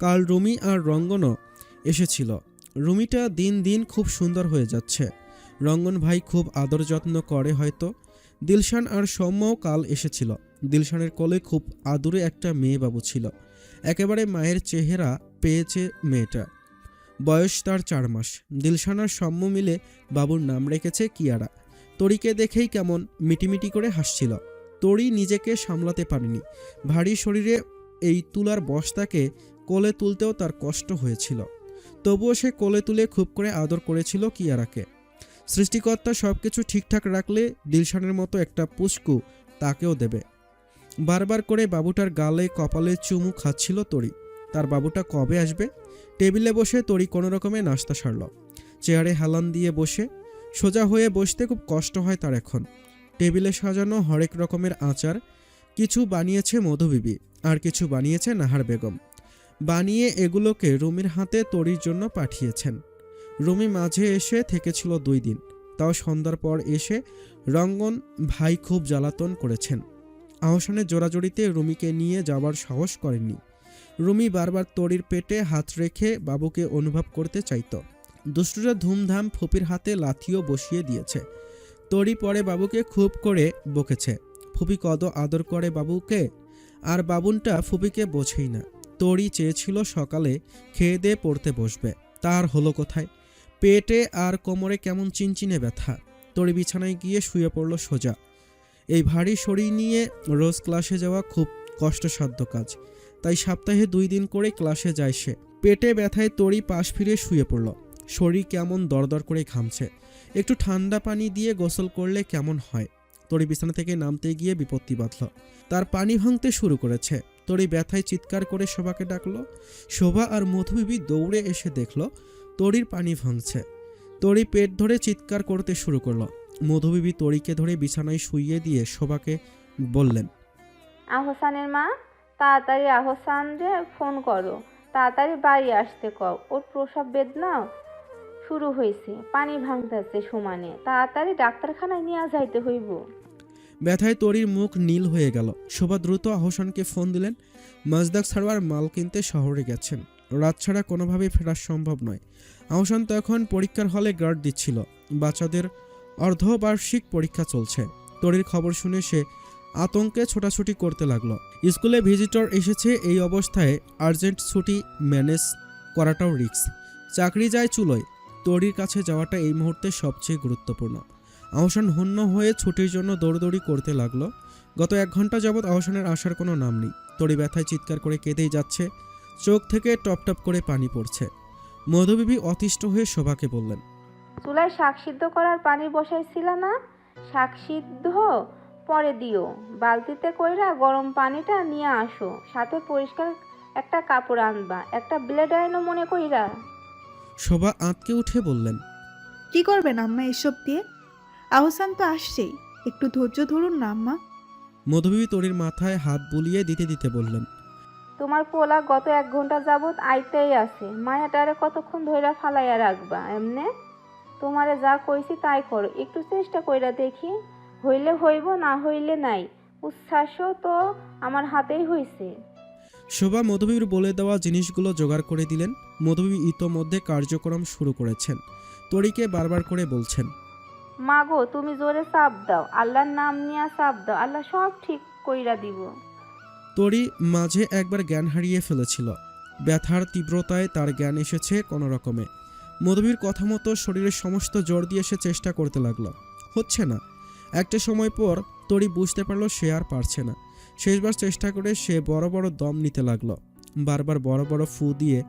কাল রুমি আর রঙ্গনও এসেছিল। রুমিটা দিন দিন খুব সুন্দর হয়ে যাচ্ছে। রঙ্গন ভাই খুব আদর যত্ন করে হয়তো। দিলশান আর সৌম্যও কাল এসেছিল। দিলশানের কোলে খুব আদুরে একটা মেয়ে বাবু ছিল। একেবারে মায়ের চেহারা পেয়েছে মেয়েটা। বয়স তার 4 মাস। দিলশান আর সৌম্য মিলে বাবুর নাম রেখেছে কিয়ারা। তরিকে দেখেই কেমন মিটিমিটি করে হাসছিল। তরি নিজেকে সামলাতে পারেনি। ভারী শরীরে এই তুলার বস্তাকে কোলে তুলতেও তার কষ্ট হয়েছিল। তবুও সে কোলে তুলে খুব করে আদর করেছিল কিয়ারাকে। সৃষ্টিকর্তা সবকিছু ঠিকঠাক রাখলে দিলশানের মতো একটা পুষ্কু তাকেও দেবে। বারবার করে বাবুটার গালে কপালে চুমু খাচ্ছিল তরি। তার বাবুটা কবে আসবে? টেবিলে বসে তরি কোনো রকমে নাস্তা সারল। চেয়ারে হেলান দিয়ে বসে সোজা হয়ে বসতে খুব কষ্ট হয় তার এখন। টেবিলে সাজানো হরেক রকমের আচার। কিছু বানিয়েছে মধুবিবি, আর কিছু বানিয়েছে নাহার বেগম। বানিয়ে এগুলোকে রুমির হাতে তরির জন্য পাঠিয়েছেন। রুমি মাঝে এসে থেকেছিল 2 দিন। তাও সন্ধ্যার পর এসে রঙ্গন ভাই খুব জ্বালাতন করেছেন। আহসানের জোড়াজড়িতে রুমিকে নিয়ে যাবার সাহস করেননি। রুমি বারবার তরির পেটে হাত রেখে বাবুকে অনুভব করতে চাইত। দুষ্টুরা ধুমধাম ফুপির হাতে লাথিও বসিয়ে দিয়েছে। তরি পরে বাবুকে খুব করে বকেছে। ফুপি কত আদর করে বাবুকে, আর বাবুনটা ফুপিকে বোঝেই না। তরি চেয়েছিল সকালে খেয়ে দিয়ে পড়তে বসবে, তার হলো কোথায়? পেটে আর কোমরে কেমন চিনচিনে ব্যথা। তরি বিছানায় গিয়ে শুয়ে পড়ল সোজা। এই ভারী শরীর নিয়ে রোজ ক্লাসে যাওয়া খুব কষ্টসাধ্য কাজ। তাই সপ্তাহে 2 দিন করে ক্লাসে যায় সে। পেটে ব্যথায় তরি পাশ ফিরে শুয়ে পড়ল। শরীর কেমন দরদর করে ঘামছে। একটু ঠান্ডা পানি দিয়ে গোসল করলে কেমন হয়? তরি বিছানা থেকে নামতে গিয়ে বিপত্তি বাঁধল। তার পানি ভাঙতে শুরু করেছে। তরি ব্যথায় চিৎকার করে শোভাকে ডাকলো। শোভা আর মধুবিবি দৌড়ে এসে দেখল তরির পানি ভাঙছে। তরি পেট ধরে চিৎকার করতে শুরু করলো। মধুবিবি তরিকে ধরে বিছানায় শুইয়ে দিয়ে শোভাকে বললেন, আহসানের মা, তাড়াতাড়ি আহসানরে ফোন করো, তাড়াতাড়ি বাড়ি আসতে কও। ওর প্রসব বেদনা শুরু হয়েছে, পানি ভাঙতেছে সমানে, তাড়াতাড়ি ডাক্তারখানায় নিয়ে যাইতে হইব। ব্যথায় তরির মুখ নীল হয়ে গেল। শোভা দ্রুত আহসানকে ফোন দিলেন। মাজদাক ছাড়ার মাল কিনতে শহরে গেছেন। রাত ছাড়া কোনোভাবেই ফেরা সম্ভব নয়। আহসান তখন পরীক্ষার হলে গার্ড দিচ্ছিল। বাচ্চাদের অর্ধবার্ষিক পরীক্ষা চলছে। তরির খবর শুনে সে আতঙ্কে ছোটাছুটি করতে লাগলো। স্কুলে ভিজিটর এসেছে, এই অবস্থায় আর্জেন্ট ছুটি ম্যানেজ করাটাও রিস্ক। চাকরি যায় চুলোয়। তরির কাছে যাওয়াটা এই মুহূর্তে সবচেয়ে গুরুত্বপূর্ণ। আহসান হন্য হয়ে ছুটির জন্য দৌড়দৌড়ি করতে লাগলো। গত 1 ঘন্টা যাবৎ আহসানের আসার কোনো নাম নেই। তরি ব্যথায় চিৎকার করে কেঁদেই যাচ্ছে। চোখ থেকে টপ টপ করে পানি পড়ছে। মধুবিবি অতিষ্ঠ হয়ে শোভাকে বললেন, চুলায় শাক সিদ্ধ করার পানি বসাইছিল না? শাক সিদ্ধ পরে দিও। বালতিতে কইরা গরম পানিটা নিয়ে আসো। সাথে পরিষ্কার একটা কাপড় আনবা, একটা ব্লেড আইনো মনে কইরা। শোভা আঁতকে উঠে বললেন, কি করবেন আম্মা এসব দিয়ে? আহসান তো আসছেই, একটু ধৈর্য ধরুন না আম্মা। মধুবিবি তরির মাথায় হাত বুলিয়ে দিতে দিতে বললেন, তোমার পোলা গত 1 ঘন্টা যাবৎ আইতেই আছে। মায়াটারে কতক্ষণ ধইরা ফালাইয়া রাখবা এমনে? তোমারে যা কইছি তাই করো, একটু চেষ্টা কইরা দেখি। হইলে হইব, না হইলে নাই। উচ্ছ্বাসও তো আমার হাতেই হইছে। শোভা মধুবিবির বলে দেওয়া জিনিসগুলো জোগাড় করে দিলেন। মধুবিবি ইতোমধ্যে কার্যক্রম শুরু করেছেন। তরিকে বারবার করে বলছেন, মাগো তুমি জোরে চাপ দাও, আল্লাহর নাম নিয়ে চাপ দাও, আল্লাহ সব ঠিক কইরা দিব। তরি মাঝে একবার জ্ঞান হারিয়ে ফেলেছিল। ব্যথার তীব্রতায় তার জ্ঞান এসেছে কোনো রকমে। মধুবীর কথা মতো শরীরের সমস্ত জোর দিয়ে সে চেষ্টা করতে লাগলো, হচ্ছে না। একটা সময় পর তরি বুঝতে পারলো সে আর পারছে না। শেষবার চেষ্টা করে সে বড় বড় দম নিতে লাগলো, বারবার বড় বড় ফু দিয়ে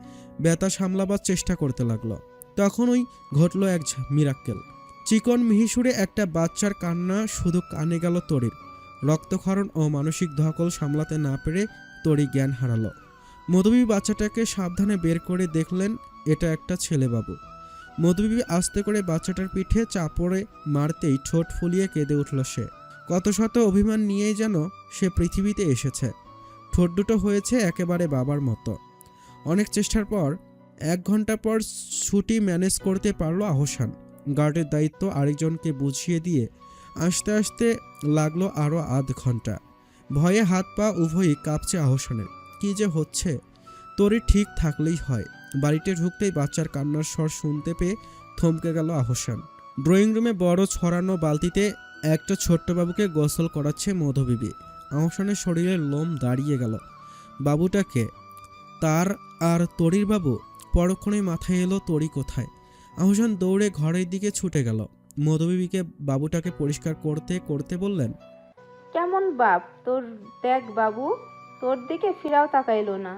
ব্যথা সামলাবার চেষ্টা করতে লাগলো। তখনই ঘটল এক মিরাক্কেল। চিকন মিহিসুরে একটা বাচ্চার কান্না শুধু কানে গেল তরির। রক্তক্ষরণ ও মানসিক ধকল সামলাতে না পেরে তরি জ্ঞান হারালো। মধুবিবি বাচ্চাটাকে সাবধানে বের করে দেখলেন এটা একটা ছেলেবাবু। মধুবিবি আস্তে করে বাচ্চাটার পিঠে চাপড়ে মারতেই ঠোঁট ফুলিয়ে কেঁদে উঠল সে। কত শত অভিমান নিয়েই যেন সে পৃথিবীতে এসেছে। ঠোঁট দুটো হয়েছে একেবারে বাবার মতো। অনেক চেষ্টার পর 1 ঘন্টা পর ছুটি ম্যানেজ করতে পারলো আহসান। গার্ডের দায়িত্ব আরেকজনকে বুঝিয়ে দিয়ে আস্তে আস্তে লাগলো আরও আধ ঘন্টা। ভয়ে হাত পা উভয়ই কাঁপছে আহসানের। কি যে হচ্ছে! তরি ঠিক থাকলেই হয়। বাড়িতে ঢুকতেই বাচ্চার কান্নার স্বর শুনতে পেয়ে থমকে গেল আহসান। ড্রয়িং রুমে বড় ছড়ানো বালতিতে একটা ছোট্ট বাবুকে গোসল করাচ্ছে মধুবিবি। আহসানের শরীরের লোম দাঁড়িয়ে গেল। বাবুটাকে তার আর তরির বাবু? পরক্ষণেই মাথায় এলো তরি কোথায়। আহসান দৌড়ে ঘরের দিকে ছুটে গেল। মধুবিবিকে বাবুটাকে পরিষ্কার করতে করতে বললেন, কেমন বাপ তোর দেখ বাবু, তোর দিকে ফিরাও তাকাইলো না।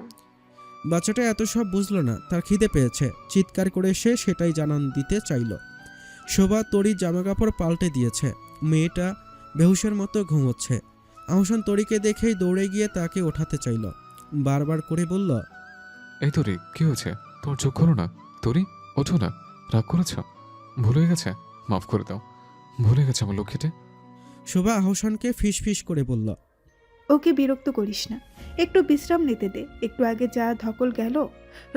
বাচ্চাটা এত সব বুঝলো না, তার খিদে পেয়েছে। চিৎকার করে সে সেটাই জানান দিতে চাইল। শোভা তরির জামাকাপড় পাল্টে দিয়েছে। মেয়েটা বেহুশের মতো ঘুমোচ্ছে। আহসান তরিকে দেখেই দৌড়ে গিয়ে তাকে ওঠাতে চাইল। বারবার করে বলল, এই তরি, কি হয়েছে? তোমার চোখ খোলো না। তরি, ওঠো না। রাগ করেছ? ভুলে গেছে? মাফ করে দাও। ভুলে গেছে আমার লক্ষ্মীতে। শোভা আহসানকে ফিস ফিস করে বলল, ওকে বিরক্ত করিস না, একটু বিশ্রাম নিতে দে। একটু আগে যা ধকল গেল,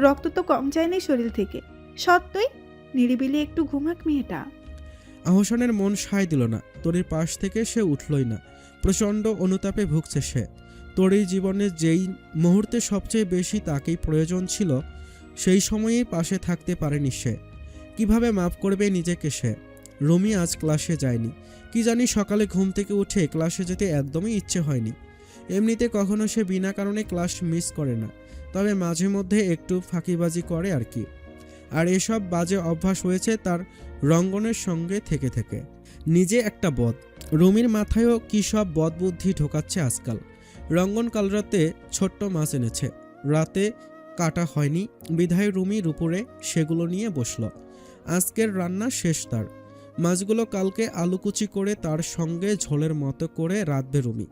রক্ত তো কম যায়নি শরীর থেকে। সত্যই নিরিবিলি একটু ঘুমাক মেয়েটা। আহসানের মন সায় দিল না। তরির পাশ থেকে সে উঠলই না। প্রচণ্ড অনুতাপে ভুগছে সে। তরির জীবনে যেই মুহূর্তে সবচেয়ে বেশি তাকেই প্রয়োজন ছিল, সেই সময়েই পাশে থাকতে পারেনি সে। কিভাবে মাফ করবে নিজেকে সে? রুমি আজ ক্লাসে যায়নি। কি জানি সকালে ঘুম থেকে উঠে ক্লাসে যেতে একদমই ইচ্ছে হয়নি। এমনিতে কখনো সে বিনা কারণে ক্লাস মিস করে না, তবে মাঝে মধ্যে একটু ফাঁকিবাজি করে আর কি। আর এসব বাজে অভ্যাস হয়েছে তার রঙ্গনের সঙ্গে থেকে থেকে। নিজে একটা বদ। রুমির মাথায়ও কী সব বদবুদ্ধি ঢোকাচ্ছে আজকাল। রঙ্গন কাল রাতে ছোট্ট মাছ এনেছে, রাতে কাটা হয়নি বিধায় রুমি উপরে সেগুলো নিয়ে বসল। আজকের রান্না শেষ তার। মাছগুলো কালকে আলুকুচি করে তার সঙ্গে ঝোলের মতো করে রাঁধবে রুমি।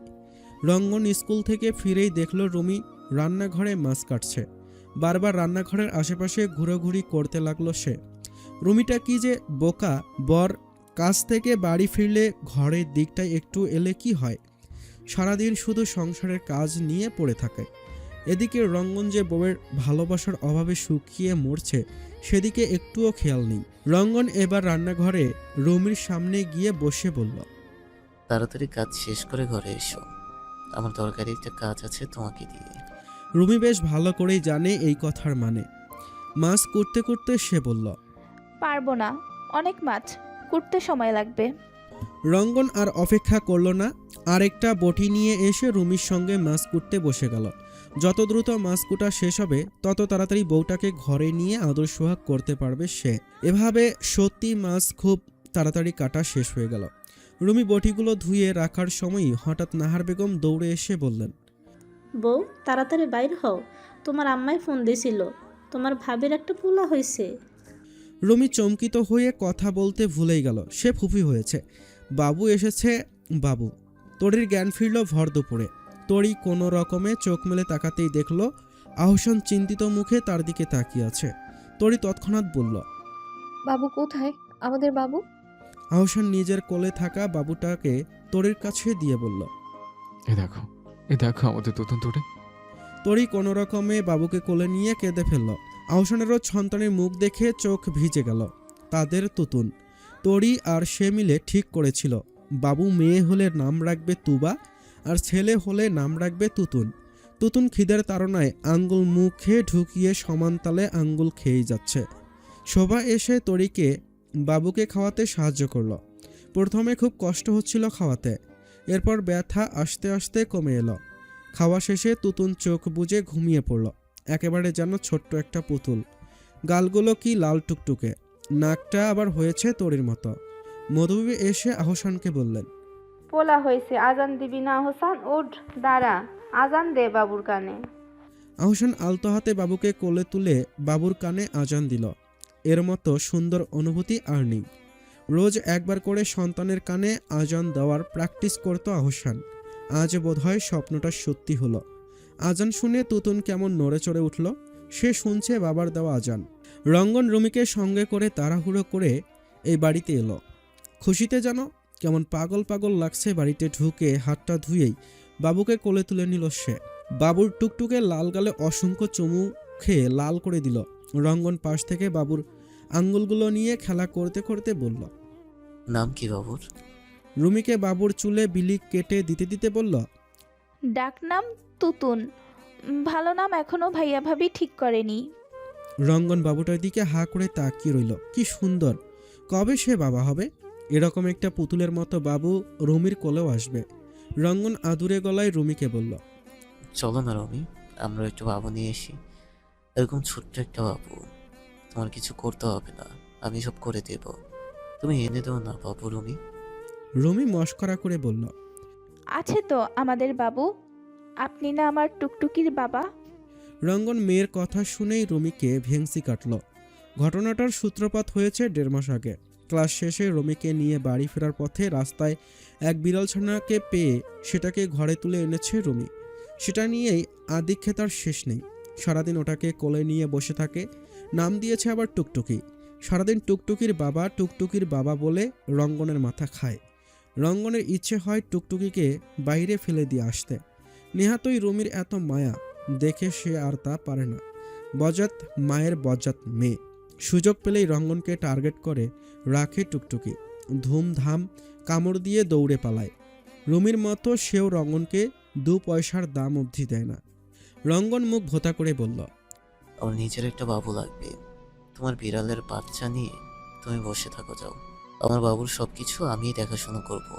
রঙ্গন স্কুল থেকে ফিরেই দেখল রুমি রান্নাঘরে মাছ কাটছে। বারবার রান্নাঘরের আশেপাশে ঘোরাঘুরি করতে লাগলো সে। রুমিটা কি যে বোকা! বর কাজ থেকে বাড়ি ফিরলে ঘরের দিকটায় একটু এলে কি হয়, সারাদিন শুধু সংসারের কাজ নিয়ে পড়ে থাকে। এদিকে রঙ্গন যে বউয়ের ভালোবাসার অভাবে শুকিয়ে মরছে, সেদিকে একটুও খেয়াল নেই। রঙ্গন এবার রান্নাঘরে রুমির সামনে গিয়ে বসে বলল, তাড়াতাড়ি কাজ শেষ করে ঘরে এসো, আমার দরকারি একটা কাজ আছে তোমাকে দিয়ে। রুমি বেশ ভালো করেই জানে এই কথার মানে। মাছ কুটতে কুটতে সে বলল, পারবো না, অনেক মাছ, কুটতে সময় লাগবে। রঙ্গন আর অপেক্ষা করল না, আরেকটা বটি নিয়ে এসে রুমির সঙ্গে মাছ কুটতে বসে গেল। যত দ্রুত মাছ কুটা শেষ হবে, তত তাড়াতাড়ি বউটাকে ঘরে নিয়ে আদর সোহাগ করতে পারবে সে। এভাবে সত্যি মাছ খুব তাড়াতাড়ি কাটা শেষ হয়ে গেল। রুমি বটিগুলো ধুয়ে রাখার সময়ই হঠাৎ নাহার বেগম দৌড়ে এসে বললেন, বউ তাড়াতাড়ি বাইর হও, তোমার আম্মাই ফোন দিয়েছিল, তোমার ভাবির একটা পোলা হয়েছে। রুমি চমকিত হয়ে কথা বলতে ভুলেই গেল সে ফুফি হয়েছে। বাবু এসেছে। বাবু! তরির জ্ঞান ফিরল ভর দুপুরে। তরি কোনো রকমে চোখ মেলে তাকাতেই দেখল আহসান চিন্তিত মুখে তার দিকে তাকিয়ে আছে। তরি তৎক্ষণাৎ বলল, বাবু কোথায়? আমাদের বাবু? আহসান নিজের কোলে থাকা বাবুটাকে তরির কাছে দিয়ে বলল, এই দেখো আমাদের নতুন তরি। তরি কোনো রকমে বাবুকে কোলে নিয়ে কেঁদে ফেলল। আহসানেরও সন্তানের মুখ দেখে চোখ ভিজে গেল। তাদের তুতুন। তরি আর সে মিলে ঠিক করেছিল, বাবু মেয়ে হলে নাম রাখবে তুবা, আর ছেলে হলে নাম রাখবে তুতুন। তুতুন খিদের তাড়নায় আঙ্গুল মুখে ঢুকিয়ে সমানতালে আঙ্গুল খেয়েই যাচ্ছে। শোভা এসে তরিকে বাবুকে খাওয়াতে সাহায্য করল। প্রথমে খুব কষ্ট হচ্ছিল খাওয়াতে, এরপর ব্যথা আস্তে আস্তে কমে এলো। খাওয়া শেষে তুতুন চোখ বুজে ঘুমিয়ে পড়ল, একেবারে যেন ছোট্ট একটা পুতুল। গালগুলো কি লাল টুকটুকে, নাকটা আবার হয়েছে তরির মতো। মধুবিবি এসে আহসানকে বললেন, পোলা হয়েছে, আজান দিবি না হোসান? উঠ, দাঁড়া, আজান দে বাবুর কানে। আহসান আলতো হাতে বাবুকে কোলে তুলে বাবুর কানে আজান দিল। এর মতো সুন্দর অনুভূতি আর নেই। রোজ একবার করে সন্তানের কানে আজান দেওয়ার প্র্যাকটিস করত আহসান। আজ বোধহয় স্বপ্নটা সত্যি হলো। আজান শুনে তুতুন কেমন নড়ে চড়ে উঠল। সে শুনছে বাবার দেওয়া আজান। রঙ্গন রুমিকে সঙ্গে করে তাড়াহুড়ো করে এই বাড়িতে এলো। খুশিতে যেন কেমন পাগল পাগল লাগছে। বাড়িতে ঢুকে হাতটা ধুয়েই বাবুকে কোলে তুলে নিল সে। বাবুর টুকটুকে লাল গালে অসংখ্য চুমু খেয়ে লাল করে দিল। রঙ্গন পাশ থেকে বাবুর আঙ্গুলগুলো নিয়ে খেলা করতে করতে বলল, নাম কি বাবুর? রুমিকে বাবুর চুলে বিলি কেটে দিতে দিতে বলল, ডাক নাম তুতুন। ভালো নাম এখনো ভাইয়া ভাবি ঠিক করেনি। রঙ্গন বাবুটার দিকে হা করে তাকিয়ে রইল। কি সুন্দর, কবে সে বাবা হবে? এরকম একটা পুতুলের মতো বাবু রুমির কোলেও আসবে। রঙ্গন আদুরে গলায় রুমিকে বলল, চলো না রমি, আমরা একটু বাবু নিয়ে এসি। এরকম ছোট্ট একটা বাবু, তোমার কিছু করতে হবে না, আমি সব করে দেব। তুমি এনে দাও না বাবু রমি। রুমি মস্করা করে বলল, আছে তো আমাদের বাবু, আপনি না আমার টুকটুকির বাবা? রঙ্গন মেয়ের কথা শুনেই রুমিকে ভেংসি কাটল। ঘটনাটার সূত্রপাত হয়েছে 1.5 মাস আগে। ক্লাস শেষে রুমিকে নিয়ে বাড়ি ফেরার পথে রাস্তায় এক বিড়াল ছানাকে পেয়ে সেটাকে ঘরে তুলে এনেছে রুমি। সেটা নিয়েই আদিক্ষেতার শেষ নেই। সারাদিন ওটাকে কোলে নিয়ে বসে থাকে। নাম দিয়েছে আবার টুকটুকি। সারাদিন টুকটুকির বাবা বলে রঙ্গনের মাথা খায়। রঙ্গনের ইচ্ছে হয় টুকটুকিকে বাইরে ফেলে দিয়ে আসতে। নেহাতই রুমির এত মায়া দেখে সে আর তা পারে না। বজাত মায়ের বজাত মেয়ে। সুযোগ পেলেই রঙ্গনকে টার্গেট করে রাখে টুকটুকি। ধুমধাম কামড় দিয়ে দৌড়ে পালায়। রুমির মতো সেও রঙ্গনকে 2 পয়সার দাম অবধি দেয় না। রঙ্গন মুখ ভোতা করে বলল, আমার নিজের একটা বাবু লাগবে। তোমার বিড়ালের বাচ্চা নিয়ে তুমি বসে থাকো, যাও। আমার বাবুর সবকিছু আমি দেখাশোনা করব।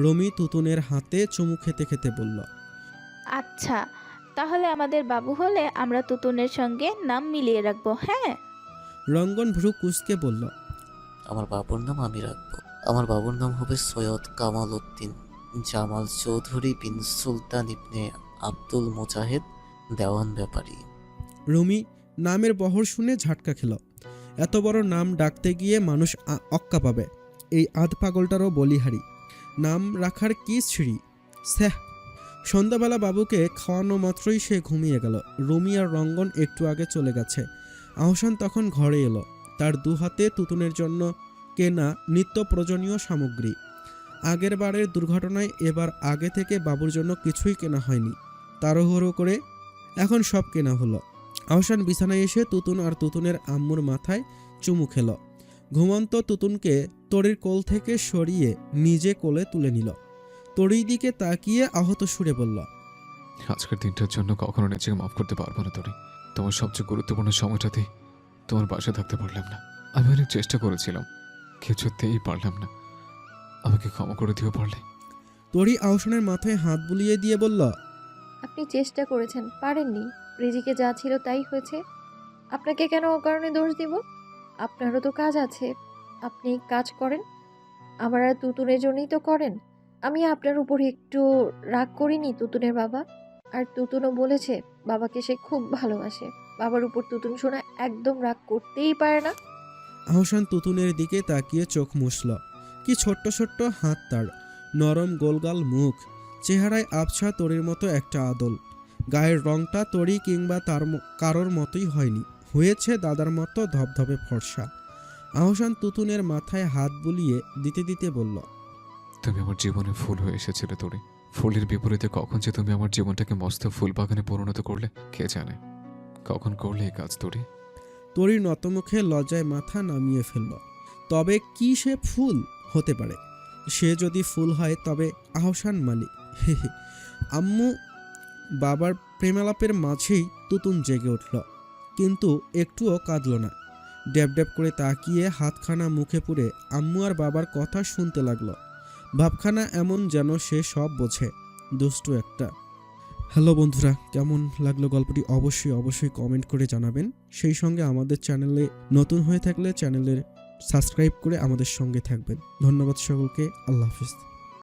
রুমি তুতুনের হাতে চুমু খেতে খেতে বলল, আচ্ছা, তাহলে আমাদের বাবু হলে আমরা তুতুনের সঙ্গে নাম মিলিয়ে রাখবো, হ্যাঁ? রঙ্গন ভ্রু কুঁচকে বলল, আমার বাবুর নাম আমি রাখবো। আমার বাবুর নাম হবে সৈয়দ কামাল উদ্দিন জামাল চৌধুরী বিন সুলতান ইবনে আব্দুল মুজাহিদ দেওয়ান ব্যাপারী। রুমি নামের বহর শুনে ঝাটকা খেল। এত বড় নাম ডাকতে গিয়ে মানুষ অক্কা পাবে। এই আধ পাগলটারও বলিহারি। নাম রাখার কি ছিঁড়ি স্যাহ। সন্ধ্যাবেলা বাবুকে খাওয়ানো মাত্রই সে ঘুমিয়ে গেল। রুমি আর রঙ্গন একটু আগে চলে গেছে। আহসান তখন ঘরে এলো। তার 2 হাতে তুতুনের জন্য কেনা নিত্য প্রয়োজনীয় সামগ্রী। আগের বারের দুর্ঘটনায় এবার আগে থেকে বাবুর জন্য কিছুই কেনা হয়নি। তাড়াহুড়ো করে এখন সব কেনা হলো। আহসান বিছানায় এসে তুতুন আর তুতুনের আম্মুর মাথায় চুমু খেল। ঘুমন্ত তুতুনকে তরির কোল থেকে সরিয়ে নিজে কোলে তুলে নিল। তরির দিকে তাকিয়ে আহত সুরে বলল, আজকের দিনটার জন্য কখনো নিজেকে মাফ করতে পারবো না তরি। তোমার সবচেয়ে গুরুত্বপূর্ণ সময়টাতে তোমার বাসায় থাকতে পারলাম না। আমি অনেক চেষ্টা করেছিলাম, কিছুতেই পারলাম না। আমাকে ক্ষমা করে দিও পারলে। তরি আহসানের মাথায় হাত বুলিয়ে দিয়ে বলল, আপনি চেষ্টা করেছেন, পারেননি। রিজিকে যা ছিল তাই হয়েছে। আপনাকে কেন ও কারণে দোষ দিব? আপনারও তো কাজ আছে, আপনি কাজ করেন। আমার আর তুতুনের জন্যই তো করেন। আমি আপনার উপর একটু রাগ করিনি তুতুনের বাবা। আর তুতুনও বলেছে বাবাকে সে খুব ভালোবাসে। বাবার উপর তুতুন শোনা একদম রাগ করতেই পারে না। আহসান তুতুনের দিকে তাকিয়ে চোখ মুছল। কি ছোট্ট ছোট্ট হাত তার, নরম গোলগাল মুখ, চেহারায় আবছা তরির মতো একটা আদল। গায়ের রংটা তরি কিংবা তার কারোর মতোই হয়নি, হয়েছে দাদার মতো ধবধবে ফর্সা। আহসান তুতুনের মাথায় হাত বুলিয়ে দিতে দিতে বলল, তুমি আমার জীবনে ফুল হয়ে এসেছিলে তরি। ফুলের বিপরীতে কখন যে তুমি আমার জীবনটাকে মস্ত ফুল বাগানে পরিণত করলে কে জানে। কখন করলে এই কাজ তরি? তরির নতমুখে লজ্জায় মাথা নামিয়ে ফেলল। তবে কি সে ফুল হতে পারে? সে যদি ফুল হয় তবে আহসান মালিক। আম্মু বাবার প্রেমালাপের মাঝেই তুতুন জেগে উঠল, কিন্তু একটুও কাঁদল না। ড্যাব ড্যাব করে তাকিয়ে হাতখানা মুখে পুরে আম্মু আর বাবার কথা শুনতে লাগলো। ভাবখানা এমন যেন সে সব বোঝে। দুষ্টু একটা। হ্যালো বন্ধুরা, কেমন লাগলো গল্পটি অবশ্যই কমেন্ট করে জানাবেন। সেই সঙ্গে আমাদের চ্যানেলে নতুন হয়ে থাকলে চ্যানেলের সাবস্ক্রাইব করে আমাদের সঙ্গে থাকবেন। ধন্যবাদ সকলকে। আল্লাহ হাফিজ।